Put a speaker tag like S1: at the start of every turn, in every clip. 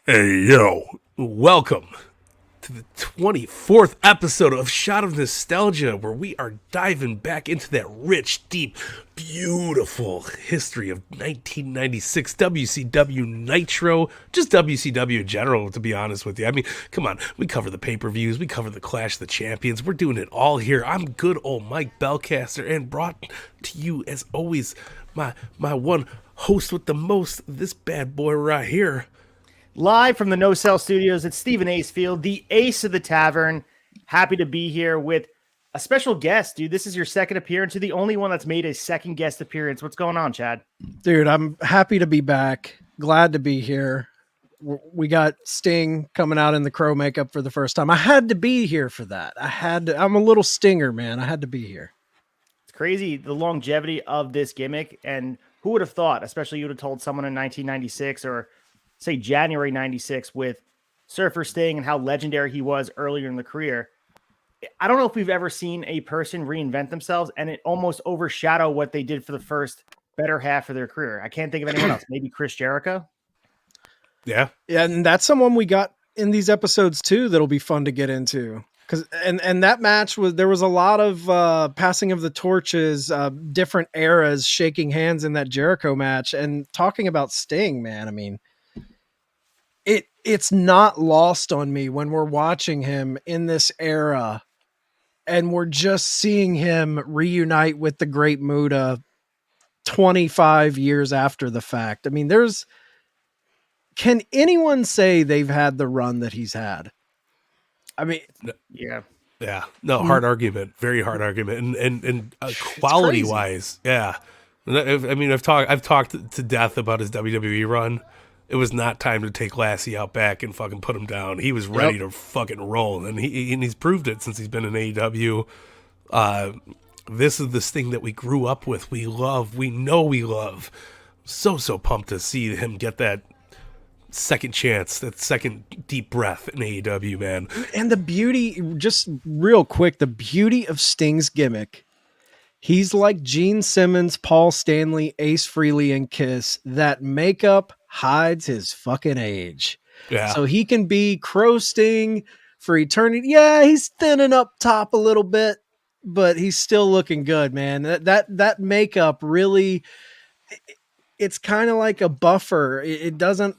S1: Hey, yo, welcome to the 24th episode of Shot of Nostalgia, where we are diving back into that rich, deep, beautiful history of 1996 WCW Nitro, just WCW in general, to be honest with you. I mean, come on, we cover the pay-per-views, we cover the Clash of the Champions, we're doing it all here. I'm good old Mike Belcaster, and brought to you, as always, my one host with the most, this bad boy right here.
S2: Live from the No Cell Studios, it's Stephen ACEFIELD, the ace of the tavern. Happy to be here with a special guest, dude. This is your second appearance. You're the only one that's made a second guest appearance. What's going on, Chad?
S3: Dude, I'm happy to be back. Glad to be here. We got Sting coming out in the crow makeup for the first time. I had to be here for that. I'm a little stinger, man. I had to be here.
S2: It's crazy, the longevity of this gimmick. And who would have thought, especially you would have told someone in 1996 or say January 96 with Surfer Sting and how legendary he was earlier in the career. I don't know if we've ever seen a person reinvent themselves and it almost overshadow what they did for the first better half of their career. I can't think of anyone else. Maybe Chris Jericho.
S1: Yeah.
S3: Yeah. And that's someone we got in these episodes too. That'll be fun to get into. And that match there was a lot of passing of the torches, different eras, shaking hands in that Jericho match, and talking about Sting, man. I mean, it's not lost on me when we're watching him in this era and we're just seeing him reunite with the Great Muta 25 years after the fact. I mean, can anyone say they've had the run that he's had? I mean,
S2: yeah.
S1: No, hard argument, very hard argument. And quality wise. Yeah. I mean, I've talked to death about his WWE run. It was not time to take Lassie out back and fucking put him down. He was ready to fucking roll, and he's proved it since he's been in AEW. This is this thing that we grew up with, we love, we know we love. So pumped to see him get that second chance, that second deep breath in AEW, man.
S3: And the beauty, just real quick, the beauty of Sting's gimmick. He's like Gene Simmons, Paul Stanley, Ace Frehley, and Kiss. That makeup hides his fucking age.
S1: Yeah.
S3: So he can be Crow Sting for eternity. Yeah, he's thinning up top a little bit, but he's still looking good, man. That makeup really, it's kind of like a buffer. It doesn't.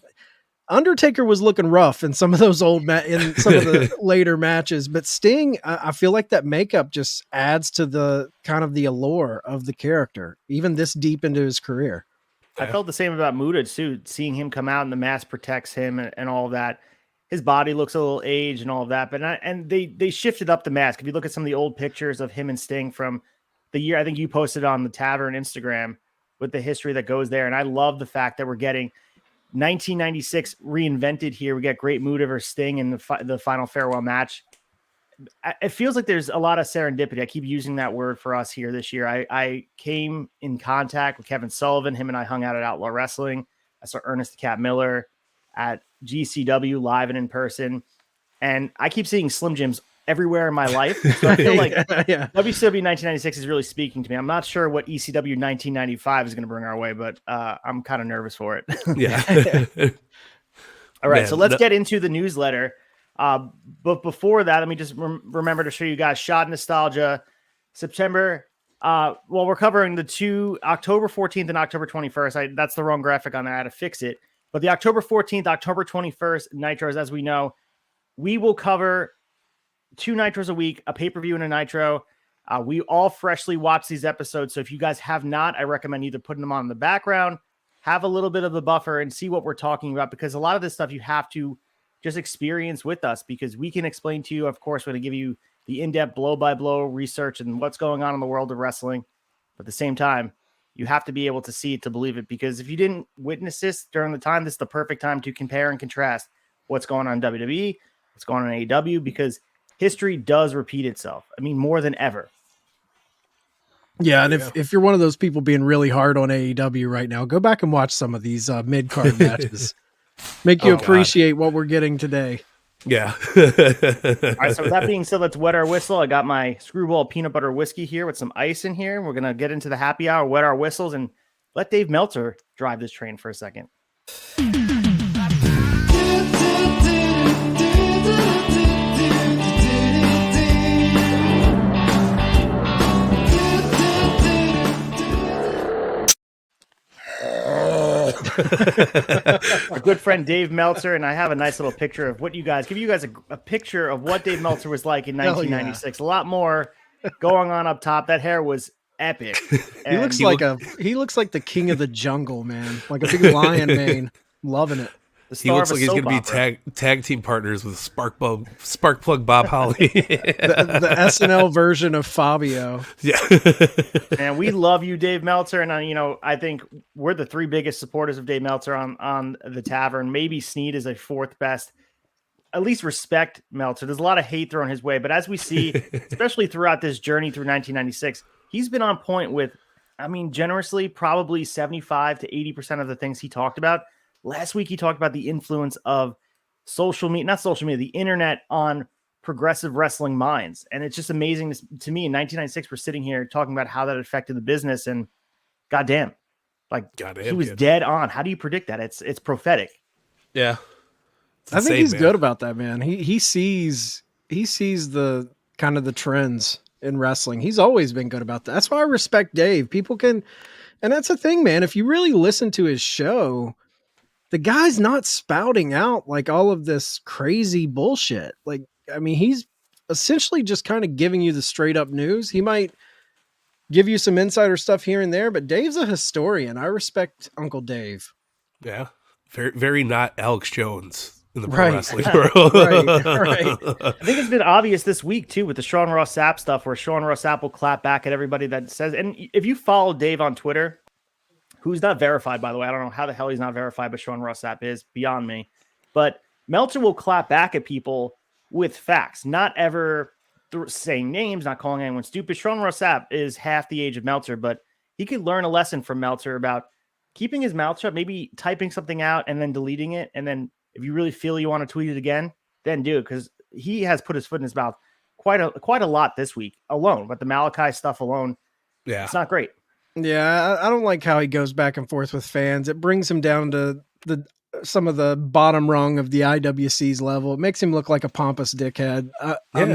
S3: Undertaker was looking rough in some of those in some of the later matches, but Sting, I feel like that makeup just adds to the kind of the allure of the character, even this deep into his career.
S2: I felt the same about Muta too. Seeing him come out and the mask protects him and all of that. His body looks a little aged and all of that, but they shifted up the mask. If you look at some of the old pictures of him and Sting from the year, I think you posted on the Tavern Instagram with the history that goes there. And I love the fact that we're getting 1996 reinvented here. We got Great Muta versus Sting in the final farewell match. It feels like there's a lot of serendipity. I keep using that word for us here this year. I came in contact with Kevin Sullivan. Him and I hung out at Outlaw Wrestling. I saw Ernest the Cat Miller at GCW live and in person. And I keep seeing Slim Jims everywhere in my life. So I feel like WCW 1996 is really speaking to me. I'm not sure what ECW 1995 is going to bring our way, but I'm kind of nervous for it.
S1: Yeah.
S2: All right. So let's get into the newsletter. But before that, let me just remember to show you guys Shot Nostalgia September. We're covering the two October 14th and October 21st. That's the wrong graphic on there. I had to fix it. But the October 14th, October 21st Nitros, as we know, we will cover 2 Nitros a week, a pay-per-view and a Nitro. We all freshly watch these episodes. So if you guys have not, I recommend either putting them on in the background, have a little bit of the buffer and see what we're talking about, because a lot of this stuff you have to just experience with us, because we can explain to you. Of course, we're going to give you the in-depth blow-by-blow research and what's going on in the world of wrestling. But at the same time, you have to be able to see it to believe it, because if you didn't witness this during the time, this is the perfect time to compare and contrast what's going on in WWE, what's going on in AEW, because history does repeat itself. I mean, more than ever.
S3: Yeah, and if you're one of those people being really hard on AEW right now, go back and watch some of these mid-card matches. Make you appreciate what we're getting today.
S1: Yeah.
S2: All right, so with that being said, let's wet our whistle. I got my Screwball peanut butter whiskey here with some ice in here. We're going to get into the happy hour, wet our whistles, and let Dave Meltzer drive this train for a second.
S4: Give
S2: Our good friend Dave Meltzer, and I have a nice little picture of what you guys give you guys a picture of what Dave Meltzer was like in 1996. Yeah. A lot more going on up top. That hair was epic.
S3: He looks like the king of the jungle, man. Like a big lion mane. Loving it.
S1: He looks like he's going to be tag team partners with Sparkplug Bob Holly.
S3: the SNL version of Fabio.
S1: Yeah.
S2: And we love you, Dave Meltzer. And, I think we're the three biggest supporters of Dave Meltzer on the tavern. Maybe Sneed is a fourth best. At least respect Meltzer. There's a lot of hate thrown his way. But as we see, especially throughout this journey through 1996, he's been on point with, generously, probably 75 to 80% of the things he talked about. Last week, he talked about the influence of the internet on progressive wrestling minds. And it's just amazing to me. In 1996, we're sitting here talking about how that affected the business. And goddamn, he was dead on. How do you predict that? It's prophetic.
S1: Yeah.
S3: I think he's good about that, man. He sees the kind of the trends in wrestling. He's always been good about that. That's why I respect Dave. People can, and that's the thing, man. If you really listen to his show, the guy's not spouting out like all of this crazy bullshit. He's essentially just kind of giving you the straight up news. He might give you some insider stuff here and there, but Dave's a historian. I respect Uncle Dave.
S1: Yeah. Very, very not Alex Jones in the pro wrestling world.
S2: right. I think it's been obvious this week too with the Sean Ross Sapp stuff where Sean Ross Sapp will clap back at everybody that says, and if you follow Dave on Twitter, who's not verified, by the way. I don't know how the hell he's not verified, but Sean Ross Sapp is beyond me. But Meltzer will clap back at people with facts, not ever saying names, not calling anyone stupid. Sean Ross Sapp is half the age of Meltzer, but he could learn a lesson from Meltzer about keeping his mouth shut, maybe typing something out and then deleting it. And then if you really feel you want to tweet it again, then do it. Because he has put his foot in his mouth quite a lot this week alone. But the Malachi stuff alone, it's not great.
S3: Yeah, I don't like how he goes back and forth with fans. It brings him down to some of the bottom rung of the IWC's level. It makes him look like a pompous dickhead. I'm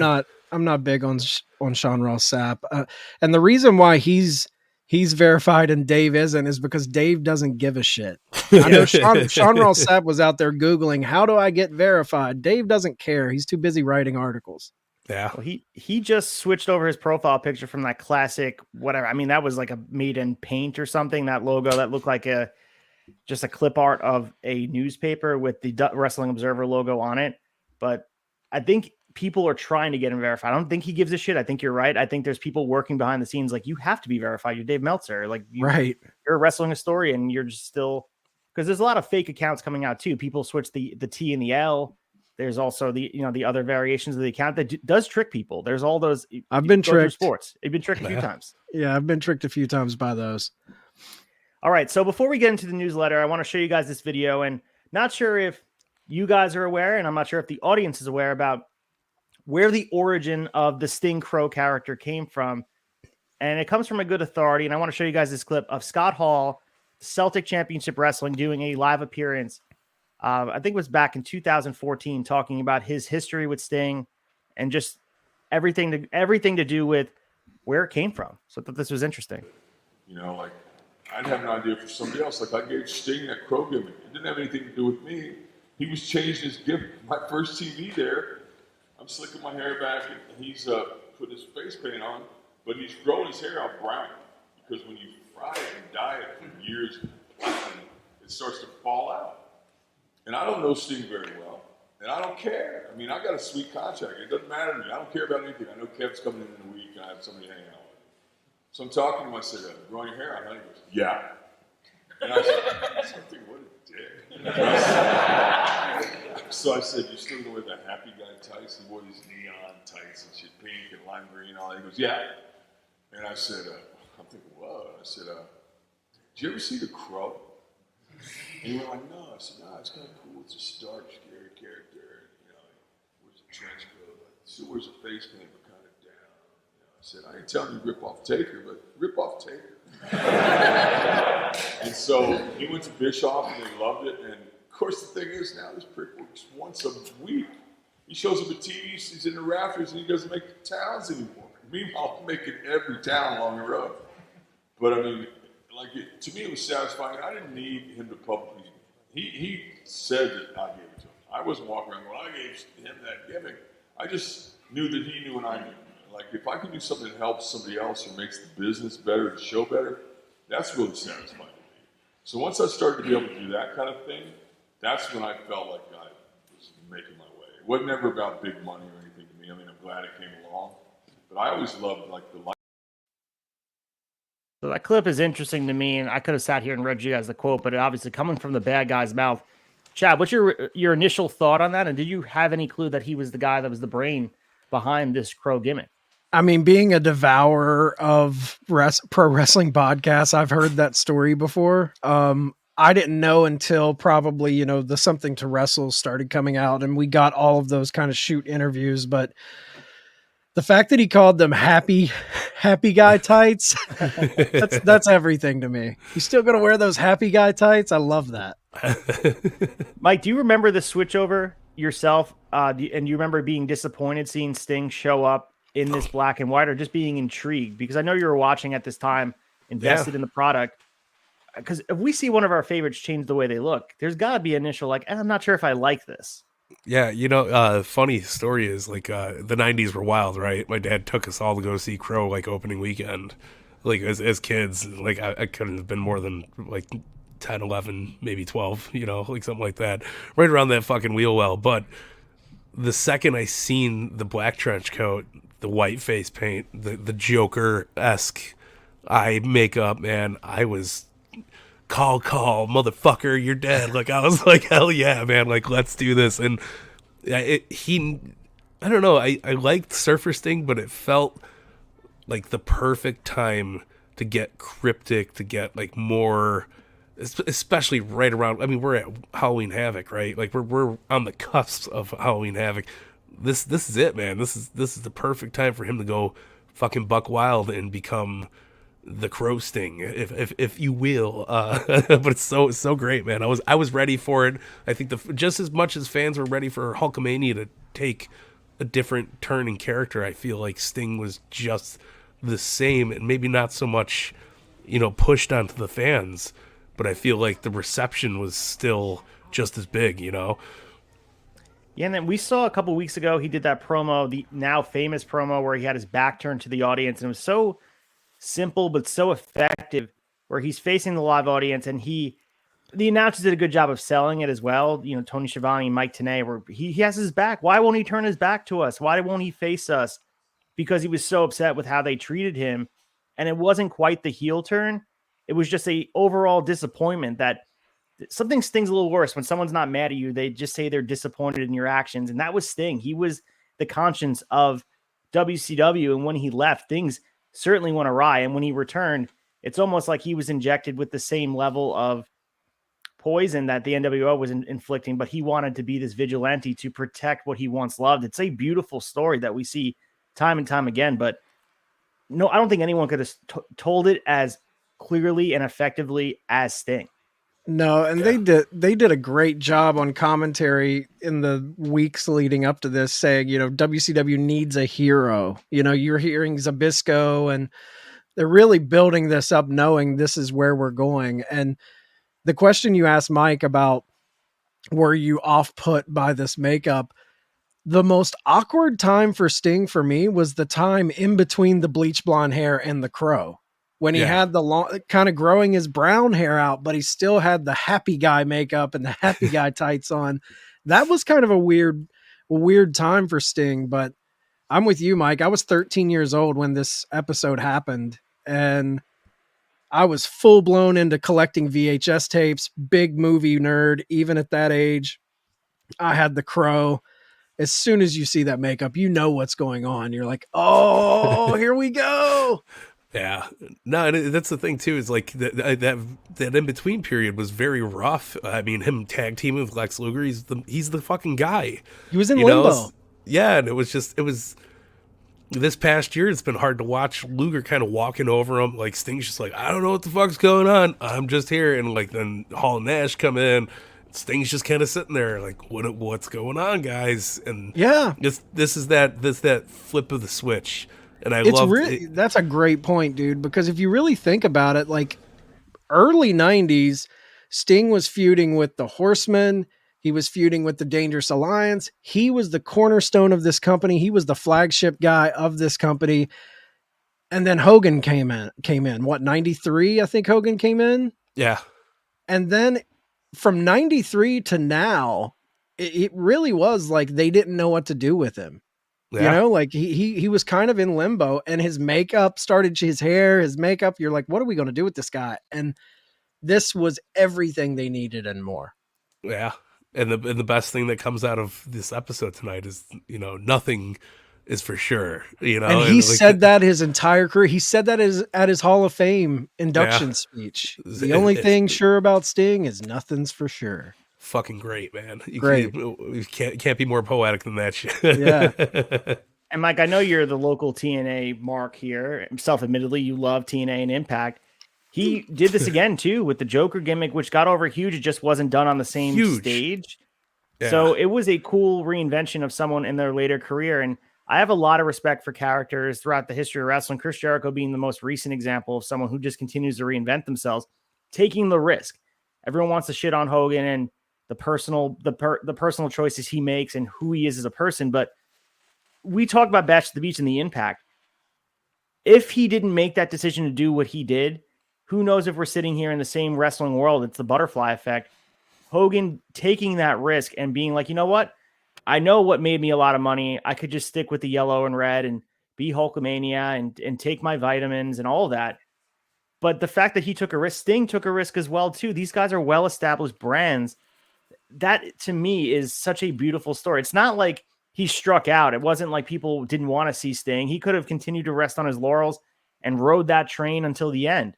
S3: not big on Sean Ross Sapp. And the reason why he's verified and Dave isn't is because Dave doesn't give a shit. I know Sean Ross Sapp was out there Googling, how do I get verified? Dave doesn't care. He's too busy writing articles.
S1: Yeah.
S2: Well, he just switched over his profile picture from that classic whatever. That was like a made in paint or something. That logo that looked like just a clip art of a newspaper with the Wrestling Observer logo on it. But I think people are trying to get him verified. I don't think he gives a shit. I think you're right. I think there's people working behind the scenes. Like, you have to be verified. You're Dave Meltzer. You're a wrestling historian. You're just still, because there's a lot of fake accounts coming out too. People switch the T and the L. There's also the other variations of the account that does trick people. There's all those.
S3: I've been tricked.
S2: Sports. You've been tricked a few times.
S3: Yeah, I've been tricked a few times by those.
S2: All right. So before we get into the newsletter, I want to show you guys this video, and not sure if you guys are aware, and I'm not sure if the audience is aware about where the origin of the Sting Crow character came from. And it comes from a good authority. And I want to show you guys this clip of Scott Hall, Celtic Championship Wrestling, doing a live appearance. I think it was back in 2014, talking about his history with Sting and just everything to do with where it came from. So I thought this was interesting.
S4: I'd have an idea for somebody else. I gave Sting that crow gimmick. It didn't have anything to do with me. He was changing his gimmick. My first TV there, I'm slicking my hair back, and he's putting his face paint on, but he's growing his hair out brown. Because when you fry it and dye it for years, it starts to fall out. And I don't know Sting very well, and I don't care. I got a sweet contract. It doesn't matter to me. I don't care about anything. I know Kev's coming in a week, and I have somebody hanging out with him. So I'm talking to him. I said, growing your hair out, honey? He goes, yeah. And I said, something, what a dick. So I said, you still going to wear that happy guy tights? He wore these neon tights and shit, pink and lime green and all that. He goes, yeah. And I said, I'm thinking, what? I said, did you ever see The Crow? And he went like, no. I said, no, it's kind of cool. It's a stark, scary character. He wears a trench coat. Still wears a face paint, but kind of down. I said, I ain't telling you rip off Taker, but rip off Taker. And so he went to Bischoff, and they loved it. And of course, the thing is now, this prick works once a week. He shows up at TV, he's in the rafters, and he doesn't make the towns anymore. Meanwhile, I'm making every town along the road. But to me, it was satisfying. I didn't need him to publicly. He said that I gave it to him. I wasn't walking around going, I gave him that gimmick. I just knew that he knew and I knew. Like, if I can do something that helps somebody else or makes the business better, the show better, that's really satisfying to me. So once I started to be able to do that kind of thing, that's when I felt like I was making my way. It wasn't ever about big money or anything to me. I mean, I'm glad it came along. But I always loved, like, the life.
S2: So that clip is interesting to me, and I could have sat here and read you guys the quote, but obviously coming from the bad guy's mouth. Chad, what's your initial thought on that? And did you have any clue that he was the guy that was the brain behind this Crow gimmick?
S3: I mean, being a devourer of pro wrestling podcasts, I've heard that story before. I didn't know until probably, the Something to Wrestle started coming out, and we got all of those kind of shoot interviews. But the fact that he called them happy guy tights, that's everything to me. He's still going to wear those happy guy tights. I love that.
S2: Mike, do you remember the switchover yourself? And you remember being disappointed seeing Sting show up in this black and white, or just being intrigued? Because I know you were watching at this time, invested in the product. Because if we see one of our favorites change the way they look, there's got to be initial, like, I'm not sure if I like this.
S1: Yeah, funny story is, like, the 90s were wild, right? My dad took us all to go see Crow, like, opening weekend. Like, as kids, like, I couldn't have been more than, like, 10, 11, maybe 12, like something like that. Right around that fucking wheel well. But the second I seen the black trench coat, the white face paint, the Joker-esque eye makeup, man, I was... Call, motherfucker, you're dead. Like, I was like, hell yeah, man, like, let's do this. And I don't know, I liked Surfer Sting, but it felt like the perfect time to get cryptic, to get, like, more, especially right around, I mean, we're at Halloween Havoc, right? Like, we're on the cusp of Halloween Havoc. This is it, man. This is the perfect time for him to go fucking buck wild and become the Crow Sting, if you will, but it's so great, man. I was ready for it. I think just as much as fans were ready for Hulkamania to take a different turn in character, I feel like Sting was just the same, and maybe not so much, pushed onto the fans, but I feel like the reception was still just as big, Yeah,
S2: and then we saw a couple weeks ago, he did that promo, the now famous promo where he had his back turned to the audience, and it was so simple but so effective, where he's facing the live audience, and the announcers did a good job of selling it as well. Tony Schiavone and Mike Tenay, where he has his back. Why won't he turn his back to us? Why won't he face us? Because he was so upset with how they treated him. And it wasn't quite the heel turn. It was just a overall disappointment that something stings a little worse when someone's not mad at you. They just say they're disappointed in your actions. And that was Sting. He was the conscience of WCW. And when he left, things certainly went awry. And when he returned, it's almost like he was injected with the same level of poison that the NWO was inflicting, but he wanted to be this vigilante to protect what he once loved. It's a beautiful story that we see time and time again, but no, I don't think anyone could have told it as clearly and effectively as Sting.
S3: No, and they did a great job on commentary in the weeks leading up to this, saying, WCW needs a hero. You're hearing Zbyszko, and they're really building this up, knowing this is where we're going. And the question you asked Mike about, were you off put by this makeup? The most awkward time for Sting for me was the time in between the bleach blonde hair and the Crow. When he had the long, kind of growing his brown hair out, but he still had the happy guy makeup and the happy guy tights on. That was kind of a weird time for Sting, but I'm with you, Mike. I was 13 years old when this episode happened, and I was full blown into collecting VHS tapes, big movie nerd, even at that age. I had the Crow. As soon as you see that makeup, you know what's going on. You're like, oh, here we go.
S1: Yeah, no, and that's the thing too. Is like that in between period was very rough. I mean, him tag teaming with Lex Luger, he's the fucking guy.
S3: He was in limbo.
S1: Yeah, and it was this past year. It's been hard to watch Luger kind of walking over him. Like Sting's just like, I don't know what the fuck's going on. I'm just here, and like then Hall and Nash come in. Sting's just kind of sitting there like, what's going on, guys? And
S3: yeah,
S1: this is that flip of the switch. And
S3: that's a great point, dude, because if you really think about it, like early 90s, Sting was feuding with the Horsemen. He was feuding with the Dangerous Alliance. He was the cornerstone of this company. He was the flagship guy of this company. And then Hogan came in. What, 93? I think Hogan came in.
S1: Yeah.
S3: And then from 93 to now, it really was like they didn't know what to do with him. Yeah. You know, like he was kind of in limbo, and his makeup started, his hair, his makeup. You're like, what are we going to do with this guy? And this was everything they needed and more.
S1: Yeah. And the best thing that comes out of this episode tonight is, you know, nothing is for sure, you know.
S3: And he said that his entire career. He said that at his Hall of Fame induction speech. The only thing sure about Sting is nothing's for sure.
S1: Fucking great, man.
S3: Great.
S1: You can't be more poetic than that shit.
S3: Yeah.
S2: And Mike, I know you're the local TNA mark here. Self-admittedly, you love TNA and Impact. He did this again, too, with the Joker gimmick, which got over huge. It just wasn't done on the same stage. Yeah. So it was a cool reinvention of someone in their later career. And I have a lot of respect for characters throughout the history of wrestling, Chris Jericho being the most recent example of someone who just continues to reinvent themselves, taking the risk. Everyone wants to shit on Hogan and the personal choices he makes and who he is as a person. But we talk about Bash at the Beach and the Impact. If he didn't make that decision to do what he did, who knows if we're sitting here in the same wrestling world? It's the butterfly effect. Hogan taking that risk and being like, you know what? I know what made me a lot of money. I could just stick with the yellow and red and be Hulkamania and take my vitamins and all of that. But the fact that he took a risk, Sting took a risk as well, too. These guys are well-established brands. That, to me, is such a beautiful story. It's not like he struck out. It wasn't like people didn't want to see Sting. He could have continued to rest on his laurels and rode that train until the end.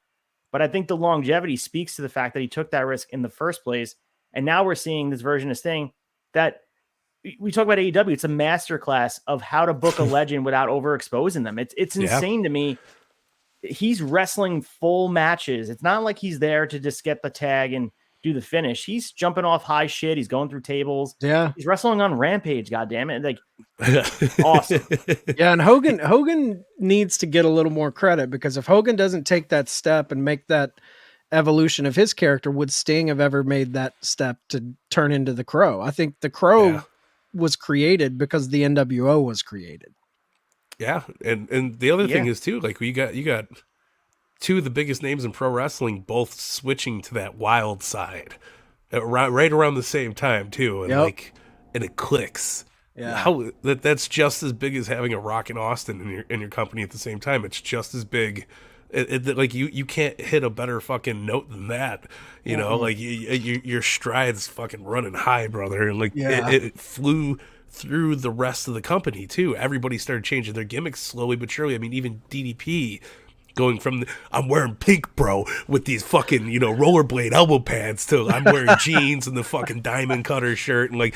S2: But I think the longevity speaks to the fact that he took that risk in the first place. And now we're seeing this version of Sting that we talk about AEW. It's a masterclass of how to book a legend without overexposing them. It's insane to me. He's wrestling full matches. It's not like he's there to just get the tag and do the finish. He's jumping off high shit. He's going through tables.
S3: Yeah.
S2: He's wrestling on Rampage. God damn it. Like, awesome.
S3: Yeah. And Hogan needs to get a little more credit, because if Hogan doesn't take that step and make that evolution of his character, would Sting have ever made that step to turn into the Crow? I think the Crow was created because the NWO was created.
S1: Yeah. And the other thing is too, like you got two of the biggest names in pro wrestling both switching to that wild side right around the same time too, and and it clicks. Yeah, how that's just as big as having a Rock and Austin in your company at the same time. It's just as big. Like you can't hit a better fucking note than that. You know, like your stride's fucking running high, brother, and like it flew through the rest of the company too. Everybody started changing their gimmicks slowly but surely. I mean, even DDP. Going from I'm wearing pink, bro, with these fucking, you know, rollerblade elbow pads to I'm wearing jeans and the fucking diamond cutter shirt, and like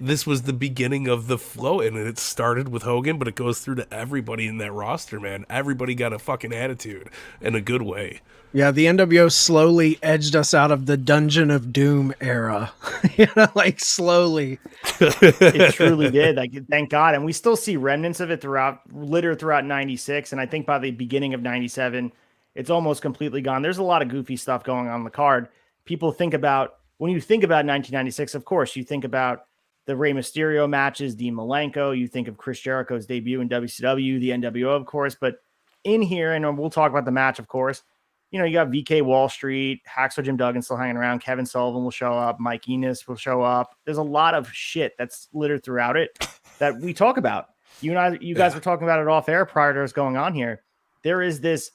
S1: this was the beginning of the flow, and it started with Hogan, but it goes through to everybody in that roster, man. Everybody got a fucking attitude in a good way.
S3: Yeah, the NWO slowly edged us out of the Dungeon of Doom era. You know, like slowly.
S2: It truly did. Like, thank God. And we still see remnants of it littered throughout 96. And I think by the beginning of 97, it's almost completely gone. There's a lot of goofy stuff going on the card. People think about, when you think about 1996, of course, you think about the Rey Mysterio matches, Dean Malenko, you think of Chris Jericho's debut in WCW, the NWO, of course. But in here, and we'll talk about the match, of course, you know, you got VK Wall Street, Hacksaw Jim Duggan still hanging around. Kevin Sullivan will show up. Mike Enos will show up. There's a lot of shit that's littered throughout it that we talk about. You guys were talking about it off air prior to us going on here. There is this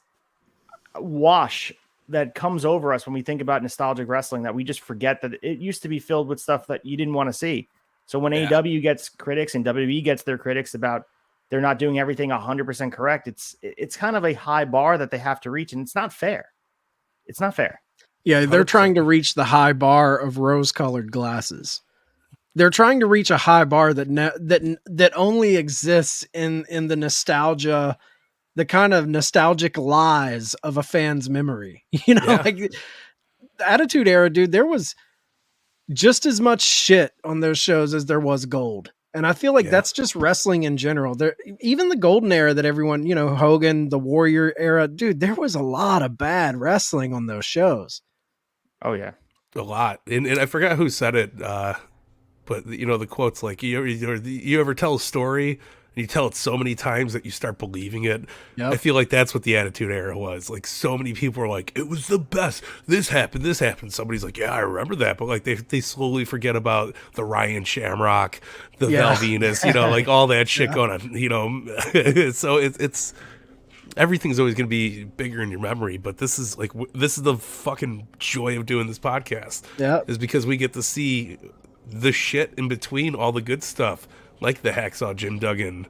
S2: wash that comes over us when we think about nostalgic wrestling that we just forget that it used to be filled with stuff that you didn't want to see. So when AEW gets critics and WWE gets their critics about they're not doing everything 100% correct, it's kind of a high bar that they have to reach, and it's not fair. It's not fair.
S3: Yeah, they're trying to reach the high bar of rose-colored glasses. They're trying to reach a high bar that only exists in the nostalgia, the kind of nostalgic lies of a fan's memory. You know, like the Attitude Era, dude, there was just as much shit on those shows as there was gold. And I feel like that's just wrestling in general. There, even the golden era that everyone, you know, Hogan, the Warrior era, dude, there was a lot of bad wrestling on those shows.
S2: Oh yeah,
S1: a lot. And I forgot who said it, but you know, the quote's like, you ever tell a story and you tell it so many times that you start believing it.
S3: Yep.
S1: I feel like that's what the Attitude Era was. Like, so many people were like, it was the best. This happened. Somebody's like, yeah, I remember that. But like, they slowly forget about the Ryan Shamrock, the Val Venus, you know, like all that shit going on, you know. So it's everything's always going to be bigger in your memory. But this is the fucking joy of doing this podcast.
S3: Yeah,
S1: is because we get to see the shit in between all the good stuff, like the Hacksaw Jim Duggan,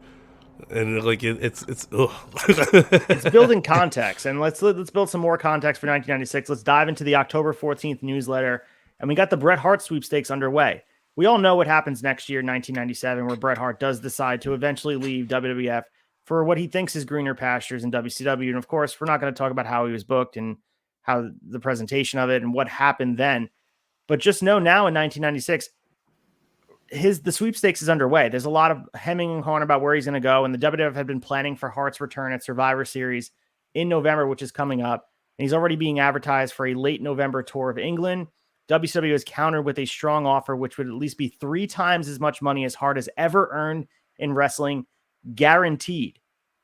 S1: and like it's ugh.
S2: It's building context, and let's build some more context for 1996. Let's dive into the October 14th newsletter, and we got the Bret Hart sweepstakes underway. We all know what happens next year, 1997, where Bret Hart does decide to eventually leave WWF for what he thinks is greener pastures in WCW, and of course, we're not going to talk about how he was booked and how the presentation of it and what happened then, but just know now in 1996. The sweepstakes is underway. There's a lot of hemming and hawing about where he's going to go. And the WWF had been planning for Hart's return at Survivor Series in November, which is coming up. And he's already being advertised for a late November tour of England. WCW has countered with a strong offer, which would at least be 3 times as much money as Hart has ever earned in wrestling, guaranteed.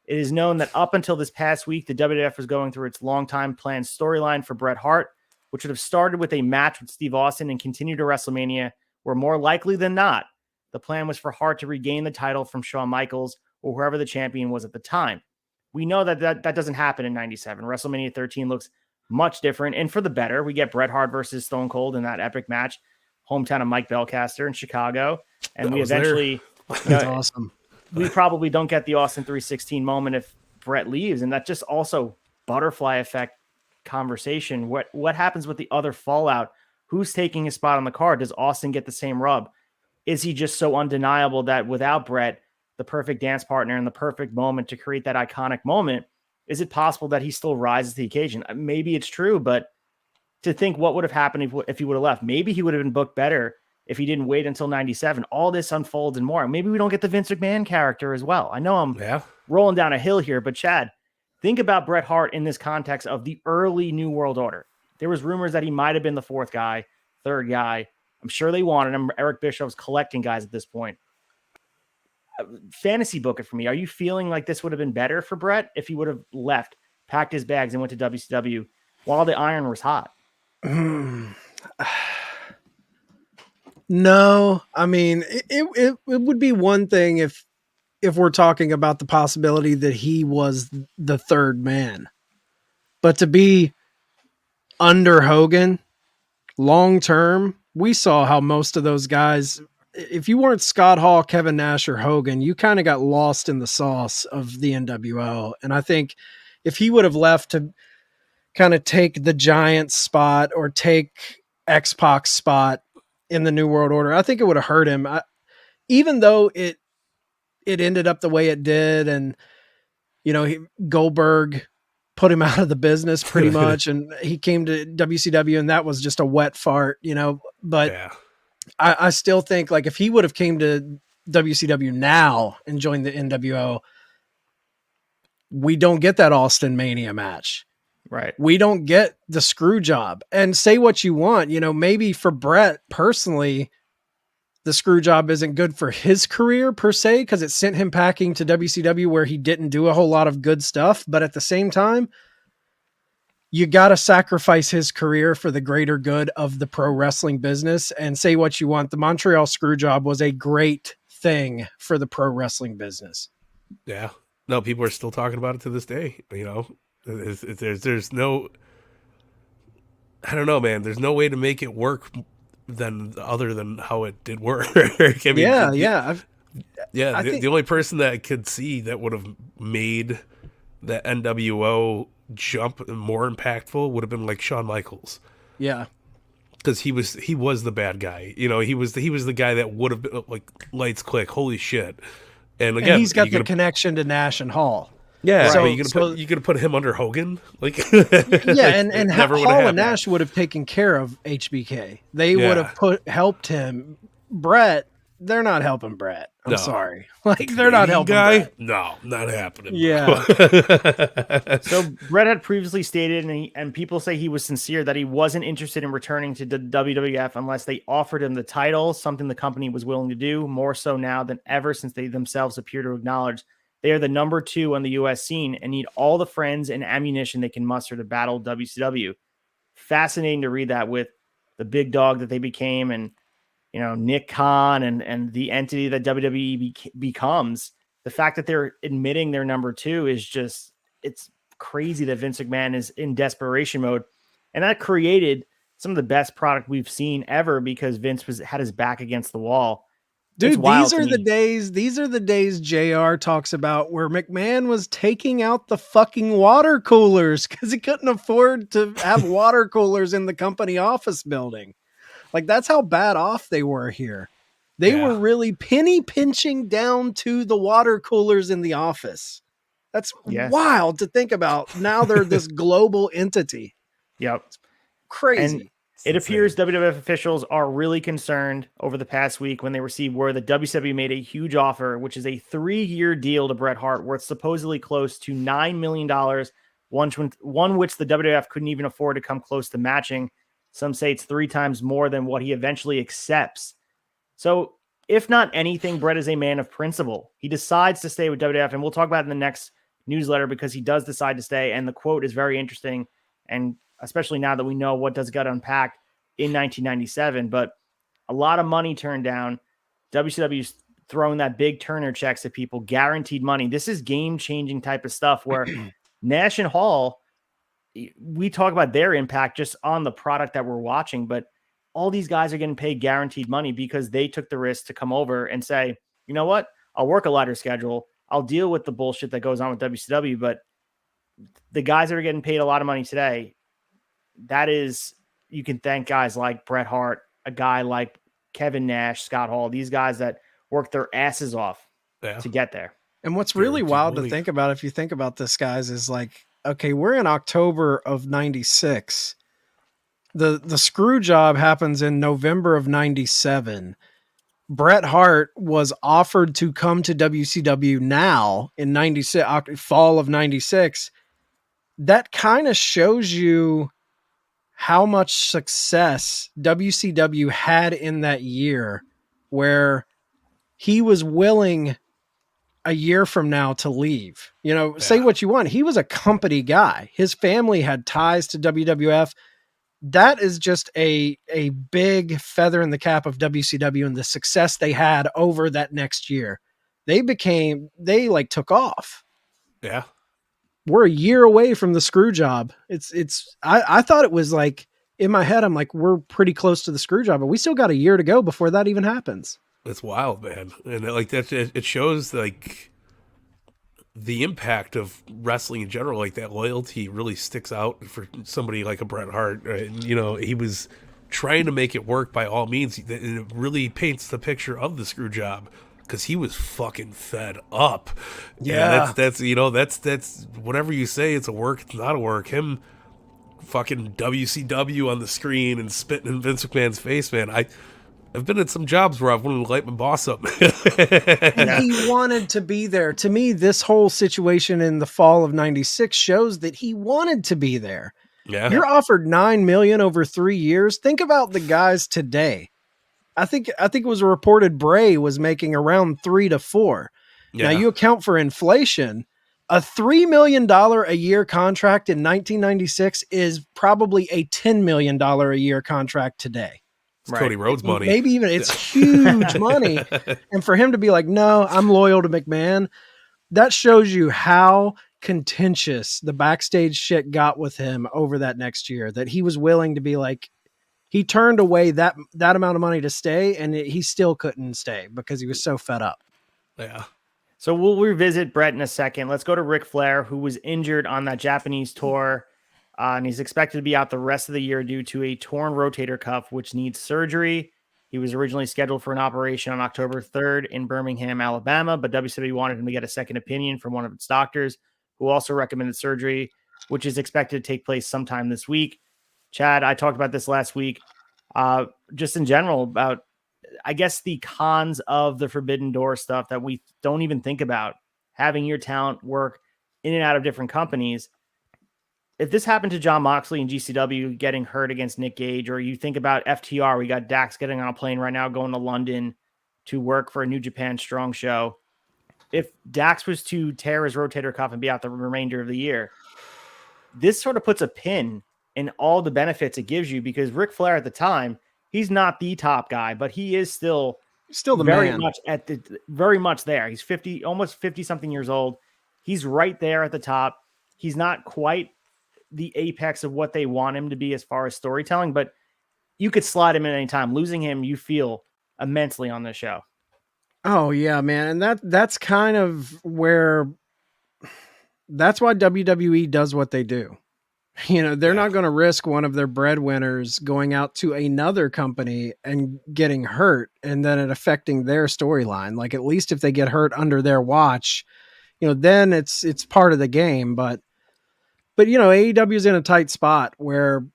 S2: It is known that up until this past week, the WWF was going through its long-time planned storyline for Bret Hart, which would have started with a match with Steve Austin and continued to WrestleMania, where more likely than not, the plan was for Hart to regain the title from Shawn Michaels or whoever the champion was at the time. We know that doesn't happen in 97. WrestleMania 13 looks much different, and for the better. We get Bret Hart versus Stone Cold in that epic match, hometown of Mike Belcaster in Chicago, and we eventually...
S3: That's awesome.
S2: We probably don't get the Austin 316 moment if Bret leaves, and that just also butterfly effect conversation. What happens with the other fallout? Who's taking his spot on the card? Does Austin get the same rub? Is he just so undeniable that without Bret, the perfect dance partner and the perfect moment to create that iconic moment, is it possible that he still rises to the occasion? Maybe it's true, but to think what would have happened if he would have left, maybe he would have been booked better if he didn't wait until 97. All this unfolds and more. Maybe we don't get the Vince McMahon character as well. I know I'm rolling down a hill here, but Chad, think about Bret Hart in this context of the early New World Order. There was rumors that he might have been the 4th guy, 3rd guy. I'm sure they wanted him. Eric Bischoff's collecting guys at this point. Fantasy book it for me. Are you feeling like this would have been better for Bret if he would have left, packed his bags, and went to WCW while the iron was hot?
S3: No, I mean, it would be one thing if we're talking about the possibility that he was the 3rd man, but to be under Hogan long term, we saw how most of those guys, if you weren't Scott Hall, Kevin Nash, or Hogan, you kind of got lost in the sauce of the NWO. And I think if he would have left to kind of take the Giants spot or take X-Pac's spot in the New World Order, I think it would have hurt him. Even though it ended up the way it did, and you know, Goldberg put him out of the business pretty much, and he came to WCW, and that was just a wet fart, you know. But I still think, like, if he would have came to WCW now and joined the NWO, we don't get that Austin Mania match.
S2: Right.
S3: We don't get the screw job. And say what you want, you know, maybe for Bret personally, the screw job isn't good for his career per se, because it sent him packing to WCW where he didn't do a whole lot of good stuff. But at the same time, you got to sacrifice his career for the greater good of the pro wrestling business. And say what you want, the Montreal screw job was a great thing for the pro wrestling business.
S1: Yeah. No, people are still talking about it to this day. You know, there's no, I don't know, man. There's no way to make it work other than how it did work. I mean, the only person that I could see that would have made the NWO jump more impactful would have been like Shawn Michaels.
S3: Yeah.
S1: Because he was the bad guy. You know, he was the guy that would have been like, lights click, holy shit. And again,
S3: he's got the connection to Nash and Hall.
S1: Yeah, so you gonna put him under Hogan, like
S3: and Hall and Nash would have taken care of HBK. They would have helped him. Bret, they're not helping Bret. I'm sorry. Like, they're not helping.
S1: Brett. No, not happening.
S3: Yeah.
S2: So Bret had previously stated, and people say he was sincere, that he wasn't interested in returning to the WWF unless they offered him the title, something the company was willing to do, more so now than ever, since they themselves appear to acknowledge they are the number 2 on the U.S. scene and need all the friends and ammunition they can muster to battle WCW. Fascinating to read that, with the big dog that they became, and Nick Khan and the entity that WWE becomes. The fact that they're admitting they're number 2 is just, it's crazy that Vince McMahon is in desperation mode. And that created some of the best product we've seen ever, because Vince had his back against the wall.
S3: Dude, these are the days JR talks about where McMahon was taking out the fucking water coolers because he couldn't afford to have water coolers in the company office building. Like, that's how bad off they were here. They were really penny pinching down to the water coolers in the office. That's wild to think about. Now they're this global entity.
S2: Yep.
S3: It's crazy.
S2: And it appears WWF officials are really concerned over the past week when they received word that WCW made a huge offer, which is a 3-year deal to Bret Hart worth supposedly close to $9 million, one which the WWF couldn't even afford to come close to matching. Some say it's 3 times more than what he eventually accepts. So, if not anything, Bret is a man of principle. He decides to stay with WWF, and we'll talk about it in the next newsletter, because he does decide to stay, and the quote is very interesting, and especially now that we know what does get unpacked in 1997. But a lot of money turned down. WCW's throwing that big Turner checks at people, guaranteed money. This is game-changing type of stuff where Nash and Hall, we talk about their impact just on the product that we're watching, but all these guys are getting paid guaranteed money because they took the risk to come over and say, you know what? I'll work a lighter schedule. I'll deal with the bullshit that goes on with WCW, but the guys that are getting paid a lot of money today, that is, you can thank guys like Bret Hart, a guy like Kevin Nash, Scott Hall, these guys that work their asses off to get there.
S3: And what's really wild to think about, if you think about this, guys, is like, okay, we're in October of 96. The screw job happens in November of 97. Bret Hart was offered to come to WCW now in 96, fall of 96. That kind of shows you how much success WCW had in that year, where he was willing a year from now to leave. Say what you want. He was a company guy. His family had ties to WWF. That is just a big feather in the cap of WCW and the success they had over that next year. They took off.
S1: Yeah.
S3: We're a year away from the screw job. I thought it was like, in my head, I'm like, we're pretty close to the screw job, but we still got a year to go before that even happens.
S1: It's wild, man. And like that, it shows like the impact of wrestling in general. Like, that loyalty really sticks out for somebody like a Bret Hart. He was trying to make it work by all means. And it really paints the picture of the screw job, because he was fucking fed up.
S3: Yeah,
S1: and that's whatever you say, it's a work, it's not a work. Him fucking WCW on the screen and spitting in Vince McMahon's face, man. I've been at some jobs where I've wanted to light my boss up.
S3: And he wanted to be there. To me, this whole situation in the fall of 96 shows that he wanted to be there.
S1: Yeah.
S3: You're offered $9 million over 3 years. Think about the guys today. I think it was reported Bray was making around 3 to 4. Yeah. Now you account for inflation. A $3 million a year contract in 1996 is probably a $10 million a year contract today.
S1: It's Cody Rhodes money.
S3: Maybe even it's huge money. And for him to be like, no, I'm loyal to McMahon. That shows you how contentious the backstage shit got with him over that next year, that he was willing to be like, he turned away that amount of money to stay, and he still couldn't stay because he was so fed up.
S1: Yeah.
S2: So we'll revisit Bret in a second. Let's go to Ric Flair, who was injured on that Japanese tour. And he's expected to be out the rest of the year due to a torn rotator cuff, which needs surgery. He was originally scheduled for an operation on October 3rd in Birmingham, Alabama, but WCW wanted him to get a second opinion from one of its doctors, who also recommended surgery, which is expected to take place sometime this week. Chad, I talked about this last week, just in general about, I guess the cons of the Forbidden Door stuff that we don't even think about, having your talent work in and out of different companies. If this happened to Jon Moxley and GCW getting hurt against Nick Gage, or you think about FTR, we got Dax getting on a plane right now, going to London to work for a New Japan Strong show. If Dax was to tear his rotator cuff and be out the remainder of the year, this sort of puts a pin in all the benefits it gives you, because Ric Flair at the time, he's not the top guy, but he is still
S3: the
S2: very
S3: man.
S2: very much there. He's 50, almost 50 something years old. He's right there at the top. He's not quite the apex of what they want him to be as far as storytelling, but you could slide him at any time. Losing him, you feel immensely on this show.
S3: Oh yeah, man. And that's kind of where, that's why WWE does what they do. You know, they're not going to risk one of their breadwinners going out to another company and getting hurt and then it affecting their storyline. Like, at least if they get hurt under their watch, you know, then it's part of the game. But you know, AEW is in a tight spot where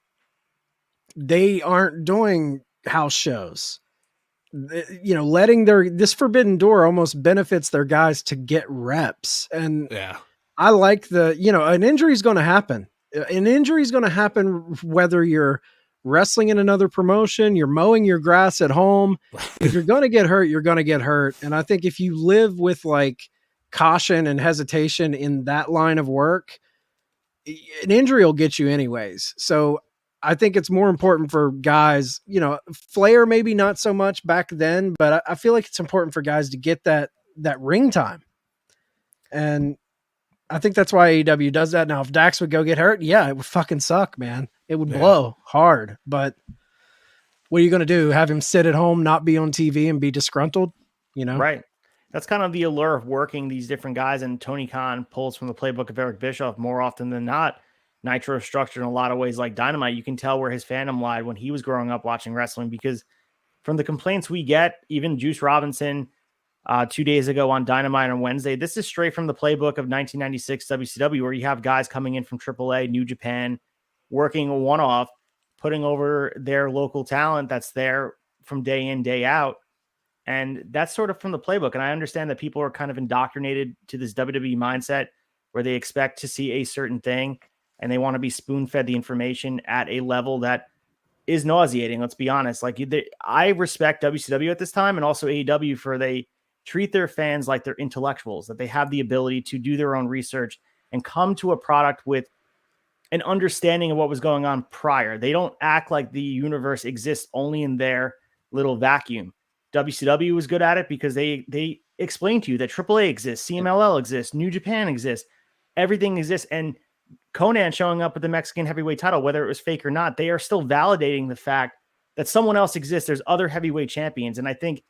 S3: they aren't doing house shows. You know, letting this Forbidden Door almost benefits their guys to get reps. And I like an injury is going to happen. An injury is going to happen whether you're wrestling in another promotion, you're mowing your grass at home. If you're going to get hurt, you're going to get hurt. And I think if you live with like caution and hesitation in that line of work, an injury will get you anyways. So I think it's more important for guys, you know, Flair, maybe not so much back then, but I feel like it's important for guys to get that ring time. And I think that's why AEW does that. Now, if Dax would go get hurt, yeah, it would fucking suck, man. It would blow hard. But what are you going to do? Have him sit at home, not be on TV, and be disgruntled? You know,
S2: right? That's kind of the allure of working these different guys. And Tony Khan pulls from the playbook of Eric Bischoff more often than not. Nitro structured in a lot of ways like Dynamite. You can tell where his fandom lied when he was growing up watching wrestling, because from the complaints we get, even Juice Robinson 2 days ago on Dynamite on Wednesday, this is straight from the playbook of 1996 WCW, where you have guys coming in from AAA, New Japan, working a one-off, putting over their local talent that's there from day in, day out. And that's sort of from the playbook. And I understand that people are kind of indoctrinated to this WWE mindset where they expect to see a certain thing and they want to be spoon-fed the information at a level that is nauseating. Let's be honest. Like, I respect WCW at this time, and also AEW, for they treat their fans like they're intellectuals, that they have the ability to do their own research and come to a product with an understanding of what was going on prior. They don't act like the universe exists only in their little vacuum. WCW was good at it because they explain to you that AAA exists, CMLL exists, New Japan exists, everything exists. And Conan showing up with the Mexican heavyweight title, whether it was fake or not, they are still validating the fact that someone else exists. There's other heavyweight champions. And I think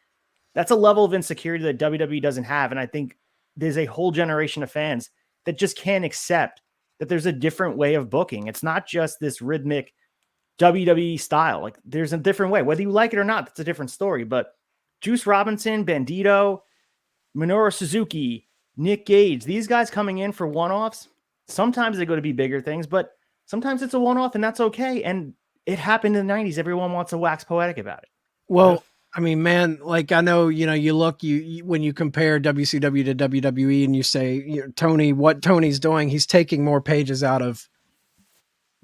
S2: that's a level of insecurity that WWE doesn't have. And I think there's a whole generation of fans that just can't accept that there's a different way of booking. It's not just this rhythmic WWE style. Like, there's a different way. Whether you like it or not, that's a different story. But Juice Robinson, Bandito, Minoru Suzuki, Nick Gage, these guys coming in for one-offs, sometimes they go to be bigger things, but sometimes it's a one-off, and that's okay. And it happened in the 90s. Everyone wants to wax poetic about it.
S3: Well, I mean, man, like, I know, you know, you look, when you compare WCW to WWE and you say, you know, Tony, what Tony's doing, he's taking more pages out of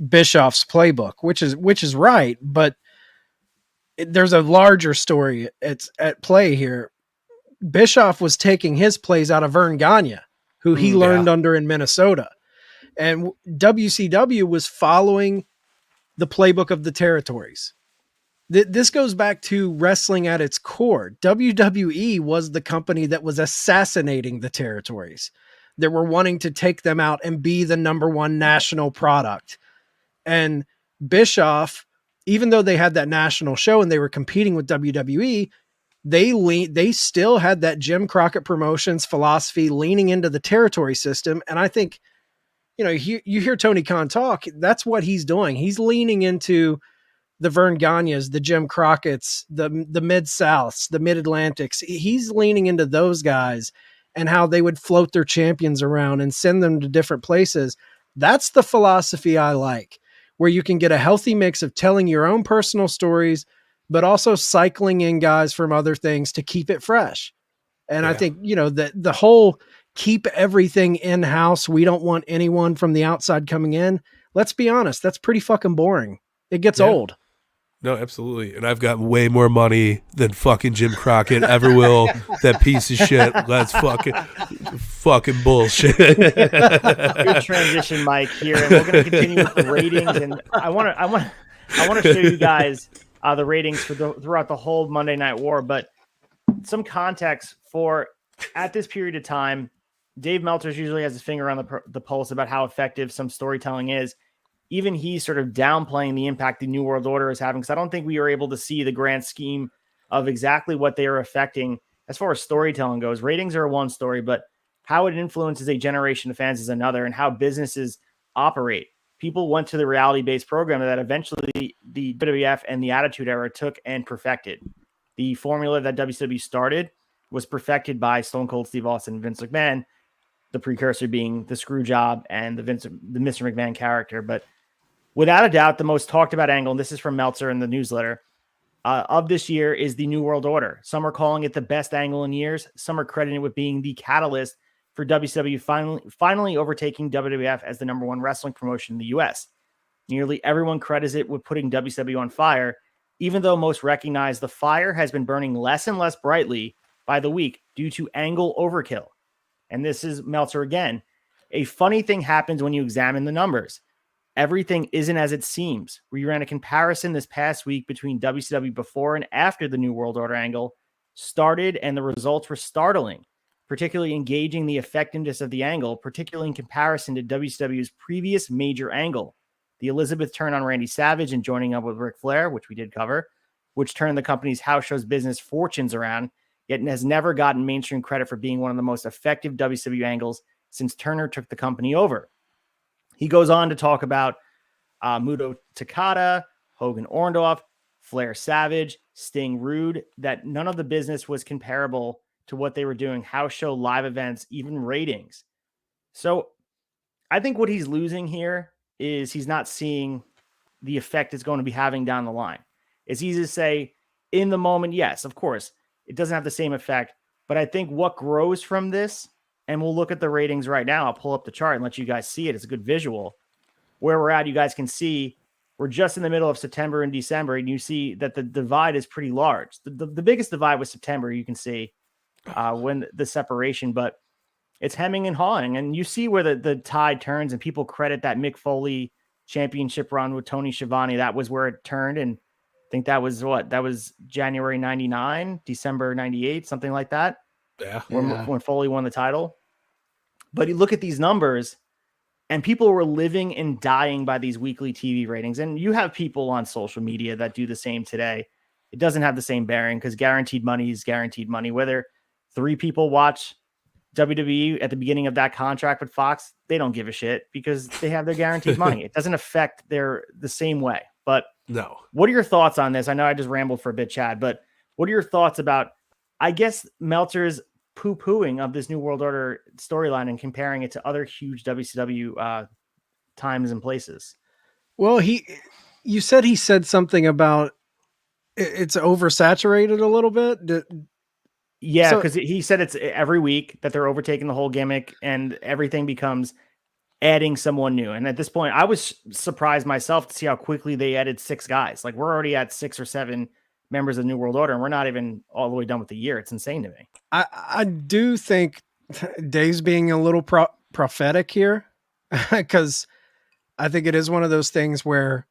S3: Bischoff's playbook, which is right. But there's a larger story at play here. Bischoff was taking his plays out of Vern Gagne, who he learned under in Minnesota. And WCW was following the playbook of the territories. This goes back to wrestling at its core. WWE was the company that was assassinating the territories, that were wanting to take them out and be the number one national product. And Bischoff, even though they had that national show and they were competing with WWE, they still had that Jim Crockett Promotions philosophy leaning into the territory system. And I think, you know, you hear Tony Khan talk, that's what he's doing. He's leaning into the Vern Gagnes, the Jim Crockett's, the Mid-Souths, the Mid-Atlantics. He's leaning into those guys and how they would float their champions around and send them to different places. That's the philosophy I like, where you can get a healthy mix of telling your own personal stories, but also cycling in guys from other things to keep it fresh. And I think, the whole keep everything in-house, we don't want anyone from the outside coming in. Let's be honest, that's pretty fucking boring. It gets old.
S1: No, absolutely. And I've got way more money than fucking Jim Crockett ever will. That piece of shit. That's fucking bullshit.
S2: Good transition, Mike, here. And we're going to continue with the ratings. And I want to show you guys the ratings throughout the whole Monday Night War. But some context for at this period of time, Dave Meltzer usually has his finger on the pulse about how effective some storytelling is. Even he's sort of downplaying the impact the New World Order is having, because I don't think we are able to see the grand scheme of exactly what they are affecting as far as storytelling goes. Ratings are one story, but how it influences a generation of fans is another, and how businesses operate. People went to the reality-based program that eventually the WWF and the Attitude Era took and perfected. The formula that WCW started was perfected by Stone Cold Steve Austin and Vince McMahon, the precursor being the screw job and the Mr. McMahon character. But without a doubt, the most talked about angle, and this is from Meltzer in the newsletter, of this year is the New World Order. Some are calling it the best angle in years. Some are crediting it with being the catalyst for WCW finally overtaking WWF as the number one wrestling promotion in the U.S. Nearly everyone credits it with putting WCW on fire, even though most recognize the fire has been burning less and less brightly by the week due to angle overkill. And this is Meltzer again. A funny thing happens when you examine the numbers. Everything isn't as it seems. We ran a comparison this past week between WCW before and after the New World Order angle started, and the results were startling, particularly engaging the effectiveness of the angle, particularly in comparison to WCW's previous major angle, the Elizabeth turn on Randy Savage and joining up with Ric Flair, which we did cover, which turned the company's house shows business fortunes around, yet has never gotten mainstream credit for being one of the most effective WCW angles since Turner took the company over. He goes on to talk about Muto Takada, Hogan Orndorff, Flair Savage, Sting Rude, that none of the business was comparable to what they were doing, house show, live events, even ratings. So I think what he's losing here is he's not seeing the effect it's going to be having down the line. It's easy to say in the moment, yes, of course, it doesn't have the same effect, but I think what grows from this, and we'll look at the ratings right now. I'll pull up the chart and let you guys see it. It's a good visual. Where we're at, you guys can see we're just in the middle of September and December, and you see that the divide is pretty large. The biggest divide was September, you can see when the separation, but it's hemming and hawing. And you see where the tide turns, and people credit that Mick Foley championship run with Tony Schiavone. That was where it turned. And I think that was that was January 99, December 98, something like that.
S1: Yeah.
S2: When Foley won the title. But you look at these numbers, and people were living and dying by these weekly TV ratings. And you have people on social media that do the same today. It doesn't have the same bearing because guaranteed money is guaranteed money. Whether 3 people watch WWE at the beginning of that contract with Fox, they don't give a shit because they have their guaranteed money. It doesn't affect the same way. But
S1: no.
S2: What are your thoughts on this? I know I just rambled for a bit, Chad, but what are your thoughts about, I guess, Meltzer's poo-pooing of this New World Order storyline and comparing it to other huge WCW times and places?
S3: Well, you said he said something about it's oversaturated a little bit.
S2: Yeah, because he said it's every week that they're overtaking the whole gimmick and everything becomes adding someone new. And at this point, I was surprised myself to see how quickly they added 6 guys. Like, we're already at 6 or 7 members of the New World Order, and we're not even all the way done with the year. It's insane to me.
S3: I do think Dave's being a little prophetic here, because I think it is one of those things where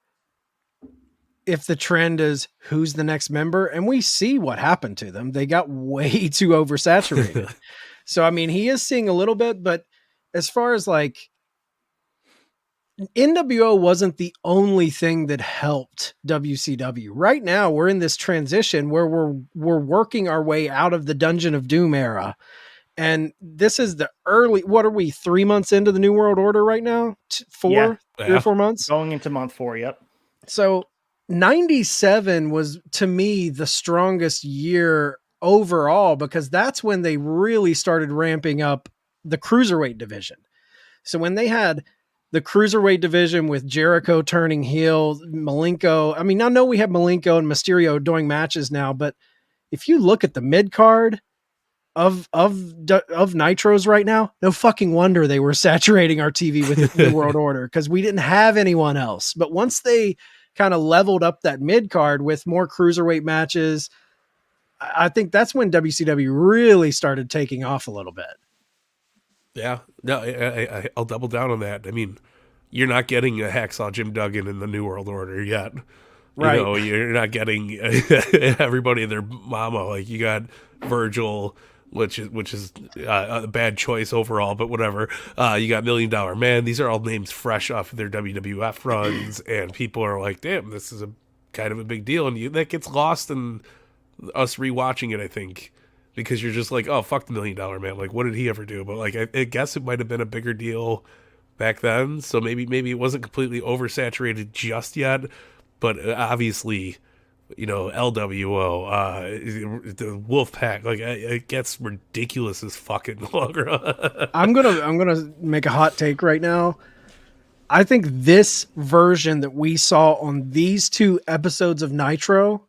S3: if the trend is who's the next member, and we see what happened to them, they got way too oversaturated. So, I mean, he is seeing a little bit, but as far as like NWO wasn't the only thing that helped WCW. Right now, we're in this transition where we're working our way out of the Dungeon of Doom era. And this is the early, what are we, 3 months into the New World Order right now? 4? 3 or 4 months?
S2: Going into month 4, yep.
S3: So 97 was, to me, the strongest year overall, because that's when they really started ramping up the cruiserweight division. So when they had the cruiserweight division with Jericho turning heel, Malenko. I mean, I know we have Malenko and Mysterio doing matches now, but if you look at the mid card of Nitros right now, no fucking wonder they were saturating our TV with the World Order, because we didn't have anyone else. But once they kind of leveled up that mid card with more cruiserweight matches, I think that's when WCW really started taking off a little bit.
S1: Yeah, no, I'll double down on that. I mean, you're not getting a Hacksaw Jim Duggan in the New World Order yet.
S3: Right.
S1: You know, you're not getting everybody and their mama. Like, you got Virgil, which is a bad choice overall, but whatever. You got $1 Million Man. These are all names fresh off of their WWF runs, and people are like, damn, this is a kind of a big deal. And that gets lost in us rewatching it, I think, because you're just like, oh, fuck the $1 Million Man. Like, what did he ever do? But like, I guess it might have been a bigger deal back then. So maybe it wasn't completely oversaturated just yet. But obviously, you know, LWO, the Wolfpack, like, it gets ridiculous as fucking longer.
S3: I'm gonna make a hot take right now. I think this version that we saw on these 2 episodes of Nitro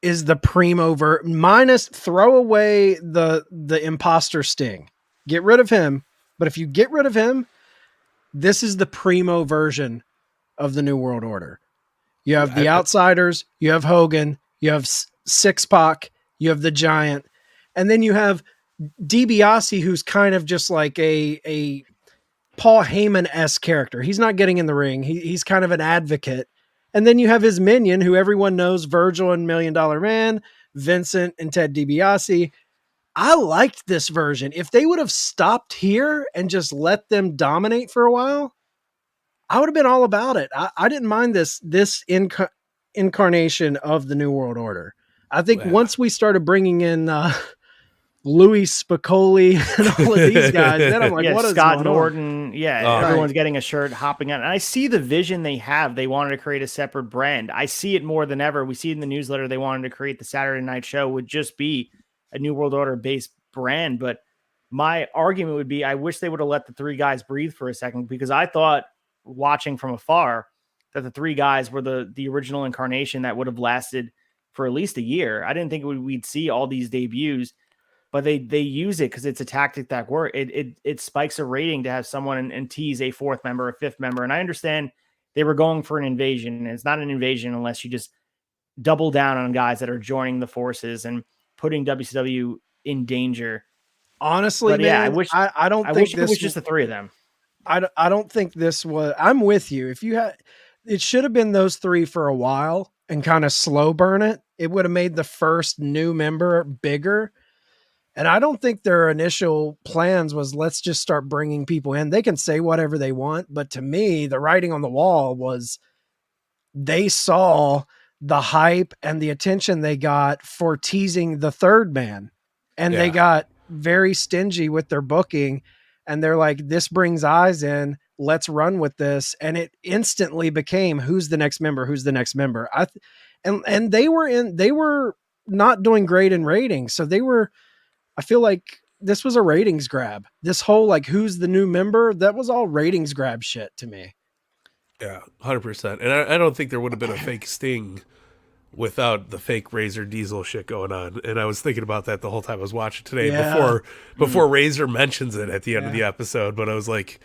S3: is the primo minus throw away the imposter Sting. Get rid of him. But if you get rid of him, this is the primo version of the New World Order. You have the Outsiders, you have Hogan, you have Six-Pac, you have the Giant, and then you have DiBiase, who's kind of just like a Paul Heyman-esque character. He's not getting in the ring. He's kind of an advocate. And then you have his minion, who everyone knows, Virgil and $1 Million Man, Vincent and Ted DiBiase. I liked this version. If they would have stopped here and just let them dominate for a while, I would have been all about it. I didn't mind this incarnation of the New World Order. I think once we started bringing in Louis Spicoli and all of these guys, then I'm like, what is
S2: Scott
S3: going
S2: Norton?
S3: on?
S2: Yeah, everyone's getting a shirt, hopping on. And I see the vision they have. They wanted to create a separate brand. I see it more than ever. We see it in the newsletter. They wanted to create the Saturday Night Show would just be a New World Order based brand. But my argument would be, I wish they would have let the 3 guys breathe for a second, because I thought, watching from afar, that the 3 guys were the original incarnation that would have lasted for at least a year. I didn't think we'd see all these debuts, but they use it because it's a tactic that works. It spikes a rating to have someone and tease a 4th member, a 5th member. And I understand they were going for an invasion, and it's not an invasion unless you just double down on guys that are joining the forces and putting WCW in danger.
S3: Honestly,
S2: but
S3: man,
S2: yeah, I
S3: don't think
S2: wish
S3: this
S2: it was just the 3 of them.
S3: I don't think this was. I'm with you. If you had, it should have been those 3 for a while and kind of slow burn it. It would have made the first new member bigger. And I don't think their initial plans was, let's just start bringing people in. They can say whatever they want, but to me, the writing on the wall was they saw the hype and the attention they got for teasing the 3rd man, and they got very stingy with their booking. And they're like, this brings eyes in, let's run with this. And it instantly became, who's the next member? Who's the next member? And they were not doing great in ratings. So I feel like this was a ratings grab. This whole, like, who's the new member? That was all ratings grab shit to me.
S1: Yeah, 100%. And I don't think there would have been a fake Sting without the fake Razor Diesel shit going on. And I was thinking about that the whole time I was watching today before Razor mentions it at the end of the episode. But I was like,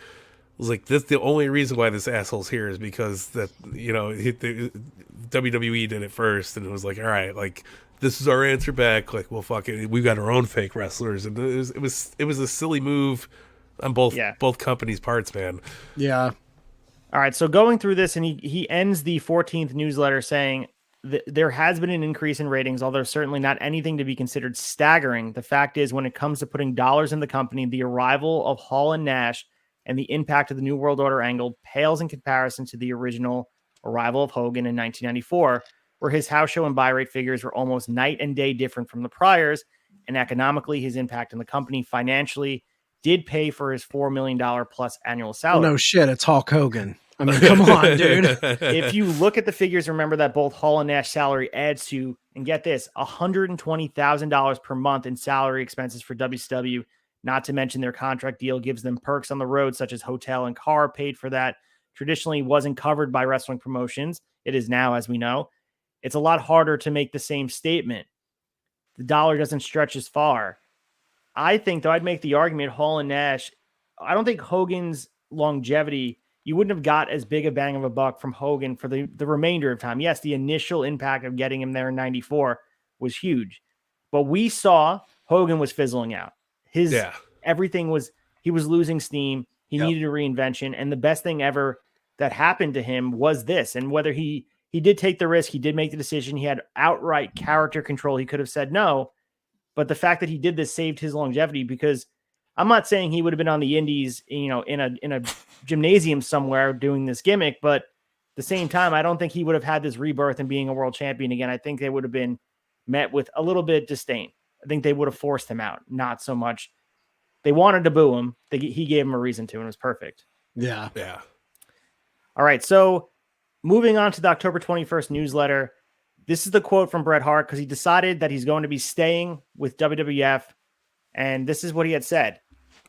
S1: this, the only reason why this asshole's here is because that, you know, WWE did it first, and it was like, all right, like, this is our answer back. Like, well, fuck it, we've got our own fake wrestlers, and it was a silly move on both companies' parts, man.
S3: Yeah.
S2: All right, so going through this, and he ends the 14th newsletter saying, there has been an increase in ratings, although certainly not anything to be considered staggering. The fact is, when it comes to putting dollars in the company, the arrival of Hall and Nash and the impact of the New World Order angle pales in comparison to the original arrival of Hogan in 1994, where his house show and buy rate figures were almost night and day different from the priors. And economically, his impact on the company financially did pay for his $4 million plus annual salary.
S3: No shit, it's Hulk Hogan. I mean, come on, dude.
S2: If you look at the figures, remember that both Hall and Nash salary adds to, and get this, $120,000 per month in salary expenses for WCW Not to mention their contract deal gives them perks on the road, such as hotel and car paid for that. Traditionally wasn't covered by wrestling promotions. It is now, as we know. It's a lot harder to make the same statement. The dollar doesn't stretch as far. I think, though, I'd make the argument Hall and Nash, I don't think Hogan's longevity, you wouldn't have got as big a bang of a buck from Hogan for the remainder of time. Yes, the initial impact of getting him there in 94 was huge, but we saw Hogan was fizzling out. Everything was, he was losing steam. He needed a reinvention. And the best thing ever that happened to him was this. And whether he did take the risk, he did make the decision. He had outright character control. He could have said no, but the fact that he did this saved his longevity, because I'm not saying he would have been on the indies, in a gymnasium somewhere doing this gimmick, but at the same time, I don't think he would have had this rebirth and being a world champion again. I think they would have been met with a little bit of disdain. I think they would have forced him out, not so much. They wanted to boo him. He gave him a reason to, and it was perfect.
S3: Yeah.
S2: All right, so moving on to the October 21st newsletter. This is the quote from Bret Hart, because he decided that he's going to be staying with WWF, and this is what he had said.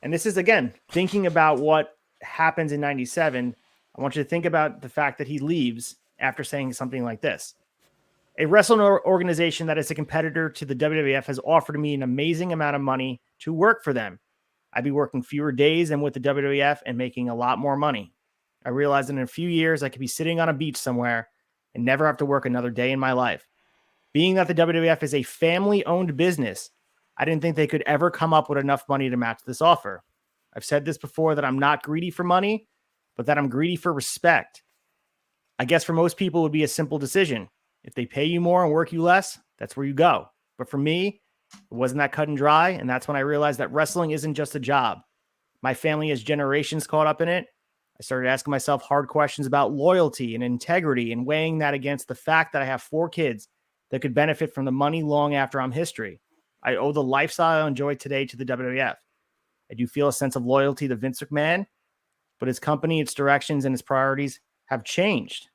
S2: And this is, again, thinking about what happens in 97. I want you to think about the fact that he leaves after saying something like this. A wrestling organization that is a competitor to the WWF has offered me an amazing amount of money to work for them. I'd be working fewer days than with the WWF and making a lot more money. I realized that in a few years, I could be sitting on a beach somewhere and never have to work another day in my life. Being that the WWF is a family-owned business, I didn't think they could ever come up with enough money to match this offer. I've said this before, that I'm not greedy for money, but that I'm greedy for respect. I guess for most people, it would be a simple decision. If they pay you more and work you less, that's where you go. But for me, it wasn't that cut and dry, and that's when I realized that wrestling isn't just a job. My family has generations caught up in it. I started asking myself hard questions about loyalty and integrity, and weighing that against the fact that I have 4 kids that could benefit from the money long after I'm history. I owe the lifestyle I enjoy today to the WWF. I do feel a sense of loyalty to Vince McMahon, but his company, its directions, and its priorities have changed.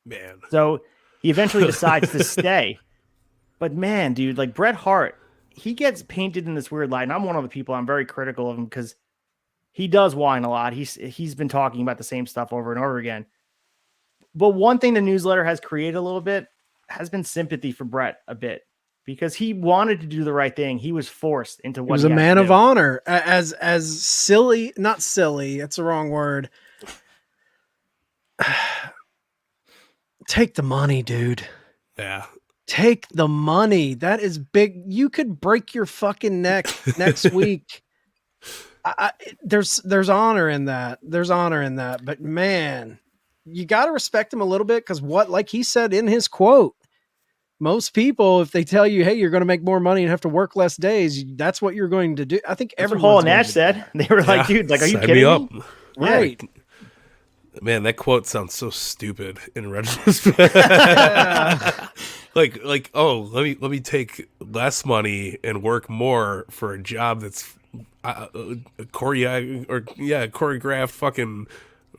S1: Man.
S2: So he eventually decides to stay. But man, dude, like Bret Hart, he gets painted in this weird light. And I'm one of the people, I'm very critical of him because he does whine a lot. He's been talking about the same stuff over and over again. But one thing the newsletter has created a little bit has been sympathy for Bret a bit, because he wanted to do the right thing. He was forced into what
S3: he was a man of honor. As silly, not silly, it's the wrong word. Take the money, dude.
S1: Yeah.
S3: Take the money. That is big. You could break your fucking neck next week. There's honor in that. There's honor in that. But man, you got to respect him a little bit, because like he said in his quote, most people, if they tell you, hey, you're going to make more money and have to work less days, that's what you're going to do. I think everyone.
S2: Hall and Nash said. They were like, dude, like, are you kidding me?
S3: Right.
S1: Man, that quote sounds so stupid in retrospect. like, oh, let me take less money and work more for a job that's choreographed fucking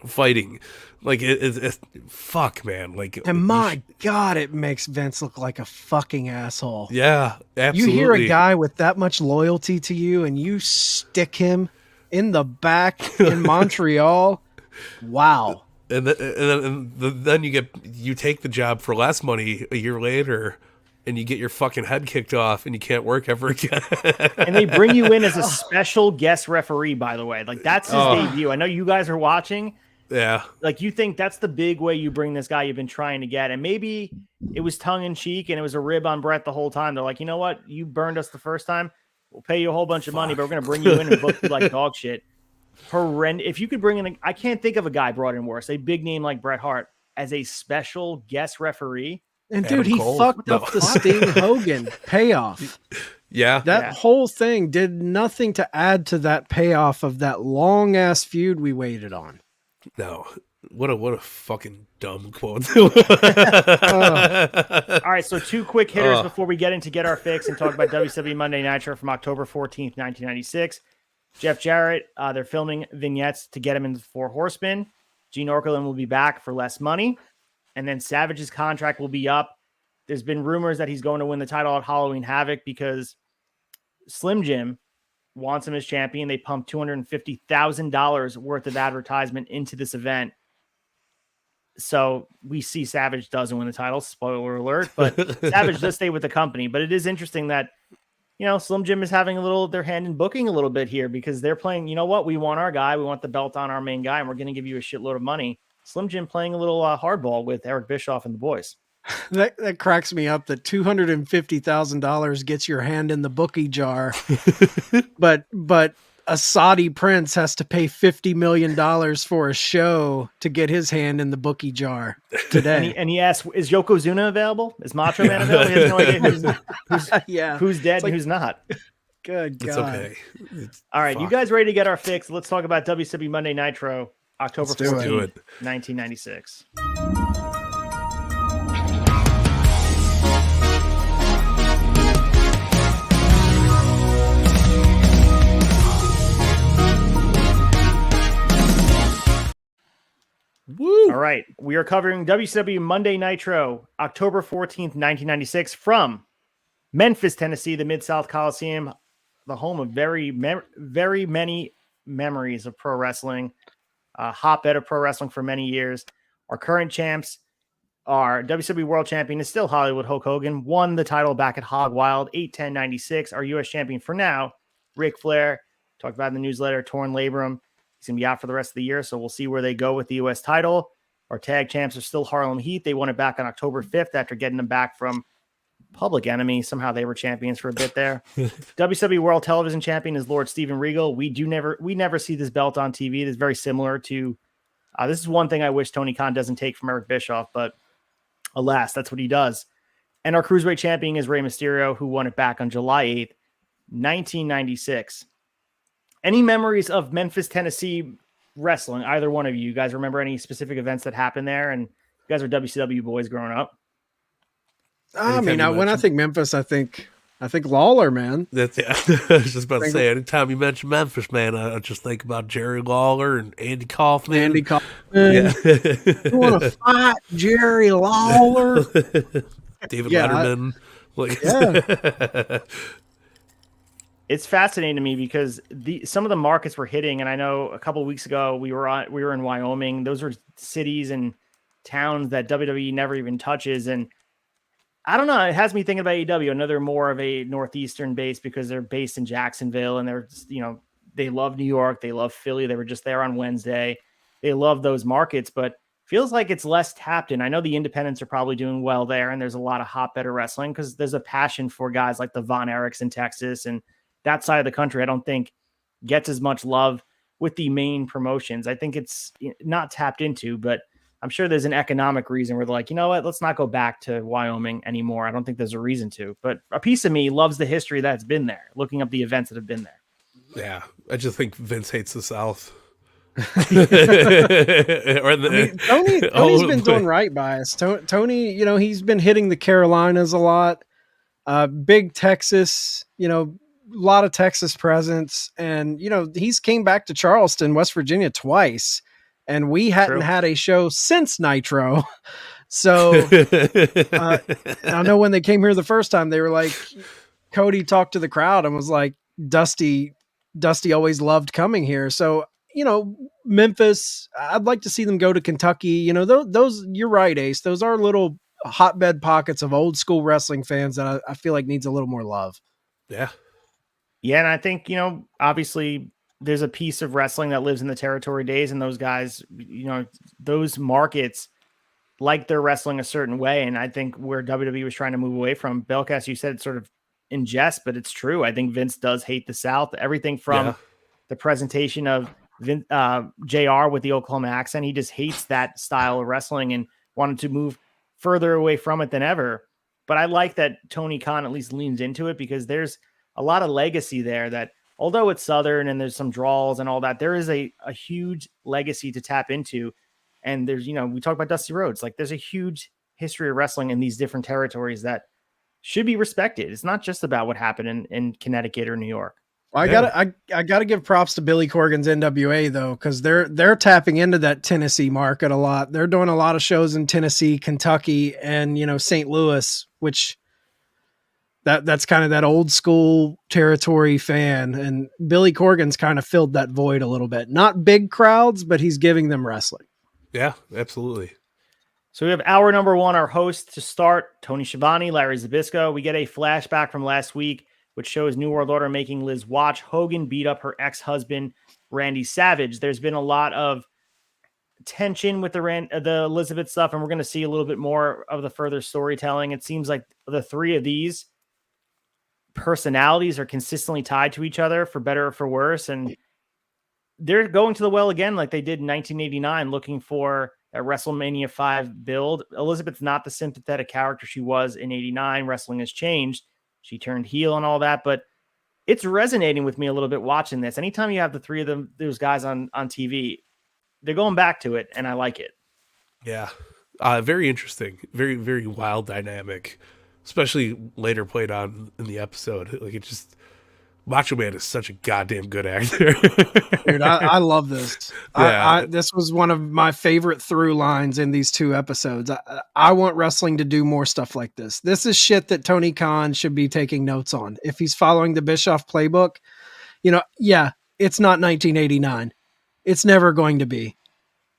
S1: fighting. Like it's fuck, man. Like,
S3: and my God, it makes Vince look like a fucking asshole.
S1: Yeah, absolutely.
S3: You hear a guy with that much loyalty to you, and you stick him in the back in Montreal. Wow.
S1: And then you take the job for less money a year later, and you get your fucking head kicked off, and you can't work ever again.
S2: And they bring you in as a special guest referee, by the way. Like, that's his debut. I know you guys are watching.
S1: Yeah.
S2: Like, you think that's the big way you bring this guy you've been trying to get. And maybe it was tongue in cheek and it was a rib on Bret the whole time. They're like, you know what? You burned us the first time. We'll pay you a whole bunch of money, but we're going to bring you in and book you like dog shit. Horrendous. If you could bring in, I can't think of a guy brought in worse, a big name like Bret Hart as a special guest referee.
S3: And dude, he fucked up the Sting Hogan payoff.
S1: Yeah.
S3: That whole thing did nothing to add to that payoff of that long ass feud we waited on.
S1: No. What a fucking dumb quote.
S2: All right, so 2 quick hitters before we get our fix and talk about WCW Monday Nitro from October 14th, 1996. Jeff Jarrett, they're filming vignettes to get him into the 4 Horsemen. Gene Okerlund will be back for less money. And then Savage's contract will be up. There's been rumors that he's going to win the title at Halloween Havoc, because Slim Jim wants him as champion. They pumped $250,000 worth of advertisement into this event. So we see Savage doesn't win the title. Spoiler alert, but Savage does stay with the company. But it is interesting that, Slim Jim is having their hand in booking a little bit here because they're playing, you know what? We want our guy. We want the belt on our main guy, and we're going to give you a shitload of money. Slim Jim playing a little hardball with Eric Bischoff and the boys.
S3: That cracks me up that $250,000 gets your hand in the bookie jar, but a Saudi prince has to pay $50 million for a show to get his hand in the bookie jar today.
S2: and he asks, is Yokozuna available? Is Macho Man available? He has no idea who's dead and who's not.
S3: Good God.
S1: It's okay.
S2: All right, you guys ready to get our fix? Let's talk about WCW Monday Nitro, October 14th, 1996.
S1: Woo.
S2: All right. We are covering WCW Monday Nitro, October 14th, 1996, from Memphis, Tennessee, the Mid-South Coliseum, the home of very many memories of pro wrestling, hotbed of pro wrestling for many years. Our current champs are WCW World Champion is still Hollywood Hulk Hogan, won the title back at Hog Wild, 8/10/96. Our U.S. champion for now, Ric Flair, talked about in the newsletter, torn labrum. He's going to be out for the rest of the year, so we'll see where they go with the U.S. title. Our tag champs are still Harlem Heat. They won it back on October 5th after getting them back from Public Enemy. Somehow they were champions for a bit there. WCW World Television Champion is Lord Steven Regal. We never see this belt on TV. It is very similar to this is one thing I wish Tony Khan doesn't take from Eric Bischoff, but alas, that's what he does. And our Cruiserweight champion is Rey Mysterio, who won it back on July 8th, 1996. Any memories of Memphis, Tennessee wrestling? Either one of you guys remember any specific events that happened there? And you guys are WCW boys growing up.
S3: I mean, when I think Memphis, I think Lawler, man.
S1: I was just about to say, anytime you mention Memphis, man, I just think about Jerry Lawler and Andy Kaufman.
S3: Andy Kaufman.
S1: Yeah.
S3: You want to fight Jerry Lawler?
S1: David Letterman.
S2: It's fascinating to me because some of the markets we're hitting, and I know a couple of weeks ago we were in Wyoming. Those are cities and towns that WWE never even touches, and I don't know. It has me thinking about AEW, another more of a northeastern base because they're based in Jacksonville, and they're they love New York, they love Philly. They were just there on Wednesday. They love those markets, but feels like it's less tapped in. I know the independents are probably doing well there, and there's a lot of hotbed of wrestling because there's a passion for guys like the Von Erichs in Texas and that side of the country. I don't think gets as much love with the main promotions. I think it's not tapped into, but I'm sure there's an economic reason where they're like, you know what, let's not go back to Wyoming anymore. I don't think there's a reason to, but a piece of me loves the history that's been there, looking up the events that have been there.
S1: Yeah. I just think Vince hates the South.
S3: Tony's been doing right by us. Tony, he's been hitting the Carolinas a lot. Big Texas, a lot of Texas presence, and he's came back to Charleston, West Virginia twice, and we hadn't had a show since Nitro. So I know when they came here the first time, they were like, Cody talked to the crowd and was like, Dusty always loved coming here. So Memphis, I'd like to see them go to Kentucky. Those you're right, Ace. Those are little hotbed pockets of old school wrestling fans that I feel like needs a little more love.
S1: Yeah.
S2: Yeah, and I think, obviously there's a piece of wrestling that lives in the territory days, and those guys, those markets like they're wrestling a certain way. And I think where WWE was trying to move away from, Belcast, you said it sort of in jest, but it's true. I think Vince does hate the South. Everything from the presentation of JR with the Oklahoma accent, he just hates that style of wrestling and wanted to move further away from it than ever. But I like that Tony Khan at least leans into it because there's a lot of legacy there that, although it's Southern and there's some draws and all that, there is a huge legacy to tap into. And there's, we talk about Dusty Rhodes, like there's a huge history of wrestling in these different territories that should be respected. It's not just about what happened in Connecticut or New York.
S3: Well, I gotta give props to Billy Corgan's NWA though, because they're tapping into that Tennessee market a lot. They're doing a lot of shows in Tennessee, Kentucky, and St. Louis, which That's kind of that old school territory fan, and Billy Corgan's kind of filled that void a little bit. Not big crowds, but he's giving them wrestling.
S1: Yeah, absolutely.
S2: So we have hour number one, our host to start, Tony Schiavone, Larry Zbyszko. We get a flashback from last week, which shows New World Order making Liz watch Hogan beat up her ex-husband, Randy Savage. There's been a lot of tension with the Elizabeth stuff, and we're going to see a little bit more of the further storytelling. It seems like the three of these personalities are consistently tied to each other, for better or for worse, and they're going to the well again like they did in 1989, looking for a WrestleMania 5 build. Elizabeth's not the sympathetic character she was in 89. Wrestling has changed. She turned heel and all that, but it's resonating with me a little bit watching this. Anytime you have the three of them, those guys on TV, they're going back to it, and I like it.
S1: Yeah. Very interesting. Very, very wild dynamic, especially later played on in the episode. Like, it just, Macho Man is such a goddamn good actor.
S3: Dude, I love this.
S1: Yeah.
S3: This was one of my favorite through lines in these two episodes. I want wrestling to do more stuff like this. This is shit that Tony Khan should be taking notes on. If he's following the Bischoff playbook, yeah, it's not 1989. It's never going to be.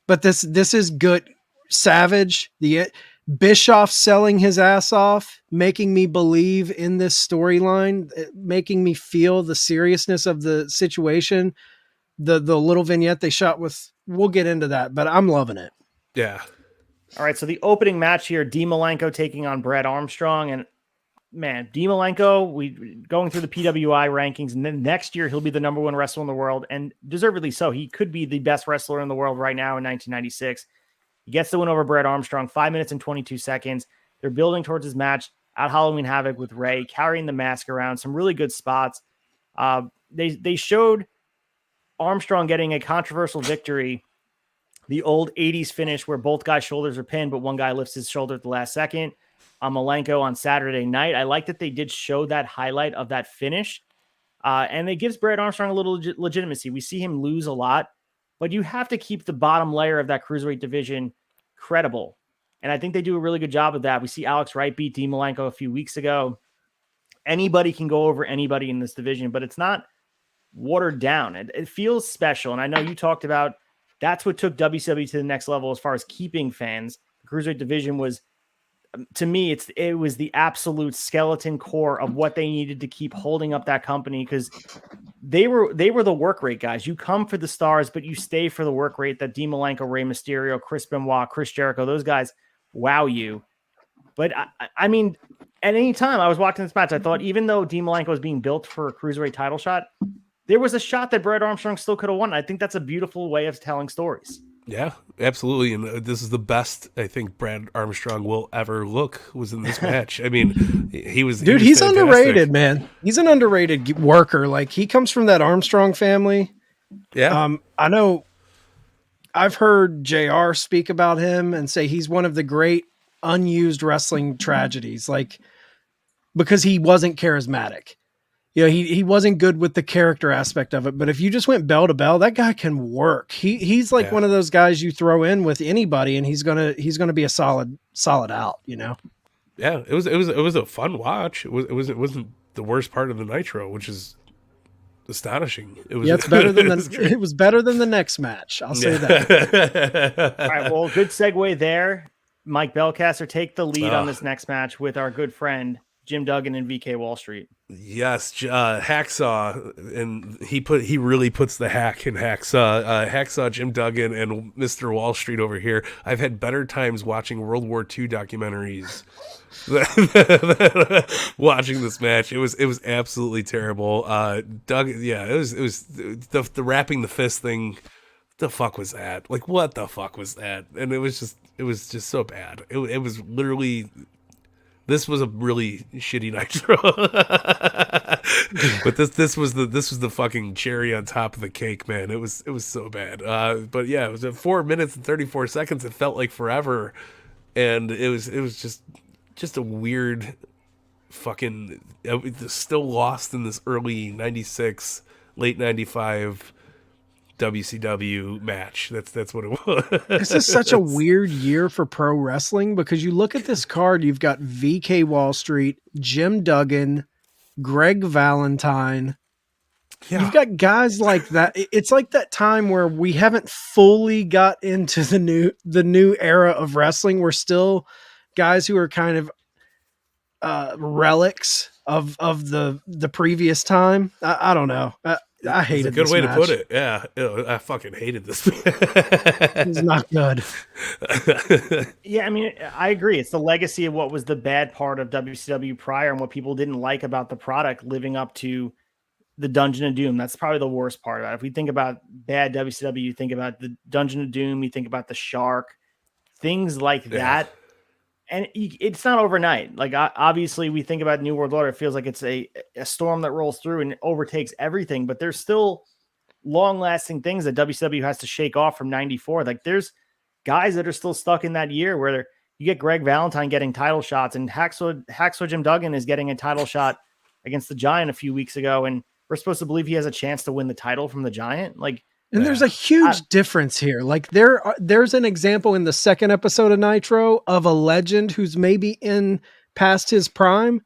S3: But this is good. Savage, the Bischoff selling his ass off, making me believe in this storyline, making me feel the seriousness of the situation. The little vignette they shot with, we'll get into that, but I'm loving it.
S1: Yeah.
S2: All right, so the opening match here, Malenko taking on Bret Armstrong, and man, Malenko, we going through the PWI rankings, and then next year he'll be the number one wrestler in the world, and deservedly so. He could be the best wrestler in the world right now in 1996. He gets the win over Bret Armstrong, 5 minutes and 22 seconds. They're building towards his match at Halloween Havoc with Ray, carrying the mask around. Some really good spots. They showed Armstrong getting a controversial victory, the old 80s finish where both guys' shoulders are pinned, but one guy lifts his shoulder at the last second. Malenko on Saturday night. I like that they did show that highlight of that finish. And it gives Bret Armstrong a little legitimacy. We see him lose a lot, but you have to keep the bottom layer of that cruiserweight division credible. And I think they do a really good job of that. We see Alex Wright beat Malenko a few weeks ago. Anybody can go over anybody in this division, but it's not watered down. It feels special. And I know you talked about that's what took WCW to the next level as far as keeping fans. The cruiserweight division was, to me, it was the absolute skeleton core of what they needed to keep holding up that company, because they were the work rate guys. You come for the stars, but you stay for the work rate that Malenko, Rey Mysterio, Chris Benoit, Chris Jericho, those guys wow you. But I mean, at any time I was watching this match, I thought even though Malenko was being built for a cruiserweight title shot, there was a shot that Bret Armstrong still could have won. I think that's a beautiful way of telling stories.
S1: Yeah, absolutely. And this is the best I think Bret Armstrong will ever look, was in this match. I mean, he's
S3: fantastic. Underrated, man. He's an underrated worker. Like, he comes from that Armstrong family.
S1: Yeah.
S3: I know I've heard JR speak about him and say he's one of the great unused wrestling tragedies, like, because he wasn't charismatic. He wasn't good with the character aspect of it, but if you just went bell to bell, that guy can work. He's like one of those guys you throw in with anybody and he's gonna be a solid out,
S1: Yeah, it was a fun watch. It wasn't the worst part of the Nitro, which is astonishing.
S3: It's better than it was better than the next match. I'll say that.
S2: All right, well, good segue there. Mike Belcaster, take the lead on this next match with our good friend Jim Duggan and VK Wall Street.
S1: Yes, Hacksaw, and he really puts the hack in Hacksaw. Hacksaw, Jim Duggan, and Mr. Wall Street over here. I've had better times watching World War II documentaries watching this match. It was absolutely terrible. It was the wrapping the fist thing. What the fuck was that? Like, what the fuck was that? And it was just so bad. It was literally. This was a really shitty Nitro, but this was the fucking cherry on top of the cake, man. It was so bad. But yeah, it was at 4 minutes and 34 seconds. It felt like forever, and it was just a weird fucking. Still lost in this early '96, late '95 WCW match. That's what it was.
S3: This is such a weird year for pro wrestling because you look at this card, you've got VK Wall Street, Jim Duggan, Greg Valentine.
S1: Yeah.
S3: You've got guys like that. It's like that time where we haven't fully got into the new era of wrestling. We're still guys who are kind of relics of the previous time. I don't know. I hated this.
S1: It's a good way
S3: match.
S1: to put it. Yeah, I fucking hated this.
S3: It's not good.
S2: Yeah, I mean, I agree. It's the legacy of what was the bad part of WCW prior and what people didn't like about the product living up to the Dungeon of Doom. That's probably the worst part about it. If we think about bad WCW, you think about the Dungeon of Doom, you think about the Shark, things like that. And it's not overnight. Like, obviously, we think about New World Order. It feels like it's a storm that rolls through and overtakes everything. But there's still long-lasting things that WCW has to shake off from 94. Like, there's guys that are still stuck in that year where you get Greg Valentine getting title shots, and Hacksaw Jim Duggan is getting a title shot against the Giant a few weeks ago, and we're supposed to believe he has a chance to win the title from the Giant. Like,
S3: and there's a huge difference here. Like there's an example in the second episode of Nitro of a legend who's maybe in past his prime,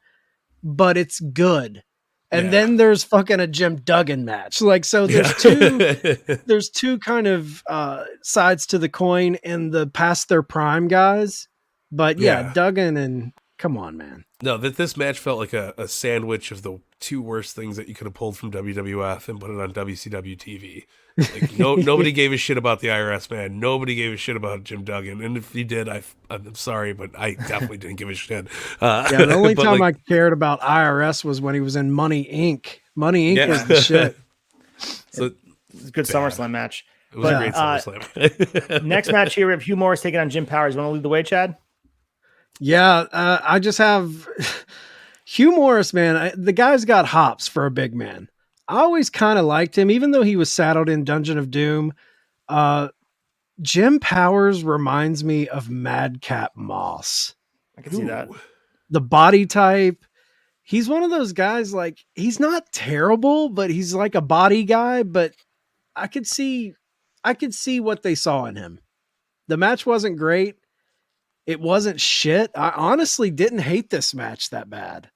S3: but it's good. And then there's fucking a Jim Duggan match. Like, so there's two kind of sides to the coin in the past their prime guys. But Duggan and come on, man.
S1: No, this match felt like a sandwich of the two worst things that you could have pulled from WWF and put it on WCW TV. Like, nobody gave a shit about the IRS man. Nobody gave a shit about Jim Duggan. And if he did, I'm sorry, but I definitely didn't give a shit.
S3: The only time I cared about IRS was when he was in Money Inc. Money Inc. was the shit.
S1: So
S2: it's a good SummerSlam match.
S1: It was a great SummerSlam.
S2: Next match here, we have Hugh Morris taking on Jim Powers. You want to lead the way, Chad?
S3: Yeah, I just have Hugh Morris, man. The guy's got hops for a big man. I always kind of liked him, even though he was saddled in Dungeon of Doom. Jim Powers reminds me of Madcap Moss.
S2: I can see that.
S3: The body type. He's one of those guys, like, he's not terrible, but he's like a body guy, but I could see what they saw in him. The match wasn't great. It wasn't shit. I honestly didn't hate this match that bad.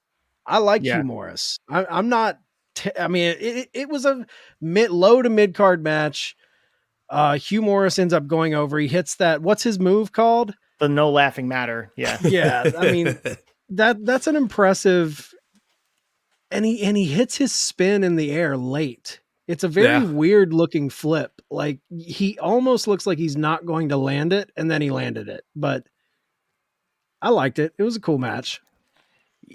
S3: I like Hugh Morris. I'm not. It was a low to mid card match. Hugh Morris ends up going over. He hits that. What's his move called?
S2: The no laughing matter. Yeah.
S3: Yeah. I mean, that's an impressive. And he hits his spin in the air late. It's a very weird looking flip. Like, he almost looks like he's not going to land it, and then he landed it. But I liked it. It was a cool match.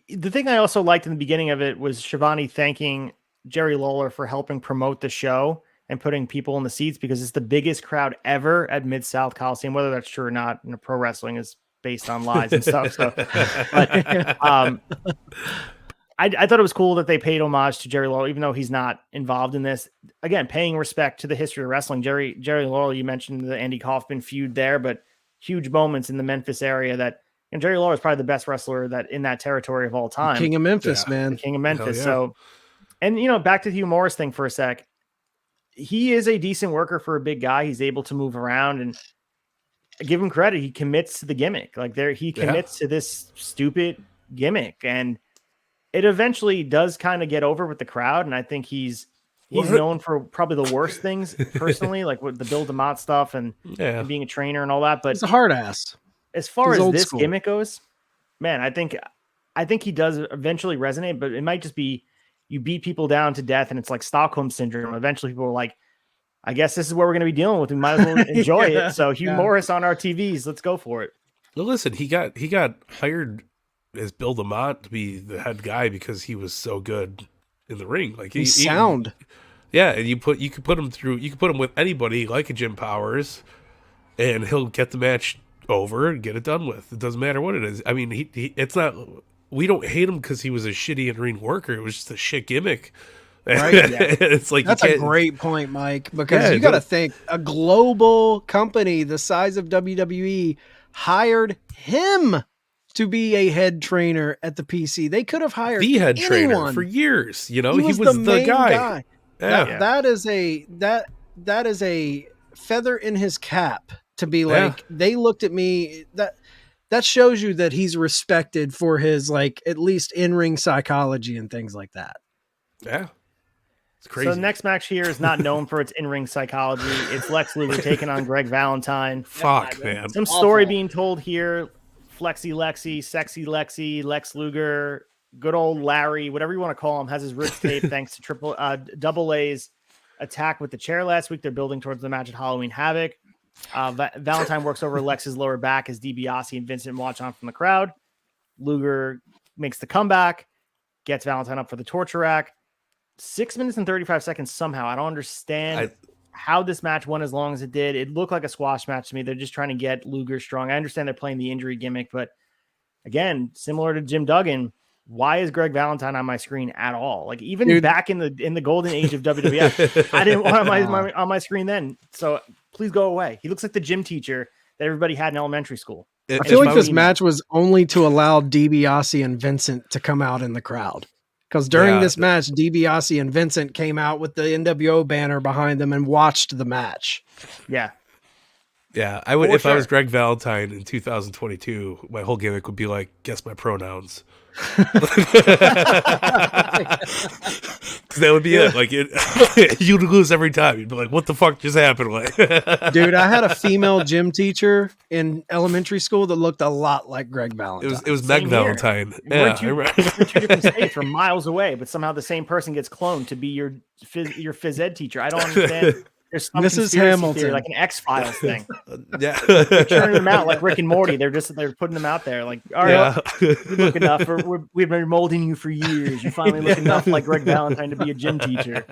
S2: The thing I also liked in the beginning of it was Shivani thanking Jerry Lawler for helping promote the show and putting people in the seats, because it's the biggest crowd ever at Mid-South Coliseum. Whether that's true or not, pro wrestling is based on lies and stuff. So, but, I thought it was cool that they paid homage to Jerry Lawler, even though he's not involved in this. Again, paying respect to the history of wrestling. Jerry Lawler, you mentioned the Andy Kaufman feud there, but huge moments in the Memphis area that, and Jerry Lawler is probably the best wrestler that in that territory of all time.
S3: King of Memphis, man.
S2: The King of Memphis. So, and back to the Hugh Morris thing for a sec. He is a decent worker for a big guy. He's able to move around, and give him credit. He commits to the gimmick. Like, he commits to this stupid gimmick, and it eventually does kind of get over with the crowd. And I think he's known for probably the worst things personally, like with the Bill DeMott stuff and being a trainer and all that. But
S3: he's a hard ass.
S2: As far as this gimmick goes, man, I think he does eventually resonate, but it might just be you beat people down to death and it's like Stockholm syndrome. Eventually people are like, I guess this is what we're going to be dealing with. We might as well enjoy it. So Hugh Morris on our TVs, let's go for it.
S1: Well, listen, he got hired as Bill DeMott to be the head guy because he was so good in the ring. Like,
S3: he's sound.
S1: And you could put him with anybody like a Jim Powers, and he'll get the match over and get it done with. It doesn't matter what it is. I mean, it's not. We don't hate him because he was a shitty in-ring worker. It was just a shit gimmick.
S3: Right? Yeah.
S1: It's like,
S3: that's a great point, Mike, because you got to think a global company the size of WWE hired him to be a head trainer at the PC. They could have hired
S1: the head
S3: anyone
S1: trainer for years. He was
S3: the
S1: guy.
S3: Yeah. That that is a feather in his cap to be like, they looked at me. That shows you that he's respected for his, like, at least in-ring psychology and things like that.
S1: Yeah. It's crazy.
S2: So the next match here is not known for its in-ring psychology. It's Lex Luger taking on Greg Valentine.
S1: Fuck, man.
S2: Some story being told here. Flexi Lexi, Sexy Lexi, Lex Luger, good old Larry, whatever you want to call him, has his ribs taped thanks to Double A's attack with the chair last week. They're building towards the match at Halloween Havoc. Valentine works over Lex's lower back as DiBiase and Vincent watch on from the crowd. Luger makes the comeback, gets Valentine up for the torture rack. 6 minutes and 35 seconds somehow. I don't understand how this match went as long as it did. It looked like a squash match to me. They're just trying to get Luger strong. I understand they're playing the injury gimmick, but again, similar to Jim Duggan, why is Greg Valentine on my screen at all? Like, even back in the golden age of WWF, I didn't want him on my screen then. So please go away. He looks like the gym teacher that everybody had in elementary school.
S3: I feel like this match was only to allow DiBiase and Vincent to come out in the crowd. Because during this match, DiBiase and Vincent came out with the NWO banner behind them and watched the match.
S2: Yeah.
S1: Yeah, I would. If I was Greg Valentine in 2022, my whole gimmick would be like, guess my pronouns. That would be it. Like, you'd lose every time. You'd be like, what the fuck just happened? Like,
S3: dude, I had a female gym teacher in elementary school that looked a lot like Greg Valentine.
S1: It was Meg Valentine.
S2: Yeah, we're two different states from miles away, but somehow the same person gets cloned to be your phys ed teacher. I don't understand. There's some
S3: Mrs. Hamilton,
S2: theory, like an X-Files thing.
S1: Yeah,
S2: they're turning them out like Rick and Morty. They're putting them out there. Like, all right, you look enough. We've been molding you for years. You finally look enough like Greg Valentine to be a gym teacher.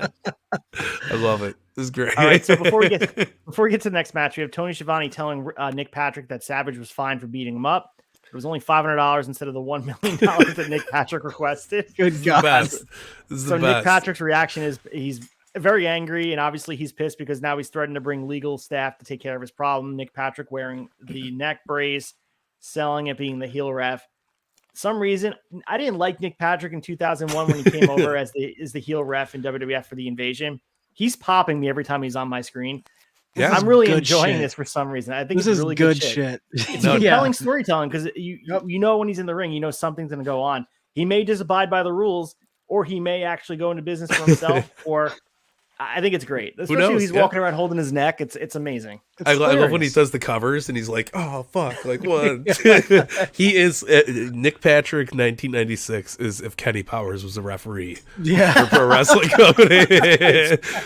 S1: I love it. This is great.
S2: All right, so before we get to the next match, we have Tony Schiavone telling Nick Patrick that Savage was fine for beating him up. It was only $500 instead of the $1 million that Nick Patrick requested.
S3: Good God.
S2: So Nick Patrick's reaction is he's very angry, and obviously he's pissed because now he's threatened to bring legal staff to take care of his problem. Nick Patrick wearing the neck brace, selling it, being the heel ref. Some reason I didn't like Nick Patrick in 2001 when he came over as the heel ref in WWF for the Invasion. He's popping me every time he's on my screen. Yeah, I'm really enjoying this for some reason. I think
S3: this is
S2: really
S3: good shit.
S2: It's compelling storytelling because you know when he's in the ring, you know something's going to go on. He may just abide by the rules, or he may actually go into business for himself, or I think it's great. Especially when he's walking around holding his neck. It's amazing.
S1: I love when he does the covers and he's like, oh, fuck. Like, what? He is Nick Patrick, 1996, is if Kenny Powers was a referee for pro wrestling company.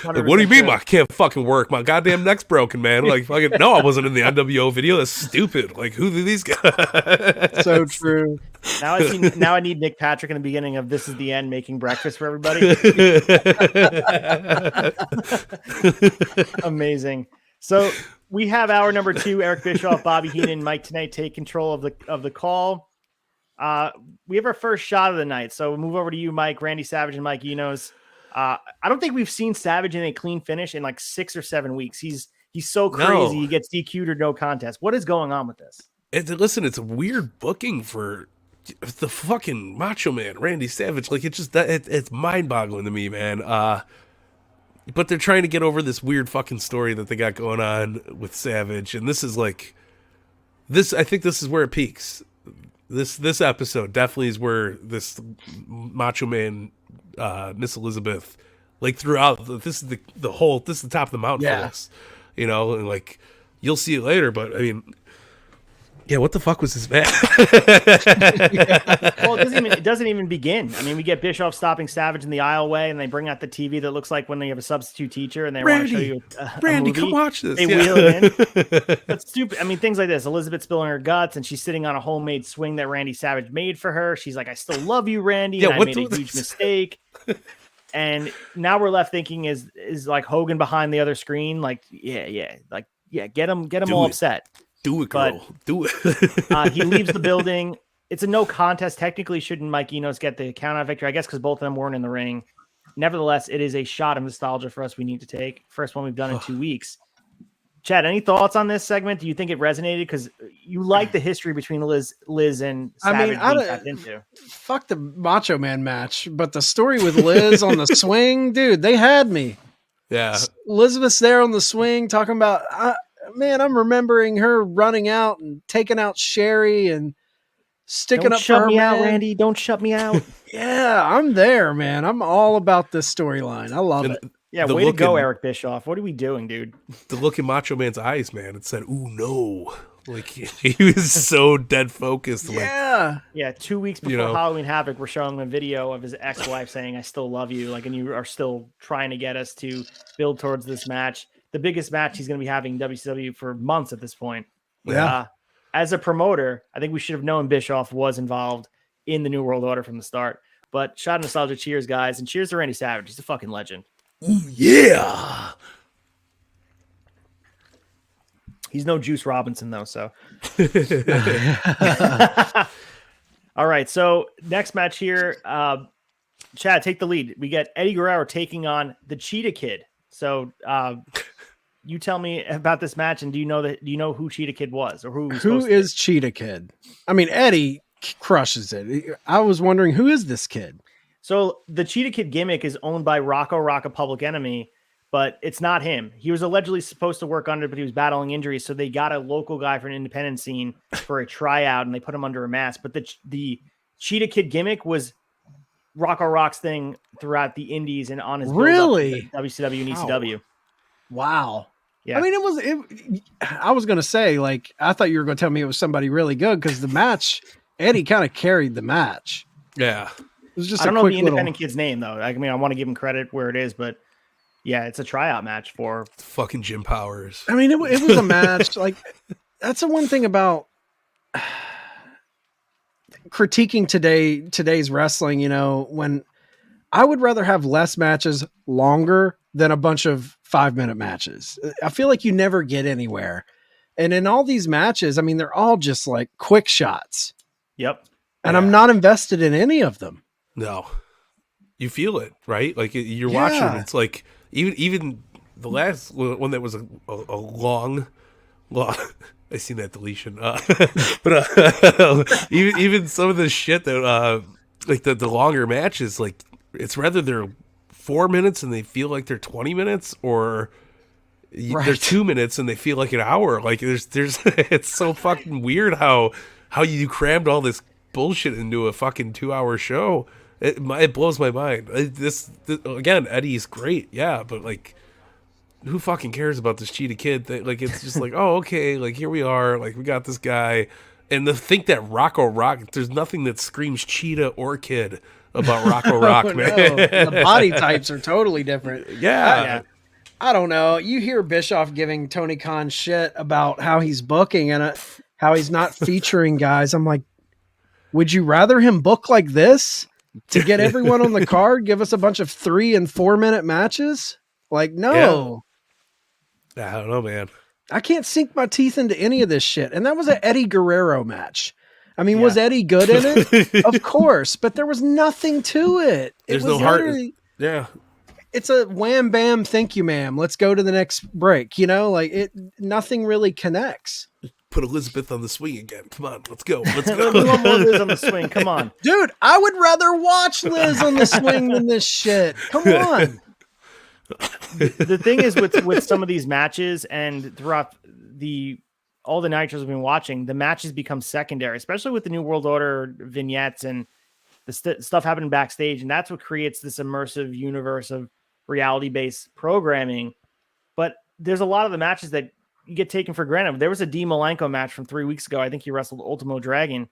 S1: Like, what do you mean I can't fucking work? My goddamn neck's broken, man. Like, fucking, no, I wasn't in the NWO video. That's stupid. Like, who are these guys?
S3: So true.
S2: Now I need Nick Patrick in the beginning of This Is the End making breakfast for everybody. Amazing. So we have hour number 2, Eric Bischoff, Bobby Heenan, Mike tonight take control of the call. We have our first shot of the night. So we'll move over to you, Mike, Randy Savage, and Mike Enos. I don't think we've seen Savage in a clean finish in like 6 or 7 weeks. He's so crazy. He gets DQ'd or no contest. What is going on with this?
S1: Listen, it's a weird booking for the fucking Macho Man, Randy Savage. Like, it's mind-boggling to me, man. But they're trying to get over this weird fucking story that they got going on with Savage, and this is like this. I think this is where it peaks. This episode definitely is where this Macho Man, Miss Elizabeth, like throughout. This is the whole. This is the top of the mountain for us, you know. And like you'll see it later, but I mean. Yeah, what the fuck was this match?
S2: Well, it doesn't even begin. I mean, we get Bischoff stopping Savage in the aisleway, and they bring out the TV that looks like when they have a substitute teacher, and they want to show you a
S1: Randy,
S2: movie.
S1: Come watch this.
S2: They wheel it in. That's stupid. I mean, things like this. Elizabeth spilling her guts, and she's sitting on a homemade swing that Randy Savage made for her. She's like, I still love you, Randy, and I made a huge mistake. And now we're left thinking, is like Hogan behind the other screen? Like, get him all upset.
S1: Do it, girl. Do it.
S2: He leaves the building. It's a no contest. Technically, shouldn't Mike Enos get the count-out victory? I guess because both of them weren't in the ring. Nevertheless, it is a shot of nostalgia for us we need to take. First one we've done in 2 weeks. Chad, any thoughts on this segment? Do you think it resonated? Because you like the history between Liz and Savage. I mean,
S3: fuck the Macho Man match, but the story with Liz on the swing, dude, they had me.
S1: Yeah.
S3: Elizabeth's there on the swing talking about, man, I'm remembering her running out and taking out Sherry and sticking up for her,
S2: Don't shut me out,
S3: man.
S2: Randy. Don't shut me out.
S3: Yeah, I'm there, man. I'm all about this storyline. I love it.
S2: Yeah, way to go, Eric Bischoff. What are we doing, dude?
S1: The look in Macho Man's eyes, man. It said, "Ooh, no." Like he was so dead focused.
S3: Yeah.
S2: Yeah, 2 weeks before Halloween Havoc, we're showing a video of his ex-wife saying, "I still love you," like, and you are still trying to get us to build towards this match, the biggest match he's going to be having in WCW for months at this point.
S3: Yeah.
S2: As a promoter, I think we should have known Bischoff was involved in the New World Order from the start. But shot of nostalgia, cheers, guys, and cheers to Randy Savage. He's a fucking legend.
S1: Ooh, yeah.
S2: He's no Juice Robinson, though, so. All right, so next match here. Chad, take the lead. We get Eddie Guerrero taking on the Cheetah Kid. So you tell me about this match, and do you know who Cheetah Kid was, or who
S3: is Cheetah Kid? I mean, Eddie crushes it. I was wondering, who is this kid?
S2: So the Cheetah Kid gimmick is owned by Rocco Public Enemy, but it's not him. He was allegedly supposed to work under, but he was battling injuries. So they got a local guy for an independent scene for a tryout, and they put him under a mask. But the Cheetah Kid gimmick was Rocco Rock's thing throughout the indies and on his
S3: really
S2: WCW and ECW.
S3: Wow.
S2: Yeah.
S3: I mean, I was going to say, like, I thought you were going to tell me it was somebody really good, because the match, Eddie kind of carried the match.
S1: Yeah.
S3: It was just
S2: I don't know the independent kid's name, though. I mean, I want to give him credit where it is, but yeah, it's a tryout match for
S1: fucking Jim Powers.
S3: I mean, it was a match. Like, that's the one thing about critiquing today's wrestling, when I would rather have less matches longer than a bunch of 5-minute matches. I feel like you never get anywhere. And in all these matches, I mean, they're all just like quick shots.
S2: Yep.
S3: And I'm not invested in any of them.
S1: No, you feel it, right? Like you're watching. It's like even the last one that was a long. I seen that deletion, but even some of the shit that like the longer matches, like it's rather they're 4 minutes and they feel like they're 20 minutes, or they're 2 minutes and they feel like an hour. Like there's it's so fucking weird how you crammed all this bullshit into a fucking 2-hour show. It blows my mind. This again, Eddie's great, yeah, but like, who fucking cares about this Cheetah Kid? Like, it's just like, oh, okay, like here we are, like we got this guy, and to think that Rocco Rock, there's nothing that screams Cheetah or Kid about Rocco Rock, man.
S3: No. The body types are totally different.
S1: Yeah.
S3: I don't know. You hear Bischoff giving Tony Khan shit about how he's booking and how he's not featuring guys. I'm like, would you rather him book like this to get everyone on the card? Give us a bunch of 3 and 4 minute matches? Like, no.
S1: Yeah. I don't know, man.
S3: I can't sink my teeth into any of this shit. And that was an Eddie Guerrero match. I mean, was Eddie good in it? Of course, but there was nothing to it.
S1: There's no heart. Yeah.
S3: It's a wham bam, thank you, ma'am. Let's go to the next break. Like nothing really connects.
S1: Put Elizabeth on the swing again. Come on, let's go. Let's go.
S2: We want more Liz on the swing. Come on.
S3: Dude, I would rather watch Liz on the swing than this shit. Come on.
S2: The thing is with some of these matches and throughout all the Nitros we've been watching, the matches become secondary, especially with the New World Order vignettes and the stuff happening backstage. And that's what creates this immersive universe of reality-based programming. But there's a lot of the matches that you get taken for granted. There was a Dean Malenko match from 3 weeks ago. I think he wrestled Ultimo Dragon,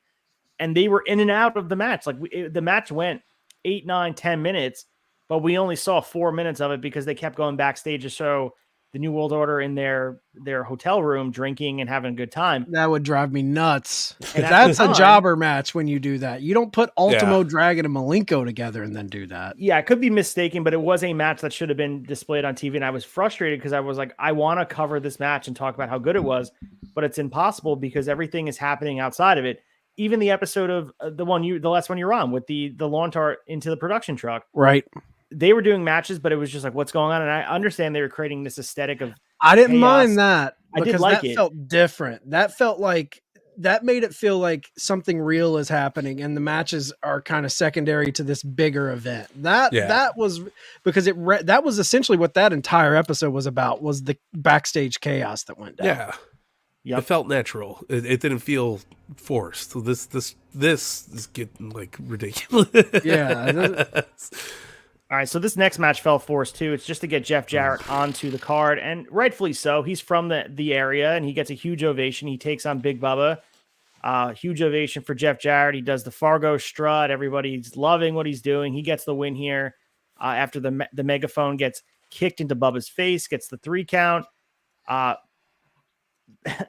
S2: and they were in and out of the match. Like the match went 8, 9, 10 minutes, but we only saw 4 minutes of it because they kept going backstage to show the New World Order in their hotel room drinking and having a good time.
S3: That would drive me nuts. That's a jobber match when you do that. You don't put Ultimo Dragon and Malenko together and then do that.
S2: Yeah, I could be mistaken, but it was a match that should have been displayed on TV, and I was frustrated because I was like, I want to cover this match and talk about how good it was, but it's impossible because everything is happening outside of it. Even the episode of the last one you're on with the lawn dart into the production truck.
S3: Right.
S2: They were doing matches, but it was just like, what's going on? And I understand they were creating this aesthetic of
S3: I didn't
S2: chaos.
S3: mind that.
S2: I did like it.
S3: Felt different. That felt like that made it feel like something real is happening, and the matches are kind of secondary to this bigger event. That was because that was essentially what that entire episode was about, was the backstage chaos that went down.
S1: Yeah. Yep. It felt natural. It didn't feel forced. So this is getting like ridiculous.
S3: Yeah.
S2: All right, so this next match felt forced too. It's just to get Jeff Jarrett onto the card, and rightfully so. He's from the area, and he gets a huge ovation. He takes on Big Bubba. Huge ovation for Jeff Jarrett. He does the Fargo strut. Everybody's loving what he's doing. He gets the win here after the megaphone gets kicked into Bubba's face, gets the 3 count.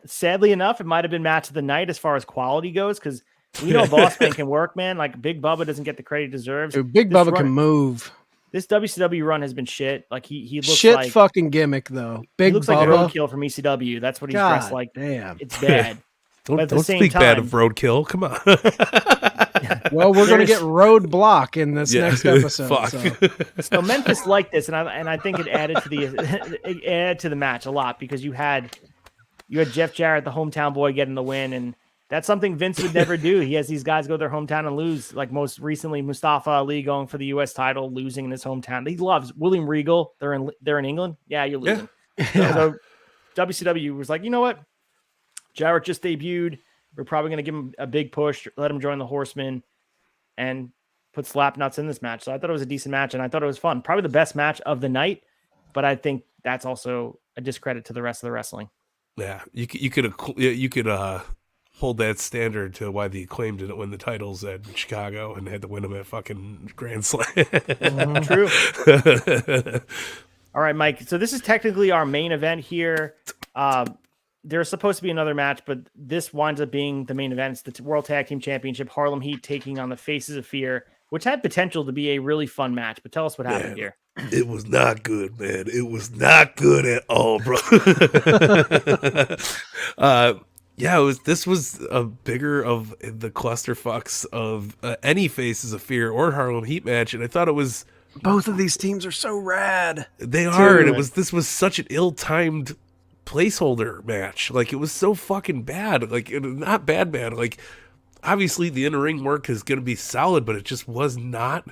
S2: Sadly enough, it might have been match of the night as far as quality goes, because we know Boss Man can work, man. Like, Big Bubba doesn't get the credit he deserves.
S3: Dude, Big Bubba can move.
S2: This WCW run has been shit. Like he looks
S3: shit
S2: like
S3: fucking gimmick though. Big
S2: he looks
S3: Bubba.
S2: like Roadkill from ECW. That's what he's dressed like.
S3: Damn,
S2: it's bad.
S1: don't speak bad of Roadkill. Come on.
S3: Well, we're gonna get Roadblock in this next episode.
S2: So Memphis liked this, and I think it added to the match a lot, because you had Jeff Jarrett, the hometown boy, getting the win, and that's something Vince would never do. He has these guys go to their hometown and lose. Like most recently, Mustafa Ali going for the U.S. title, losing in his hometown. He loves William Regal. They're in England. Yeah, you're losing. Yeah. So WCW was like, you know what? Jarrett just debuted. We're probably going to give him a big push, let him join the Horsemen, and put Slapnuts in this match. So I thought it was a decent match, and I thought it was fun. Probably the best match of the night, but I think that's also a discredit to the rest of the wrestling.
S1: Yeah, you could hold that standard to why the Acclaim didn't win the titles at Chicago and had to win them at fucking Grand Slam.
S2: True. All right, Mike. So this is technically our main event here. There's supposed to be another match, but this winds up being the main event. It's the World Tag Team Championship, Harlem Heat taking on the Faces of Fear, which had potential to be a really fun match. But tell us what happened here.
S1: It was not good, man. It was not good at all, bro. Yeah, this was a bigger of the clusterfucks of any Faces of Fear or Harlem Heat match, and I thought it was.
S3: Both of these teams are so rad.
S1: They are, and this was such an ill-timed placeholder match. Like, it was so fucking bad. Like, not bad. Like, obviously the in-ring work is going to be solid, but it just was not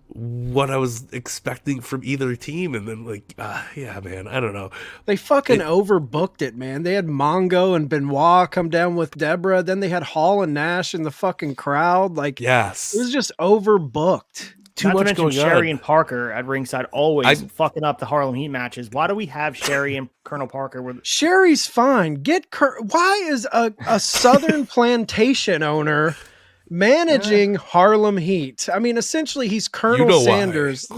S1: what I was expecting from either team. And then, like, yeah, man, I don't know.
S3: They fucking overbooked it, man. They had Mongo and Benoit come down with Deborah. Then they had Hall and Nash in the fucking crowd. Like,
S1: yes,
S3: it was just overbooked.
S2: Too much going on. Sherry and Parker at ringside always fucking up the Harlem Heat matches. Why do we have Sherry and Colonel Parker?
S3: Sherry's fine. Why is a Southern plantation owner managing Harlem Heat? I mean, essentially, he's Colonel Sanders.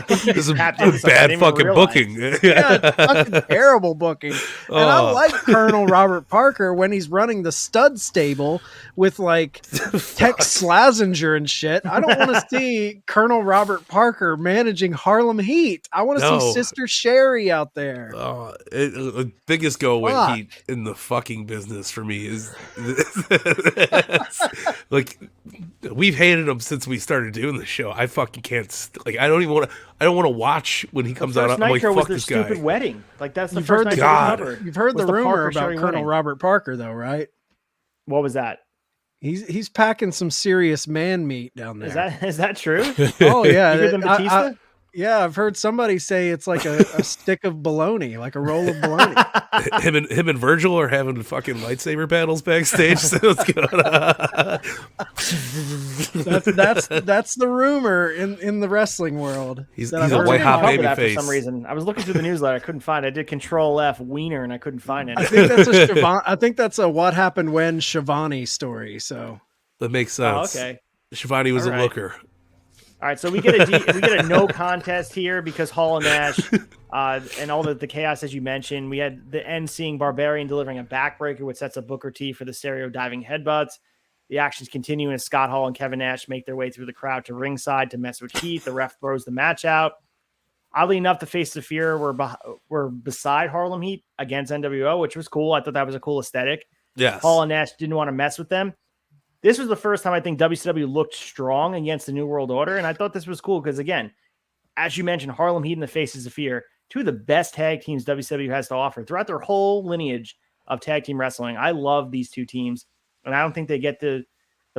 S1: This is bad fucking booking.
S3: Yeah, fucking terrible booking. And I like Colonel Robert Parker when he's running the stud stable with like Tex Slazenger and shit. I don't want to see Colonel Robert Parker managing Harlem Heat. I want to see Sister Sherry out there.
S1: The biggest go-away Heat in the fucking business for me is like, we've hated him since we started doing the show. I fucking can't. I don't want to watch when he comes out. I'm like, fuck this guy.
S2: Stupid wedding. Like, that's the
S3: You've
S2: first
S3: heard
S2: night
S3: God. You've heard the rumor about
S2: Colonel
S3: wedding. Robert Parker, though, right?
S2: What was that?
S3: He's packing some serious man meat down there.
S2: Is that true?
S3: Oh yeah.
S2: Bigger than Batista?
S3: Yeah, I've heard somebody say it's like a stick of bologna, like a roll of bologna.
S1: him and Virgil are having fucking lightsaber battles backstage. So what's going on?
S3: That's the rumor in the wrestling world.
S1: He's a white hot baby face.
S2: For some reason, I was looking through the newsletter, I couldn't find it. I did Control F Wiener, and I couldn't find it.
S3: I think that's a what happened when Shivani story. So
S1: that makes sense.
S2: Oh, okay,
S1: Shivani was a looker.
S2: All right, so we get a no contest here because Hall and Nash and all the chaos, as you mentioned. We had the end seeing Barbarian delivering a backbreaker, which sets up Booker T for the stereo diving headbutts. The actions continue as Scott Hall and Kevin Nash make their way through the crowd to ringside to mess with Heath. The ref throws the match out. Oddly enough, the Faces of Fear were beside Harlem Heat against NWO, which was cool. I thought that was a cool aesthetic.
S1: Yes.
S2: Hall and Nash didn't want to mess with them. This was the first time I think WCW looked strong against the New World Order, and I thought this was cool because, again, as you mentioned, Harlem Heat and the Faces of Fear, two of the best tag teams WCW has to offer throughout their whole lineage. of tag team wrestling. I love these two teams, and I don't think they get the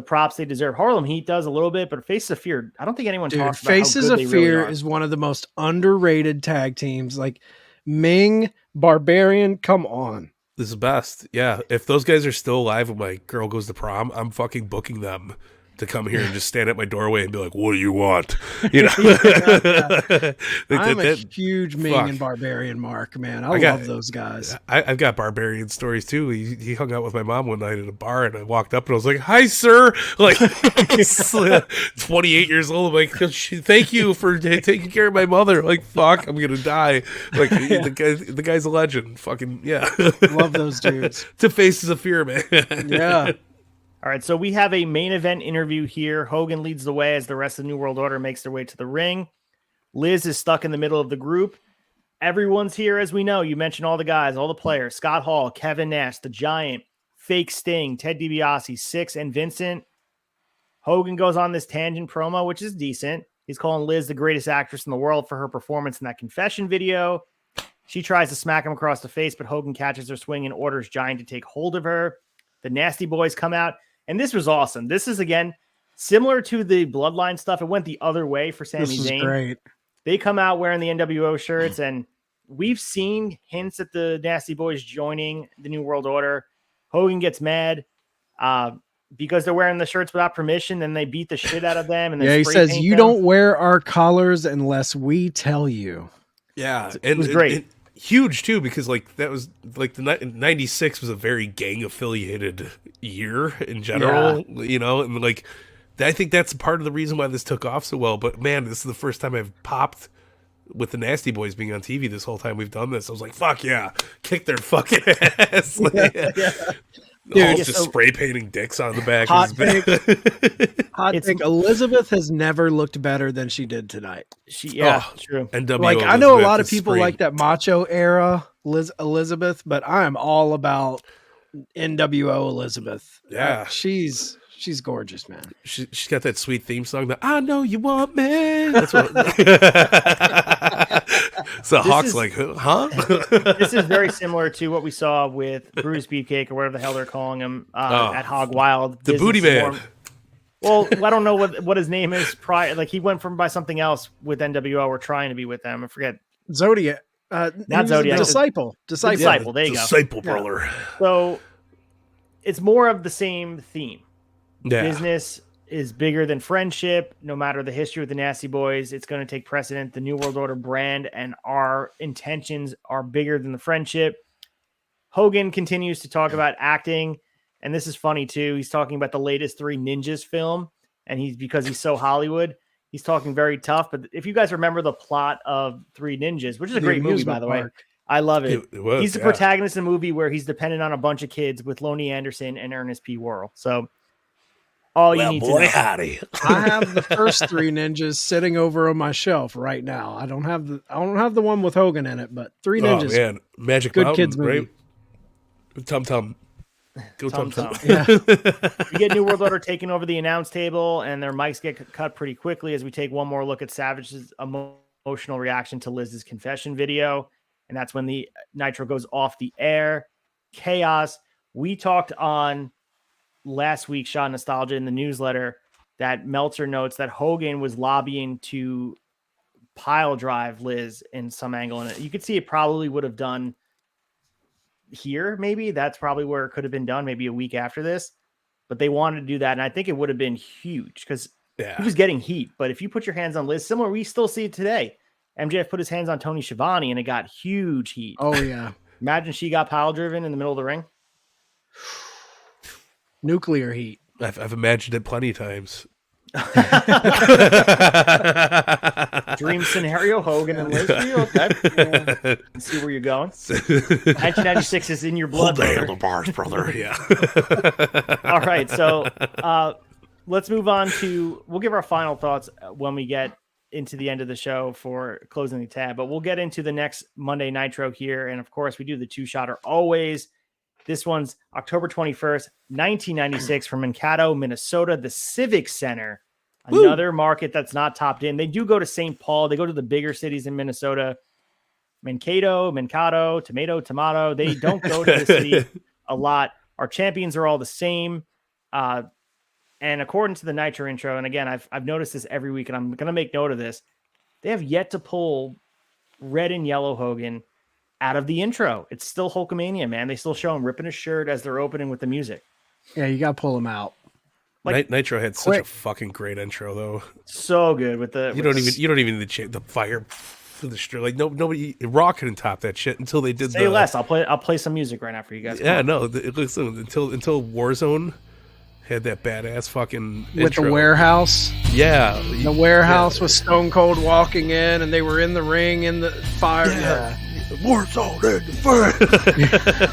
S2: props they deserve. Harlem Heat does a little bit, but Faces of Fear, I don't think anyone talks about
S3: Faces
S2: how good
S3: of
S2: they really
S3: Fear
S2: are.
S3: is one of the most underrated tag teams. Like Ming, Barbarian, come on.
S1: This is the best. Yeah. If those guys are still alive when my girl goes to prom, I'm fucking booking them to come here and just stand at my doorway and be like, what do you want? You know,
S3: I'm a huge Ming and Barbarian mark, man. I love those guys.
S1: I've got Barbarian stories too. He hung out with my mom one night at a bar, and I walked up and I was like, hi, sir. Like, 28 years old. I'm like, thank you for taking care of my mother. Like, fuck, I'm going to die. Like, the guy's a legend. Fucking, yeah.
S3: Love those dudes.
S1: To Faces of Fear, man.
S3: Yeah.
S2: All right, so we have a main event interview here. Hogan leads the way as the rest of the New World Order makes their way to the ring. Liz is stuck in the middle of the group. Everyone's here, as we know. You mentioned all the guys, all the players. Scott Hall, Kevin Nash, The Giant, Fake Sting, Ted DiBiase, Six, and Vincent. Hogan goes on this tangent promo, which is decent. He's calling Liz the greatest actress in the world for her performance in that confession video. She tries to smack him across the face, but Hogan catches her swing and orders Giant to take hold of her. The Nasty Boys come out. And this was awesome. This is, again, similar to the Bloodline stuff. It went the other way for Sami Zayn.
S3: Great.
S2: They come out wearing the NWO shirts, and we've seen hints at the Nasty Boys joining the New World Order. Hogan gets mad because they're wearing the shirts without permission, and they beat the shit out of them. And
S3: he says, you don't wear our collars unless we tell you.
S1: Yeah.
S2: It was great.
S1: Huge too, because like that was like the 96 was a very gang affiliated year in general, you know, and like I think that's part of the reason why this took off so well. But man, this is the first time I've popped with the Nasty Boys being on TV this whole time we've done this. I was like, fuck yeah, kick their fucking ass. Like, Dude, just spray painting dicks on the back.
S3: Hot take. Elizabeth has never looked better than she did tonight.
S2: True.
S1: NWO
S3: like I know a lot of people like that macho era Elizabeth, but I'm all about NWO Elizabeth.
S1: Yeah,
S3: she's gorgeous, man.
S1: She's got that sweet theme song that I know you want me. That's what. So Hawk's like, huh?
S2: This is very similar to what we saw with Bruce Beefcake or whatever the hell they're calling him at Hog Wild.
S1: The Booty Man.
S2: Well, I don't know what his name is. Like he went by something else with NWO or trying to be with them. I forget.
S3: Zodiac.
S2: Not Zodiac.
S3: Disciple.
S2: There you go.
S1: Disciple brother.
S2: Yeah. So it's more of the same theme.
S1: Yeah.
S2: Business is bigger than friendship. No matter the history with the Nasty Boys, it's going to take precedent. The New World Order brand and our intentions are bigger than the friendship. Hogan continues to talk about acting, and this is funny too. He's talking about the latest Three Ninjas film, and because he's so Hollywood, he's talking very tough. But if you guys remember the plot of Three Ninjas, which is a great movie, by the way, I love it. He's the protagonist in a movie where he's dependent on a bunch of kids with Loney Anderson and Ernest P. Worrell. So all you need to know.
S1: Howdy.
S3: I have the first Three Ninjas sitting over on my shelf right now. I don't have the one with Hogan in it, but Three Ninjas.
S1: Oh man, Magic
S3: good
S1: Mountain,
S3: kids movie.
S1: Right? Tum Tum. Go Tum Tum.
S3: Yeah.
S2: We get New World Order taking over the announce table, and their mics get cut pretty quickly as we take one more look at Savage's emotional reaction to Liz's confession video. And that's when the Nitro goes off the air. Chaos. We talked on last week's Shot Nostalgia in the newsletter that Meltzer notes that Hogan was lobbying to pile drive Liz in some angle. And you could see it probably would have done here. Maybe that's probably where it could have been done, maybe a week after this, but they wanted to do that. And I think it would have been huge because he was getting heat. But if you put your hands on Liz, similar, we still see it today. MJF put his hands on Tony Schiavone and it got huge heat.
S3: Oh yeah.
S2: Imagine she got pile driven in the middle of the ring.
S3: Nuclear heat.
S1: I've imagined it plenty of times.
S2: Dream scenario, Hogan and Liz. Okay. See where you're going. 1996 is in your blood.
S1: Hold the handlebars, brother. Yeah.
S2: All right. So let's move on to, we'll give our final thoughts when we get into the end of the show for closing the tab, but we'll get into the next Monday Nitro here. And of course we do the two-shotter always. This one's October 21st, 1996 from Mankato, Minnesota, the Civic Center, another market that's not topped in. They do go to St. Paul. They go to the bigger cities in Minnesota. Mankato, tomato. They don't go to the city a lot. Our champions are all the same. And according to the Nitro intro, and again, I've noticed this every week, and I'm going to make note of this. They have yet to pull red and yellow Hogan out of the intro. It's still Hulkamania, man. They still show him ripping his shirt as they're opening with the music.
S3: Yeah, you got to pull him out.
S1: Like, Nitro had such a fucking great intro, though.
S2: So good with the.
S1: You don't even need the fire for the street. Like nobody Raw couldn't top that shit until they did.
S2: Say less. I'll play some music right now for you guys.
S1: Yeah, no. Listen, until Warzone had that badass fucking
S3: with
S1: intro.
S3: The warehouse.
S1: Yeah,
S3: the warehouse was Stone Cold walking in, and they were in the ring in the fire.
S1: Yeah. Warzone in the fire.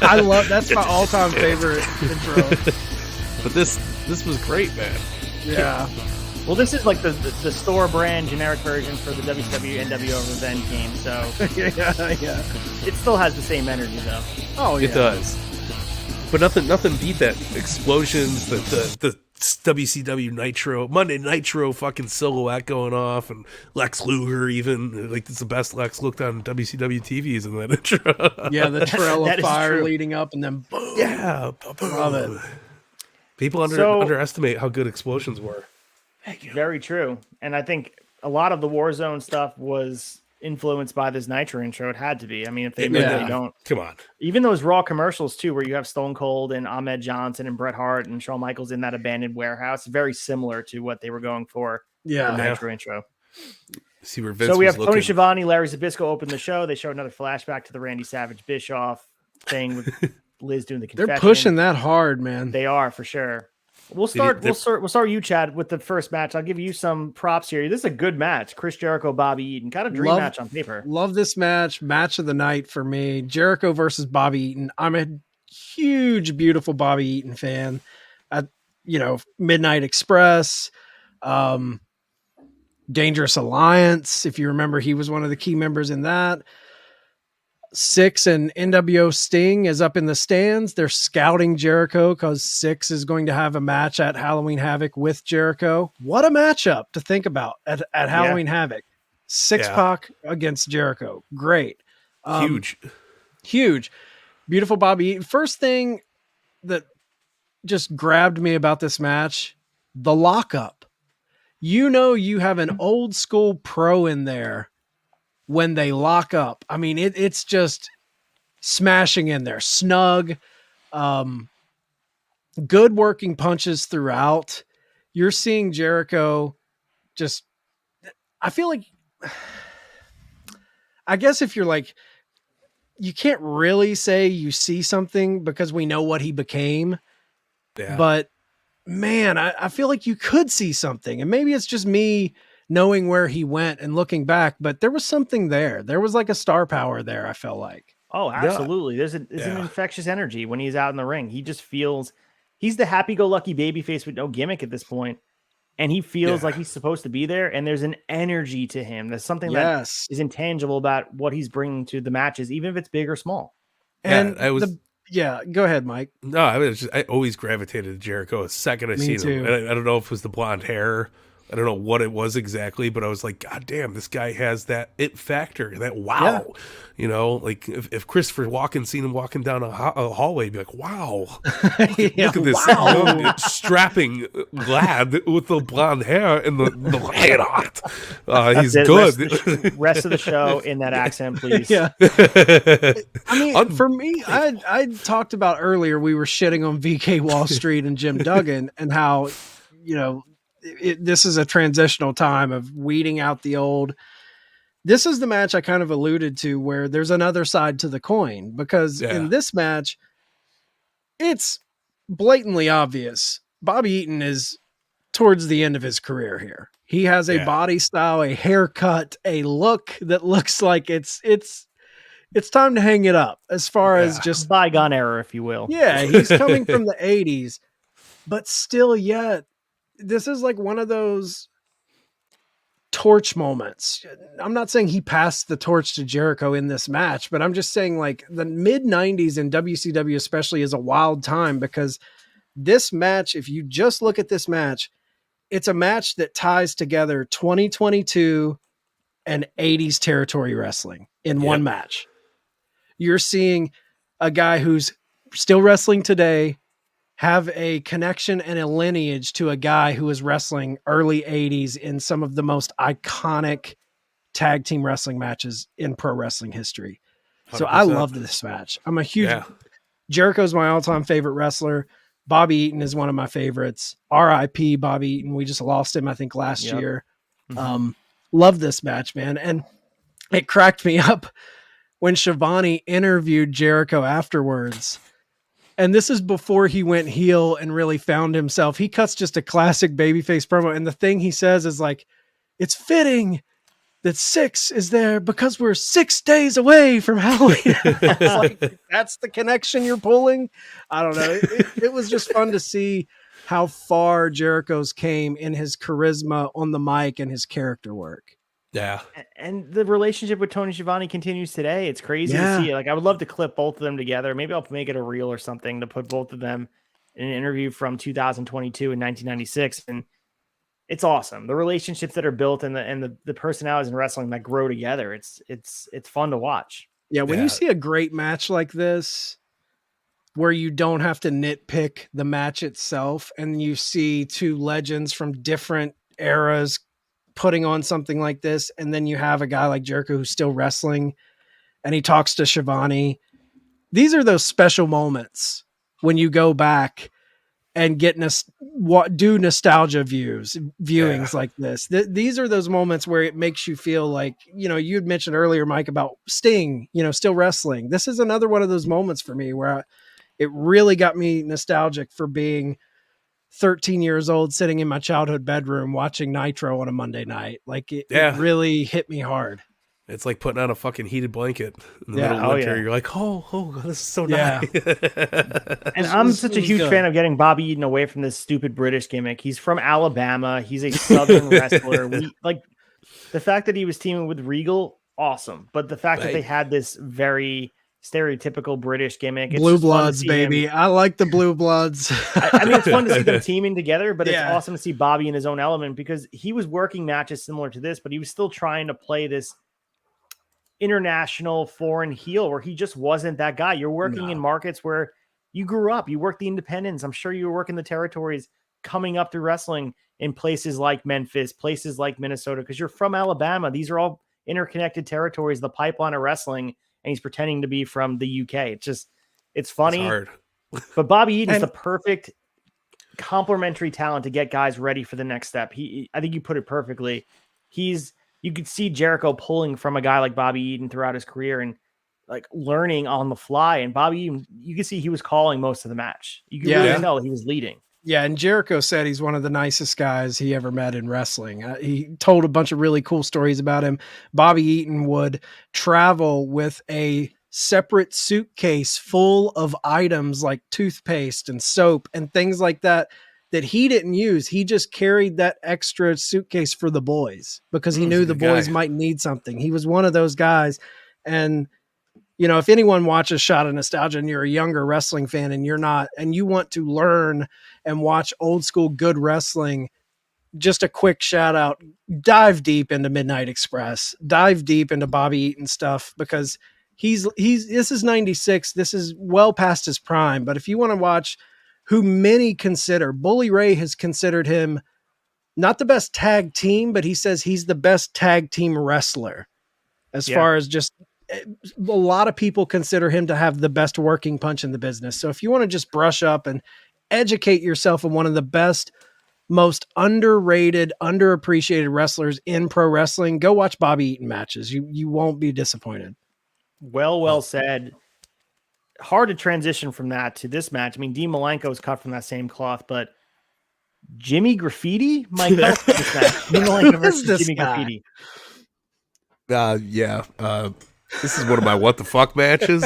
S3: I love that's my all-time favorite intro.
S1: But this was great, man.
S3: Yeah.
S2: Well, this is like the store brand generic version for the WCW NWO Revenge game, so
S3: yeah.
S2: It still has the same energy though.
S3: Oh, yeah.
S1: It does. But nothing beat that explosions, the WCW Nitro, Monday Nitro fucking silhouette going off, and Lex Luger even, like, it's the best Lex looked on WCW TVs in that intro.
S3: Yeah, the trail of fire leading up, and then boom.
S1: Yeah.
S3: Love it.
S1: People underestimate how good explosions were.
S2: Very true. And I think a lot of the Warzone stuff was influenced by this Nitro intro. It had to be. I mean, if they don't.
S1: Come on.
S2: Even those Raw commercials, too, where you have Stone Cold and Ahmed Johnson and Bret Hart and Shawn Michaels in that abandoned warehouse, very similar to what they were going for the Nitro intro.
S1: See where Vince
S2: we have
S1: was
S2: Tony
S1: looking.
S2: Schiavone, Larry Zbyszko open the show. They show another flashback to the Randy Savage Bischoff thing with Liz doing the confession.
S3: They're pushing that hard, man.
S2: They are, for sure. We'll start you, Chad, with the first match. I'll give you some props here. This is a good match. Chris Jericho, Bobby Eaton, kind of dream match on paper.
S3: Love this match of the night for me. Jericho versus Bobby Eaton. I'm a huge, beautiful Bobby Eaton fan. Midnight Express, Dangerous Alliance. If you remember, he was one of the key members in that. Six and NWO Sting is up in the stands. They're scouting Jericho because Six is going to have a match at Halloween Havoc with Jericho. What a matchup to think about at Halloween Havoc. Pac against Jericho. Great. Huge. Beautiful Bobby Eaton. First thing that just grabbed me about this match, the lockup. You have an old school pro in there when they lock up. I mean, it's just smashing in there. Snug, good working punches throughout. You're seeing Jericho just, I feel like, I guess if you're like, you can't really say you see something because we know what he became. Yeah. But man, I feel like you could see something, and maybe it's just me knowing where he went and looking back, but there was something there. There was like a star power there, I felt like.
S2: Oh, absolutely. There's an infectious energy when he's out in the ring. He just feels he's the happy-go-lucky babyface with no gimmick at this point, and he feels like he's supposed to be there, and there's an energy to him. There's something that is intangible about what he's bringing to the matches, even if it's big or small.
S3: And go ahead, Mike.
S1: No, I always gravitated to Jericho the second I seen him. I don't know if it was the blonde hair. I don't know what it was exactly, but I was like, God damn, this guy has that it factor, that wow. Like if Christopher Walken seen him walking down a hallway, he'd be like, wow, look at this strapping lad with the blonde hair and the hair. He's good.
S2: Rest of the show in that accent, please.
S3: Yeah. I mean, for me, I talked about earlier, we were shitting on VK Wall Street and Jim Duggan and how, this is a transitional time of weeding out the old. This is the match I kind of alluded to where there's another side to the coin, because in this match, it's blatantly obvious. Bobby Eaton is towards the end of his career here. He has a body style, a haircut, a look that looks like it's time to hang it up as far as just
S2: bygone era, if you will.
S3: Yeah. He's coming from the 80s, but still yet, this is like one of those torch moments. I'm not saying he passed the torch to Jericho in this match, but I'm just saying like the mid 90s in WCW especially is a wild time, because this match, if you just look at this match, it's a match that ties together 2022 and 80s territory wrestling. in one match. You're seeing a guy who's still wrestling today have a connection and a lineage to a guy who was wrestling early 80s in some of the most iconic tag team wrestling matches in pro wrestling history. 100%. So I loved this match. I'm a huge Jericho's my all-time favorite wrestler. Bobby Eaton is one of my favorites. R.I.P. Bobby Eaton. We just lost him, I think, last year. Love this match, man. And it cracked me up when Shivani interviewed Jericho afterwards. And this is before he went heel and really found himself. He cuts just a classic babyface promo. And the thing he says is like, it's fitting that 6 is there because we're 6 days away from Halloween. Like, that's the connection you're pulling. I don't know. It was just fun to see how far Jericho's came in his charisma on the mic and his character work.
S1: Yeah.
S2: And the relationship with Tony Schiavone continues today. It's crazy to see. Like, I would love to clip both of them together. Maybe I'll make it a reel or something to put both of them in an interview from 2022 and 1996. And it's awesome. The relationships that are built and the personalities in wrestling that grow together. It's fun to watch.
S3: Yeah. When you see a great match like this, where you don't have to nitpick the match itself, and you see two legends from different eras putting on something like this, and then you have a guy like Jericho who's still wrestling, and he talks to Shivani. These are those special moments when you go back and get do nostalgia viewings like this. These are those moments where it makes you feel like, you know, you had mentioned earlier, Mike, about Sting, you know, still wrestling. This is another one of those moments for me where it really got me nostalgic for being 13 years old, sitting in my childhood bedroom, watching Nitro on a Monday night. Like it really hit me hard.
S1: It's like putting on a fucking heated blanket in the middle of winter. You're like, oh, this is so nice.
S2: And I'm such a huge fan of getting Bobby Eaton away from this stupid British gimmick. He's from Alabama. He's a Southern wrestler. Like the fact that he was teaming with Regal, awesome. But the fact that they had this very stereotypical British gimmick. It's
S3: Blue Bloods, baby. I like the Blue Bloods.
S2: I mean, it's fun to see them teaming together, but it's awesome to see Bobby in his own element because he was working matches similar to this, but he was still trying to play this international foreign heel where he just wasn't that guy. You're working in markets where you grew up. You worked the independents. I'm sure you were working the territories coming up through wrestling in places like Memphis, places like Minnesota, because you're from Alabama. These are all interconnected territories, the pipeline of wrestling. And he's pretending to be from the UK. It's funny. It's hard. But Bobby Eaton is the perfect complementary talent to get guys ready for the next step. I think you put it perfectly. You could see Jericho pulling from a guy like Bobby Eaton throughout his career and like learning on the fly. And Bobby Eaton, you could see he was calling most of the match. You could really tell he was leading.
S3: Yeah, and Jericho said he's one of the nicest guys he ever met in wrestling. He told a bunch of really cool stories about him. Bobby Eaton would travel with a separate suitcase full of items like toothpaste and soap and things like that he didn't use. He just carried that extra suitcase for the boys because he knew the boys might need something. He was one of those guys. And you know, if anyone watches Shot of Nostalgia and you're a younger wrestling fan and you're not, and you want to learn and watch old school good wrestling, just a quick shout out, dive deep into Midnight Express, dive deep into Bobby Eaton stuff because this is 96. This is well past his prime. But if you want to watch who many consider, Bully Ray has considered him not the best tag team, but he says he's the best tag team wrestler as far as just, a lot of people consider him to have the best working punch in the business. So if you want to just brush up and educate yourself on one of the best, most underrated, underappreciated wrestlers in pro wrestling, go watch Bobby Eaton matches. You won't be disappointed.
S2: Well said. Hard to transition from that to this match. I mean, Dean Malenko is cut from that same cloth, but Jimmy Graffiti might go for this match. Dean Malenko versus Jimmy Graffiti.
S1: This is one of my what the fuck matches.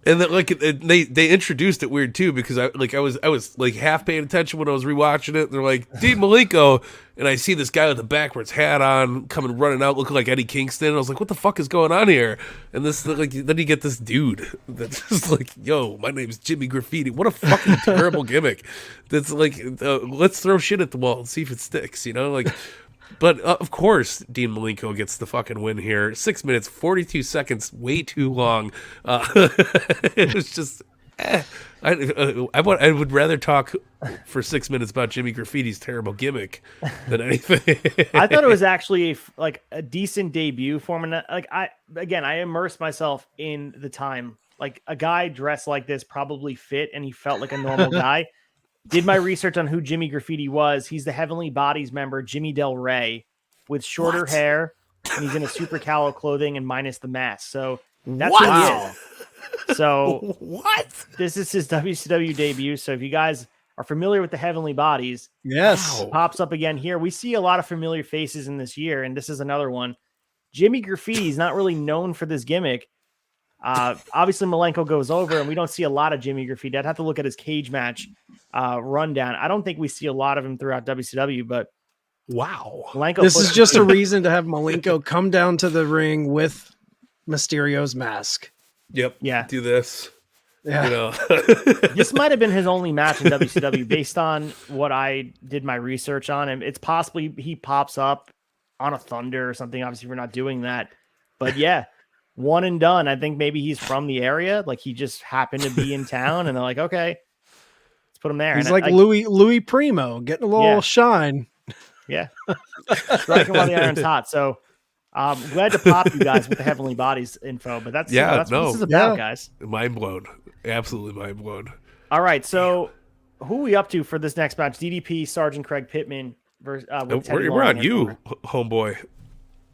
S1: And then, like they introduced it weird too because I was like half paying attention when I was rewatching it. They're like Dean Malenko, and I see this guy with a backwards hat on coming running out looking like Eddie Kingston. And I was like, what the fuck is going on here? And this like then you get this dude that's just like, yo, my name's Jimmy Graffiti. What a fucking terrible gimmick. That's like let's throw shit at the wall and see if it sticks. You know, like. But of course, Dean Malenko gets the fucking win here. 6 minutes, 42 seconds, way too long. It was just, I would rather talk for 6 minutes about Jimmy Graffiti's terrible gimmick than anything.
S2: I thought it was actually like a decent debut for him. Like I immersed myself in the time. Like a guy dressed like this probably fit, and he felt like a normal guy. Did my research on who Jimmy Graffiti was. He's the Heavenly Bodies member, Jimmy Del Rey, with shorter hair, and he's in a super calo clothing and minus the mask. So that's what he is. So
S1: what?
S2: This is his WCW debut. So if you guys are familiar with the Heavenly Bodies,
S3: yes,
S2: pops up again here. We see a lot of familiar faces in this year, and this is another one. Jimmy Graffiti is not really known for this gimmick. Obviously Malenko goes over, and we don't see a lot of Jimmy Graffiti. I'd have to look at his cage match rundown. I don't think we see a lot of him throughout WCW, but
S1: wow,
S2: Malenko
S3: this is just a reason to have Malenko come down to the ring with Mysterio's mask.
S1: Yep.
S2: Yeah.
S1: Do this.
S3: Yeah.
S1: You know.
S2: This might have been his only match in WCW based on what I did my research on him. It's possibly he pops up on a Thunder or something. Obviously, we're not doing that, but yeah. One and done. I think maybe he's from the area. Like he just happened to be in town, and they're like, okay, let's put him there.
S3: He's
S2: and
S3: like Louis Primo, getting a little shine.
S2: Yeah. Striking while the iron's hot. So glad to pop you guys with the Heavenly Bodies info, but that's what this is about, guys.
S1: Mind blown. Absolutely mind blown.
S2: All right. So who are we up to for this next match? DDP, Sergeant Craig Pittman versus
S1: we're on you, homeboy.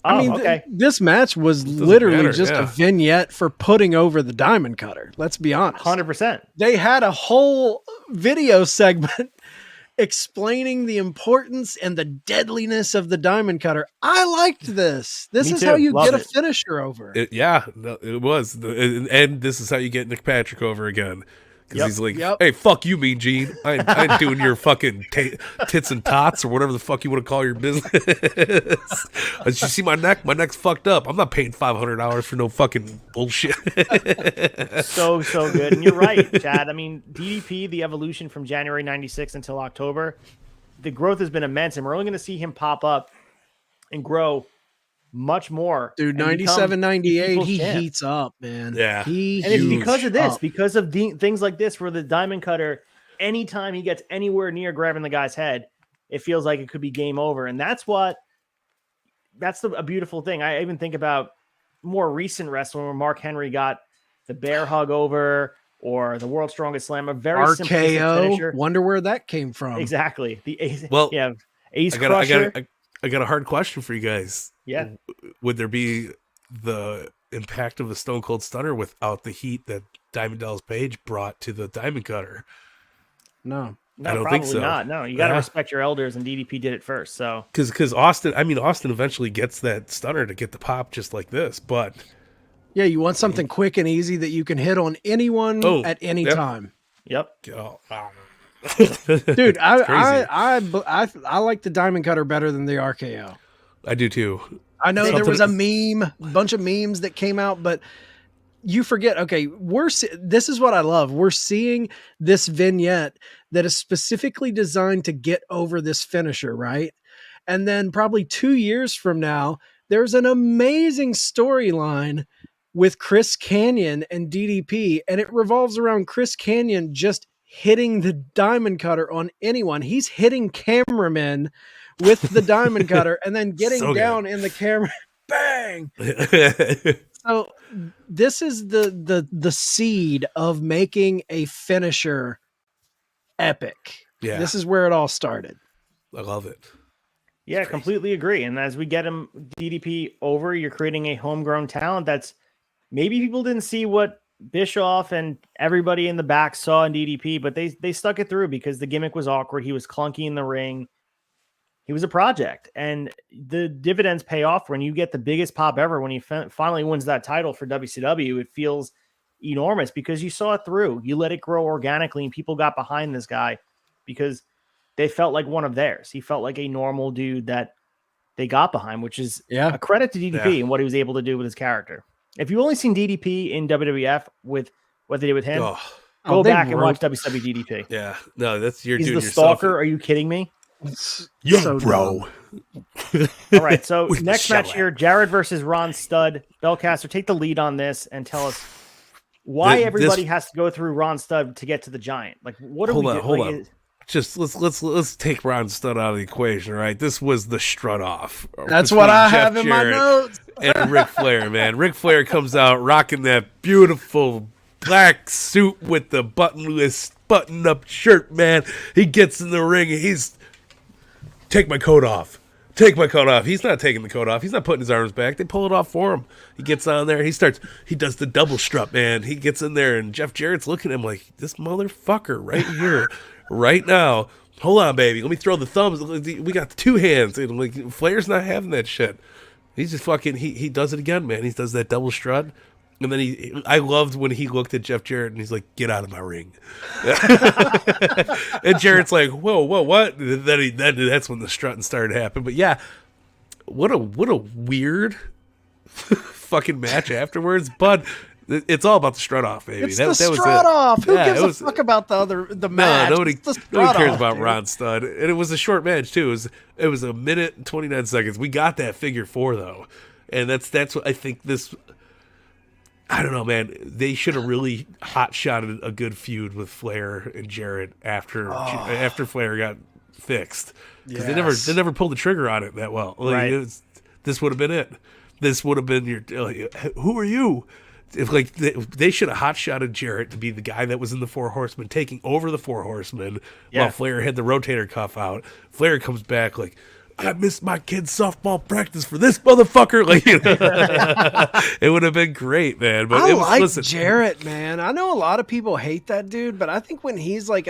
S3: I mean,
S2: okay.
S3: This match was literally just a vignette for putting over the Diamond Cutter. Let's be honest.
S2: 100%.
S3: They had a whole video segment explaining the importance and the deadliness of the Diamond Cutter. I liked this. This is how you get a finisher over.
S1: It was. And this is how you get Nick Patrick over again. Because he's like, hey, fuck you, Mean Gene. I ain't doing your fucking tits and tots or whatever the fuck you want to call your business. Did you see my neck? My neck's fucked up. I'm not paying $500 for no fucking bullshit.
S2: So good. And you're right, Chad. I mean, DDP, the evolution from January 96 until October, the growth has been immense. And we're only going to see him pop up and grow much more.
S3: Dude, 97, 98, he heats up, man.
S1: Yeah.
S2: And it's because of this, because of things like this, where the Diamond Cutter, anytime he gets anywhere near grabbing the guy's head, it feels like it could be game over. And that's a beautiful thing. I even think about more recent wrestling where Mark Henry got the bear hug over or the World's Strongest Slam, a very simplistic finisher.
S3: Wonder where that came from.
S2: Exactly. The Ace, Ace
S1: Crusher. I got a hard question for you guys.
S2: Yeah.
S1: Would there be the impact of the Stone Cold Stunner without the heat that Diamond Dallas Page brought to the Diamond Cutter?
S3: No.
S1: I don't think so.
S2: Not. No, you got to respect your elders, and DDP did it first. So
S1: because Austin eventually gets that stunner to get the pop just like this, but
S3: yeah, you want something quick and easy that you can hit on anyone at any time.
S2: Yep.
S3: Dude, I like the Diamond Cutter better than the RKO.
S1: I do too.
S3: I know there was a bunch of memes that came out, but you forget. Okay, this is what I love. We're seeing this vignette that is specifically designed to get over this finisher, right? And then probably 2 years from now, there's an amazing storyline with Chris Kanyon and DDP, and it revolves around Chris Kanyon just hitting the Diamond Cutter on anyone. He's hitting cameramen with the Diamond Cutter and then getting down in the camera. Bang! So this is the seed of making a finisher epic.
S1: Yeah.
S3: This is where it all started.
S1: I love it.
S2: Yeah, completely agree. And as we get him DDP over, you're creating a homegrown talent that's maybe people didn't see what Bischoff and everybody in the back saw in DDP, but they stuck it through because the gimmick was awkward. He was clunky in the ring. He was a project, and the dividends pay off when you get the biggest pop ever. When he finally wins that title for WCW, it feels enormous because you saw it through. You let it grow organically, and people got behind this guy because they felt like one of theirs. He felt like a normal dude that they got behind, which is a credit to DDP and what he was able to do with his character. If you've only seen DDP in WWF with what they did with him, go back and watch WCW DDP.
S1: Yeah, no, that's your
S2: He's
S1: doing
S2: the
S1: yourself.
S2: stalker. Are you kidding me?
S1: Yo,
S3: So
S1: bro.
S2: All right, so
S1: With the
S2: next match
S1: shellac.
S2: here, Jared versus Ron Studd. Belcaster, take the lead on this and tell us why everybody has to go through Ron Studd to get to the Giant. Like, what are we doing?
S1: Hold on. Just let's take Ron Studd out of the equation, right? This was the strut off.
S3: That's what I
S1: Jeff
S3: have in my
S1: Jarrett
S3: notes.
S1: and Ric Flair, man. Ric Flair comes out rocking that beautiful black suit with the buttonless, button-up shirt, man. He gets in the ring and he's take my coat off. Take my coat off. He's not taking the coat off. He's not putting his arms back. They pull it off for him. He gets on there. He does the double strut, man. He gets in there, and Jeff Jarrett's looking at him like, this motherfucker right here, right now. Hold on, baby. Let me throw the thumbs. We got the two hands. And like, Flair's not having that shit. He's just fucking, he does it again, man. He does that double strut. And then I loved when he looked at Jeff Jarrett and he's like, get out of my ring. And Jarrett's like, whoa, what? And then that's when the strutting started happening. But yeah, what a weird fucking match afterwards. But it's all about the strut off, baby.
S3: It's the strut off. Who gives a fuck about the match?
S1: Nobody cares about Ron Studd. And it was a short match too. It was 1 minute and 29 seconds. We got that figure 4 though. And that's what I think this. I don't know, man. They should have really hot-shotted a good feud with Flair and Jarrett after Flair got fixed, because they never pulled the trigger on it that well. Like,
S2: Right.
S1: This would have been it. This would have been your. Who are you? If like they should have hot-shotted Jarrett to be the guy that was in the Four Horsemen, taking over the Four Horsemen, while Flair had the rotator cuff out. Flair comes back like, I missed my kid's softball practice for this motherfucker. Like, it would have been great, man. But
S3: I like Jarrett, man. I know a lot of people hate that dude, but I think when he's like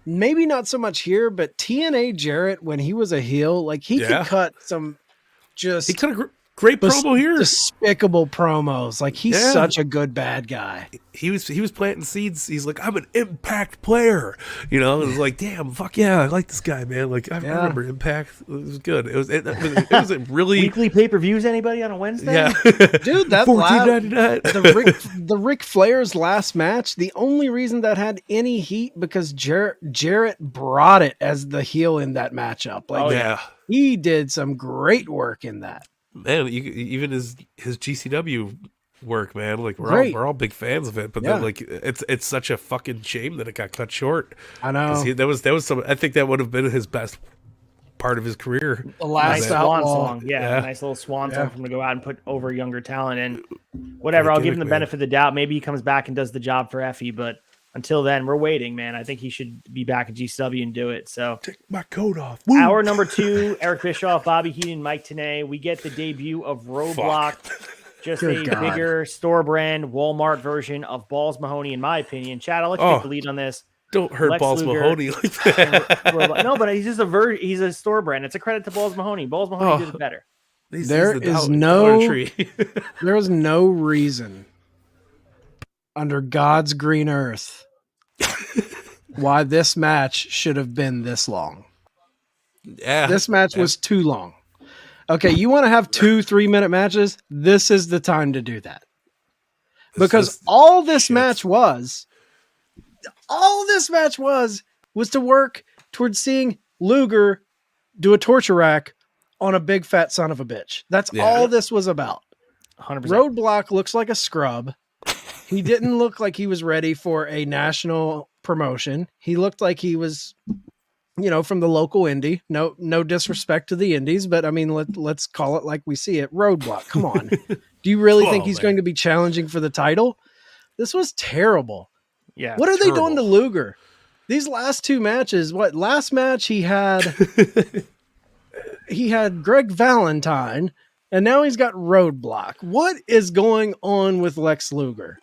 S3: maybe not so much here, but TNA Jarrett, when he was a heel, like he could cut some
S1: he cut a great promo here.
S3: Despicable promos. Like he's such a good bad guy.
S1: He was planting seeds. He's like, I'm an Impact player. You know, it was like, damn, fuck yeah, I like this guy, man. Like I remember Impact. It was good. It was a really
S2: weekly pay-per-views. Anybody on a Wednesday?
S1: Yeah,
S3: dude, that the Ric Flair's last match. The only reason that had any heat because Jarrett brought it as the heel in that matchup. Like, he did some great work in that.
S1: Man, even his GCW work, man. Like we're all big fans of it, but then like it's such a fucking shame that it got cut short.
S3: I know
S1: that was some. I think that would have been his best part of his career.
S2: The last swan song, nice little swan song for him to go out and put over younger talent. And whatever, I'll give him the benefit of the doubt. Maybe he comes back and does the job for Effie, but until then, we're waiting, man. I think he should be back at GCW and do it. So
S1: take my coat off.
S2: Woo. Hour number 2, Eric Bischoff, Bobby Heenan, Mike Tenay. We get the debut of Roadblock. Just bigger store brand Walmart version of Balls Mahoney, in my opinion. Chad, I'll let you take the lead on this.
S1: Don't hurt
S2: Lex
S1: Balls
S2: Luger,
S1: Mahoney like that.
S2: No, but he's just he's a store brand. It's a credit to Balls Mahoney. Balls Mahoney did it better.
S3: There is no reason under God's green earth why this match should have been this long.
S1: Yeah,
S3: this match was too long. Okay, you want to have 2-3 minute matches? This is the time to do that. Because all this match was to work towards seeing Luger do a torture rack on a big fat son of a bitch. That's all this was about.
S2: 100%.
S3: Roadblock looks like a scrub. He didn't look like he was ready for a national promotion. He looked like he was, from the local indie. No disrespect to the indies, but I mean, let's call it like we see it. Roadblock. Come on. Do you really think he's going to be challenging for the title? This was terrible.
S2: Yeah.
S3: What are they doing to Luger? These last 2 matches, last match he had Greg Valentine, and now he's got Roadblock. What is going on with Lex Luger?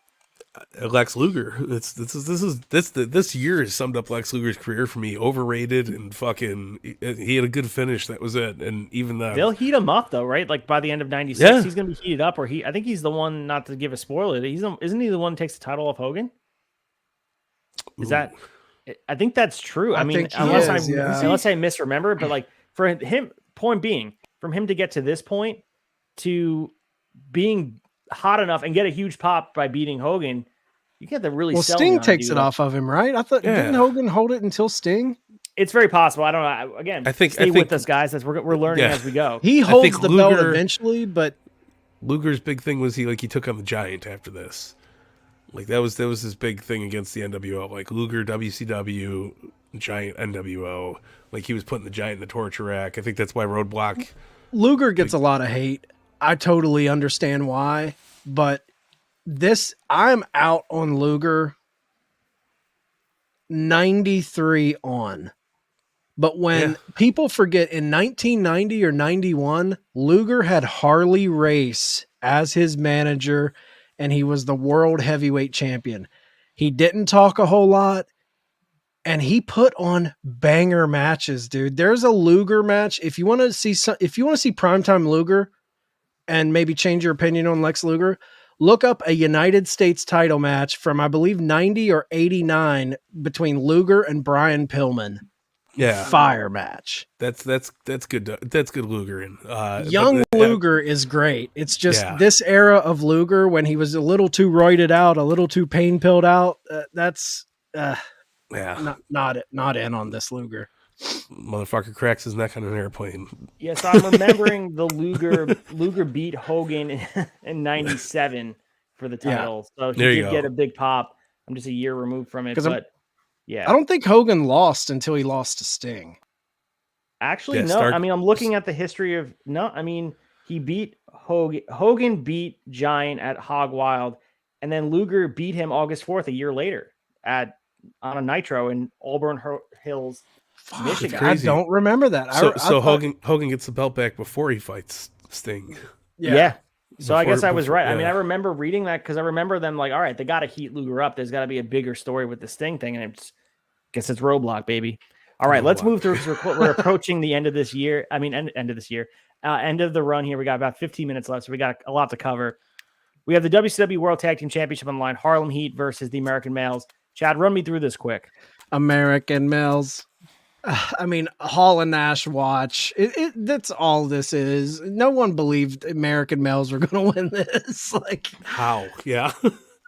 S1: Lex Luger. This year has summed up Lex Luger's career for me. Overrated and fucking. He had a good finish. That was it. And even
S2: they'll heat him up though, right? Like by the end of '96, he's going to be heated up. Or I think he's the one. Not to give a spoiler, isn't he the one who takes the title off Hogan? Is that? I think that's true. I mean, unless I misremember, but like for him, point being, from him to get to this point, to being hot enough and get a huge pop by beating Hogan, you get the really.
S3: Well, Sting takes it off of him, right? I thought didn't Hogan hold it until Sting?
S2: It's very possible. I don't know. Again, stay with us, guys. As we're learning as we go.
S3: He holds the belt eventually, but
S1: Luger's big thing was he took on the Giant after this. Like that was his big thing against the NWO. Like Luger, WCW, Giant, NWO. Like he was putting the Giant in the torture rack. I think that's why Roadblock.
S3: Luger gets a lot of hate. I totally understand why, but I'm out on Luger 93 on. But when people forget in 1990 or 91, Luger had Harley Race as his manager, and he was the world heavyweight champion. He didn't talk a whole lot, and he put on banger matches, dude. There's a Luger match. If you want to see primetime Luger and maybe change your opinion on Lex Luger, look up a United States title match from, I believe, 90 or 89 between Luger and Brian Pillman.
S1: Yeah,
S3: fire match.
S1: That's good. That's good Luger. And
S3: young Luger is great. It's just this era of Luger when he was a little too roided out, a little too pain pilled out. Not in on this Luger.
S1: Motherfucker cracks his neck on an airplane.
S2: Yes, I'm remembering the Luger beat Hogan in 97 for the title. So he did get a big pop. I'm just a year removed from it, but yeah.
S3: I don't think Hogan lost until he lost to Sting.
S2: Actually, no. I mean, I'm looking at the history of he beat Hogan. Hogan beat Giant at Hog Wild, and then Luger beat him August 4th, a year later on a Nitro in Auburn Hills, Michigan.
S3: I don't remember that.
S1: So Hogan gets the belt back before he fights Sting.
S2: Yeah. So I guess I was right. I mean, I remember reading that because I remember them like, all right, they got to heat Luger up. There's got to be a bigger story with the Sting thing. And I guess it's Roadblock, baby. All right, let's move through. We're approaching the end of this year. I mean, end of this year. End of the run here. We got about 15 minutes left, so we got a lot to cover. We have the WCW World Tag Team Championship on the line. Harlem Heat versus the American Males. Chad, run me through this quick.
S3: American Males. I mean, Hall and Nash watch. That's all this is. No one believed American Males were going to win this. Like
S1: how? Yeah.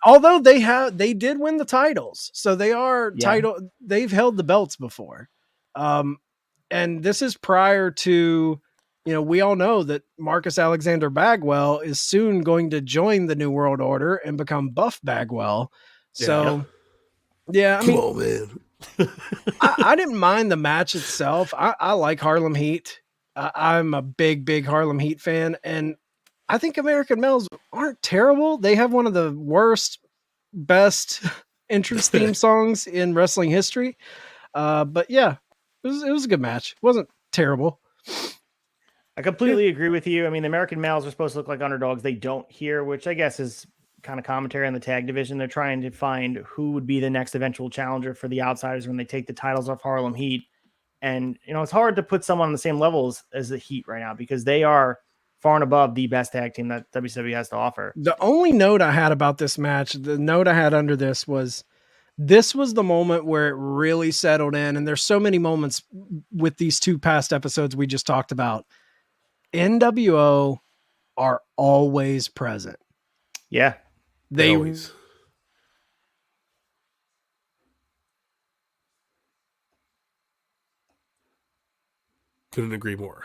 S3: Although they did win the titles, so they are title. They've held the belts before, and this is prior to. We all know that Marcus Alexander Bagwell is soon going to join the New World Order and become Buff Bagwell. So, I mean, come on, man. I didn't mind the match itself. I like Harlem Heat. I'm a big Harlem Heat fan, and I think American Males aren't terrible. They have one of the best entrance theme songs in wrestling history. But yeah, it was a good match. It wasn't terrible.
S2: I completely agree with you. I mean, the American Males are supposed to look like underdogs. They don't here, which I guess is kind of commentary on the tag division. They're trying to find who would be the next eventual challenger for the Outsiders when they take the titles off Harlem Heat. And, it's hard to put someone on the same level as the Heat right now because they are far and above the best tag team that WCW has to offer.
S3: The only note I had about this match, the note I had under this was the moment where it really settled in. And there's so many moments with these two past episodes we just talked about. NWO are always present.
S2: Yeah.
S3: They
S1: always. Couldn't agree more.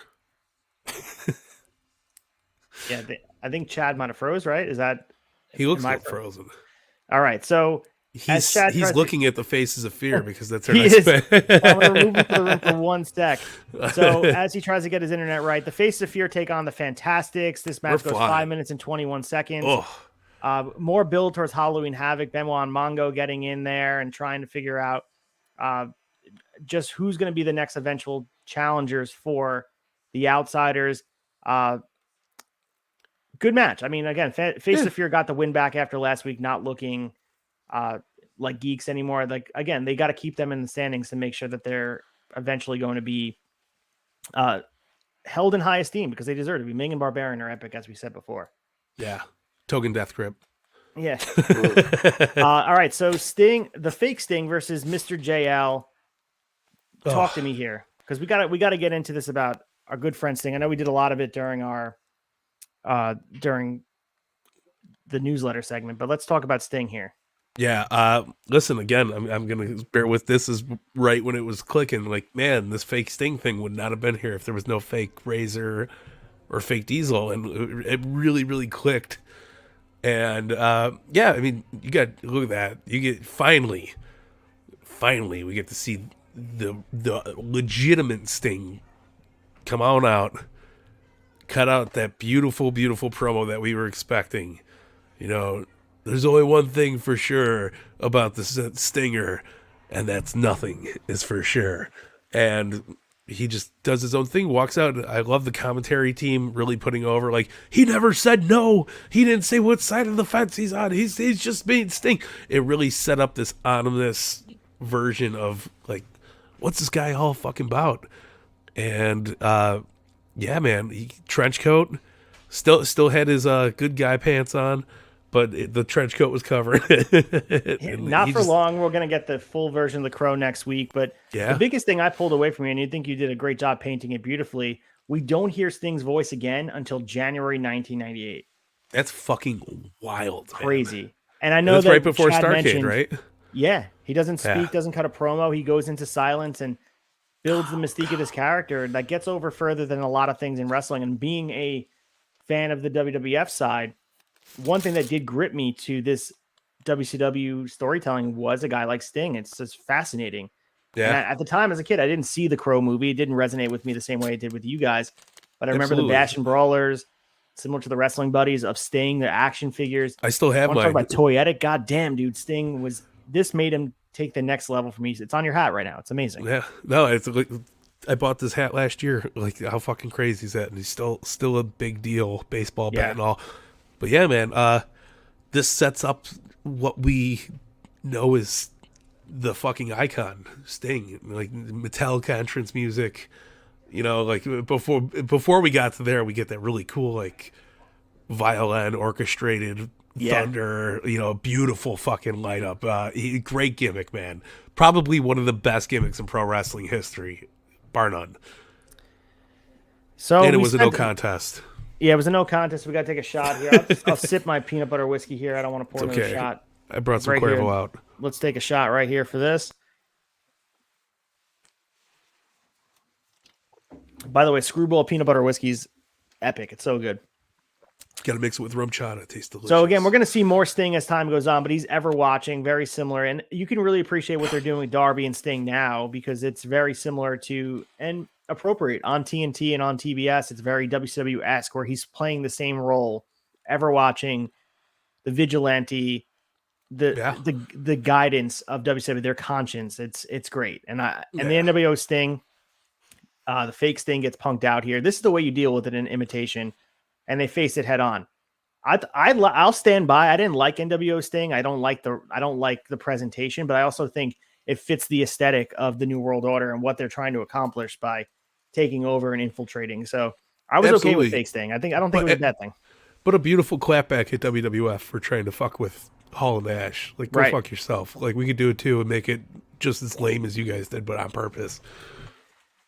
S2: Yeah, I think Chad might have froze, right? Is that
S1: he looks like frozen?
S2: All right, so
S1: he's looking at the faces of fear because that's our
S2: next
S1: bet.
S2: I'm going to remove him from the room for one sec. So as he tries to get his internet right, the faces of fear take on the Fantastics. This match goes 5 minutes and 21 seconds. More build towards Halloween Havoc. Benoit and Mongo getting in there and trying to figure out just who's going to be the next eventual challengers for the Outsiders. Good match. I mean, again, Face of Fear got the win back after last week, not looking like geeks anymore. Like, again, they got to keep them in the standings to make sure that they're eventually going to be held in high esteem because they deserve to be. Ming and Barbarian are epic, as we said before.
S1: Yeah. Token Death Grip.
S2: Yeah. All right. So Sting, the fake Sting versus Mr. JL. Talk to me here because we got to get into this about our good friend Sting. I know we did a lot of it during the newsletter segment, but let's talk about Sting here.
S1: Yeah. Listen, again, I'm going to bear with this is right when it was clicking. Like, man, this fake Sting thing would not have been here if there was no fake Razor or fake Diesel. And it really, really clicked. And yeah, I mean, you got, look at that. You get, finally, we get to see the legitimate Sting come on out, cut out that beautiful, beautiful promo that we were expecting. You know, there's only one thing for sure about the Stinger, and that's nothing is for sure. And he just does his own thing, walks out. I love the commentary team really putting over, like, he never said no. He didn't say what side of the fence he's on. He's just being Sting. It really set up this ominous version of, like, what's this guy all fucking about? And yeah, man, trench coat, still had his good guy pants on, but the trench coat was covered.
S2: Not for long. We're going to get the full version of the Crow next week. But the biggest thing I pulled away from you, and you think you did a great job painting it beautifully, we don't hear Sting's voice again until January 1998.
S1: That's fucking wild.
S2: Crazy.
S1: Man.
S2: And I know
S1: that's
S2: that
S1: right before
S2: Chad
S1: Starrcade, right?
S2: Yeah. He doesn't speak, doesn't cut a promo. He goes into silence and builds the mystique of his character. That gets over further than a lot of things in wrestling. And being a fan of the WWF side, one thing that did grip me to this WCW storytelling was a guy like Sting. It's just fascinating. Yeah. And at the time as a kid, I didn't see the Crow movie. It didn't resonate with me the same way it did with you guys. But I remember the Bash and Brawlers, similar to the Wrestling Buddies of Sting, the action figures.
S1: I still have
S2: mine. Talk about toyetic. God damn, dude. Sting was, this made him take the next level for me. It's on your hat right now. It's amazing.
S1: Yeah. No, it's like, I bought this hat last year. Like, how fucking crazy is that? And he's still a big deal, baseball bat and all. But yeah, man, this sets up what we know is the fucking icon, Sting. Like, Metallica entrance music, you know, like before we got to there, we get that really cool, like, violin orchestrated thunder, you know, beautiful fucking light up. Great gimmick, man. Probably one of the best gimmicks in pro wrestling history, bar none. And it was a no contest.
S2: Yeah, it was a no contest. We got to take a shot here. I'll sip my peanut butter whiskey here. I don't want to pour another shot.
S1: I brought some Cuervo out.
S2: Let's take a shot right here for this. By the way, Screwball peanut butter whiskey is epic. It's so good.
S1: Got to mix it with rum chata. It tastes delicious.
S2: So again, we're going to see more Sting as time goes on, but he's ever watching, very similar. And you can really appreciate what they're doing with Darby and Sting now because it's very similar to and appropriate on TNT and on TBS. It's very WCW-esque where he's playing the same role, ever watching, the vigilante, the guidance of WCW, their conscience. It's great. And the NWO Sting, the fake Sting gets punked out here. This is the way you deal with it in imitation. And they face it head on. I'll stand by. I didn't like NWO Sting. I don't like the presentation, but I also think it fits the aesthetic of the New World Order and what they're trying to accomplish by taking over and infiltrating. So I was okay with fake Sting. I don't think it was a bad thing.
S1: But a beautiful clapback at WWF for trying to fuck with Hall and Nash. Like, go fuck yourself. Like, we could do it too and make it just as lame as you guys did, but on purpose.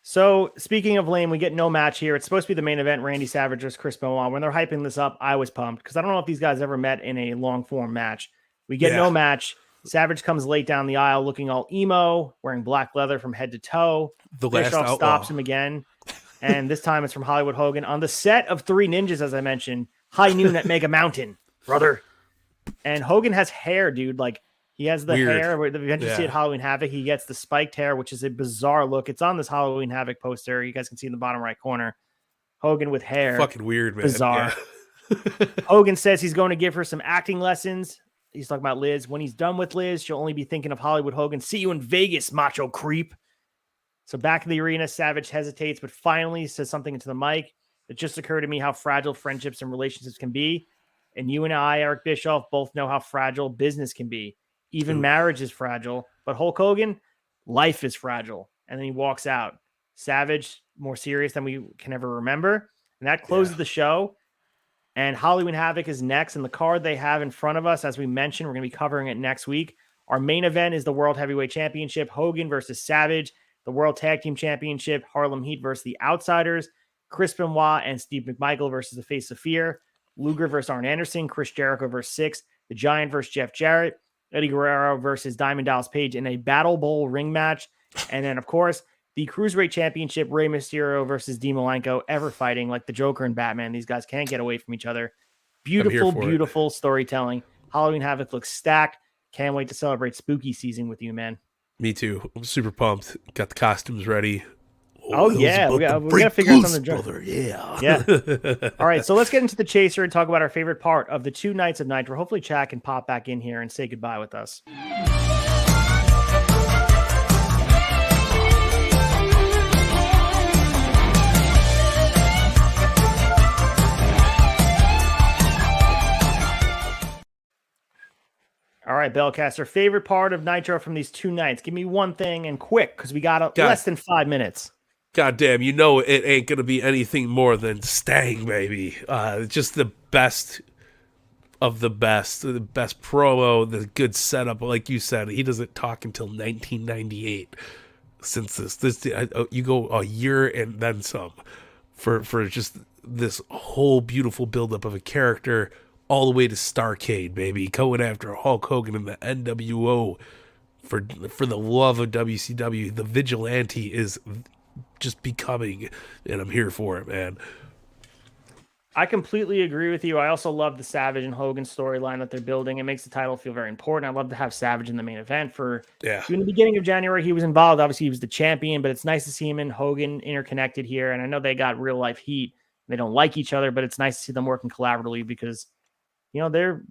S2: So, speaking of lame, we get no match here. It's supposed to be the main event, Randy Savage versus Chris Benoit. When they're hyping this up, I was pumped because I don't know if these guys ever met in a long-form match. We get no match. Savage comes late down the aisle looking all emo, wearing black leather from head to toe.
S1: The last outlaw
S2: stops him again, and this time it's from Hollywood Hogan on the set of Three Ninjas, as I mentioned. High noon at Mega Mountain, brother. And Hogan has hair, dude. Like, he has the hair. We eventually see it Halloween Havoc. He gets the spiked hair, which is a bizarre look. It's on this Halloween Havoc poster. You guys can see in the bottom right corner. Hogan with hair.
S1: Fucking weird, man.
S2: Bizarre. Yeah. Hogan says he's going to give her some acting lessons. He's talking about Liz. When he's done with Liz, she'll only be thinking of Hollywood Hogan. See you in Vegas, macho creep. So back in the arena, Savage hesitates, but finally says something into the mic. It just occurred to me how fragile friendships and relationships can be. And you and I, Eric Bischoff, both know how fragile business can be. Even marriage is fragile. But Hulk Hogan, life is fragile. And then he walks out. Savage, more serious than we can ever remember. And that closes the show. And Halloween Havoc is next. And the card they have in front of us, as we mentioned, we're going to be covering it next week. Our main event is the World Heavyweight Championship, Hogan versus Savage. The World Tag Team Championship, Harlem Heat versus the Outsiders. Chris Benoit and Steve McMichael versus the Face of Fear. Luger versus Arn Anderson. Chris Jericho versus Six. The Giant versus Jeff Jarrett. Eddie Guerrero versus Diamond Dallas Page in a Battle Bowl ring match. And then, of course, the Cruiserweight Championship, Rey Mysterio versus Dean Malenko, ever fighting like the Joker and Batman. These guys can't get away from each other. Beautiful, beautiful storytelling. Halloween Havoc looks stacked. Can't wait to celebrate spooky season with you, man.
S1: Me too. I'm super pumped. Got the costumes ready.
S2: Oh yeah, we got to figure out something, brother.
S1: Yeah.
S2: All right, so let's get into the chaser and talk about our favorite part of the 2 nights of Nitro. Hopefully, Chad can pop back in here and say goodbye with us. All right, Belcaster, favorite part of Nitro from these 2 nights. Give me one thing and quick, because we got less than 5 minutes.
S1: God damn, you know it ain't going to be anything more than Stang, baby. Just the best of the best promo, the good setup. Like you said, he doesn't talk until 1998. Since this you go a year and then some for just this whole beautiful buildup of a character all the way to Starrcade, baby, going after Hulk Hogan and the NWO for the love of WCW. The vigilante is just becoming, and I'm here for it, man.
S2: I completely agree with you. I also love the Savage and Hogan storyline that they're building. It makes the title feel very important. I love to have Savage in the main event. In the beginning of January, he was involved. Obviously, he was the champion, but it's nice to see him and Hogan interconnected here. And I know they got real life heat. They don't like each other, but it's nice to see them working collaboratively because, they're,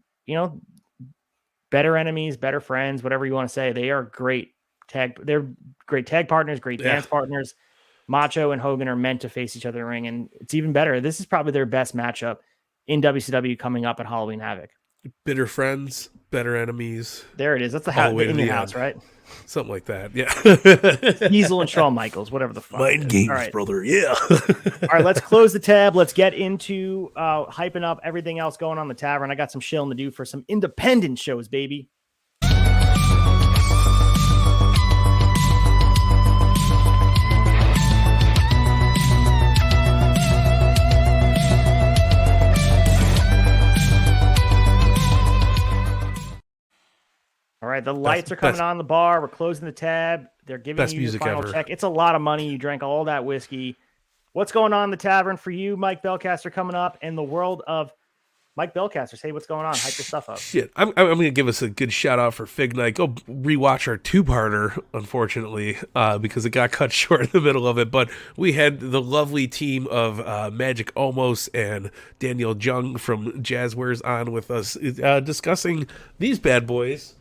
S2: better enemies, better friends, whatever you want to say. They are great they're great tag partners, great dance partners. Macho and Hogan are meant to face each other in the ring, and it's even better. This is probably their best matchup in WCW coming up at Halloween Havoc.
S1: Bitter friends, better enemies.
S2: There it is. That's the Indian house, right?
S1: Something like that, yeah.
S2: Diesel and Shawn Michaels, whatever the fuck.
S1: Mind games, right, brother, yeah.
S2: All right, let's close the tab. Let's get into hyping up everything else going on in the tavern. I got some shilling to do for some independent shows, baby. All right, the lights are coming on the bar. We're closing the tab. They're giving you the final check. It's a lot of money. You drank all that whiskey. What's going on in the tavern for you, Mike Belcaster, coming up in the world of Mike Belcaster? Say what's going on. Hype your stuff up.
S1: Shit, I'm going to give us a good shout out for Fig Night. Go rewatch our 2-parter, unfortunately, because it got cut short in the middle of it. But we had the lovely team of Magic Omos and Daniel Jung from Jazzwares on with us discussing these bad boys.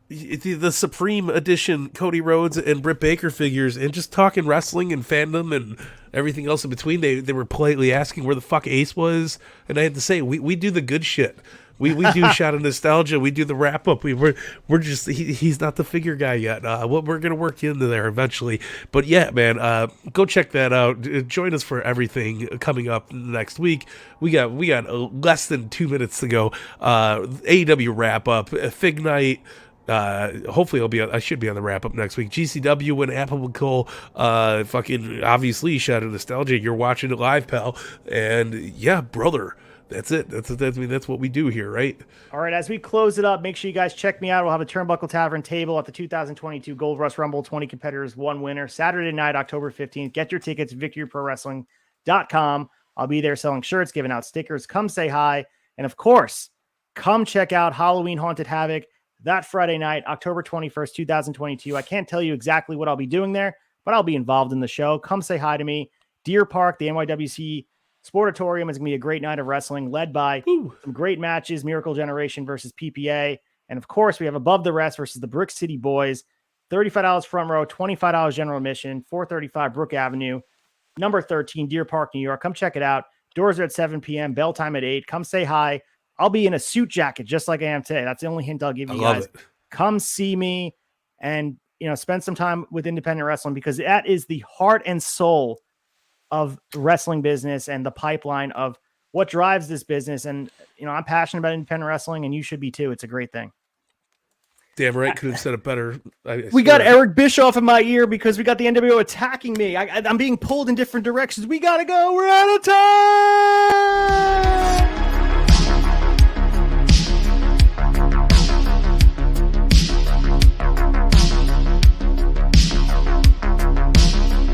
S1: The Supreme Edition Cody Rhodes and Britt Baker figures, and just talking wrestling and fandom and everything else in between. They were politely asking where the fuck Ace was, and I had to say we do the good shit. We do Shot of Nostalgia. We do the wrap up. We're just he's not the figure guy yet. We're gonna work you into there eventually. But yeah, man, go check that out. Join us for everything coming up next week. We got less than 2 minutes to go. AEW wrap up, Fig Night. Hopefully I should be on the wrap up next week. GCW and Applebill, fucking obviously Shot of Nostalgia. You're watching it live, pal. And yeah, brother, that's it. That's what we do here, right?
S2: All right. As we close it up, make sure you guys check me out. We'll have a Turnbuckle Tavern table at the 2022 Gold Rush Rumble. 20 competitors, 1 winner. Saturday night, October 15th. Get your tickets, victoryprowrestling.com. I'll be there selling shirts, giving out stickers. Come say hi. And of course, come check out Halloween Haunted Havoc that Friday night, October 21st, 2022. I can't tell you exactly what I'll be doing there, but I'll be involved in the show. Come say hi to me. Deer Park, the NYWC Sportatorium is going to be a great night of wrestling led by some great matches, Miracle Generation versus PPA. And of course, we have Above the Rest versus the Brick City Boys. $35 front row, $25 general admission, 435 Brook Avenue, number 13, Deer Park, New York. Come check it out. Doors are at 7 p.m., bell time at 8. Come say hi. I'll be in a suit jacket just like I am today. That's the only hint I'll give you guys. Come see me and, spend some time with independent wrestling because that is the heart and soul of wrestling business and the pipeline of what drives this business. And, I'm passionate about independent wrestling and you should be too. It's a great thing.
S1: Damn right. Could have said it better.
S2: We got Eric Bischoff in my ear because we got the NWO attacking me. I'm being pulled in different directions. We got to go. We're out of time.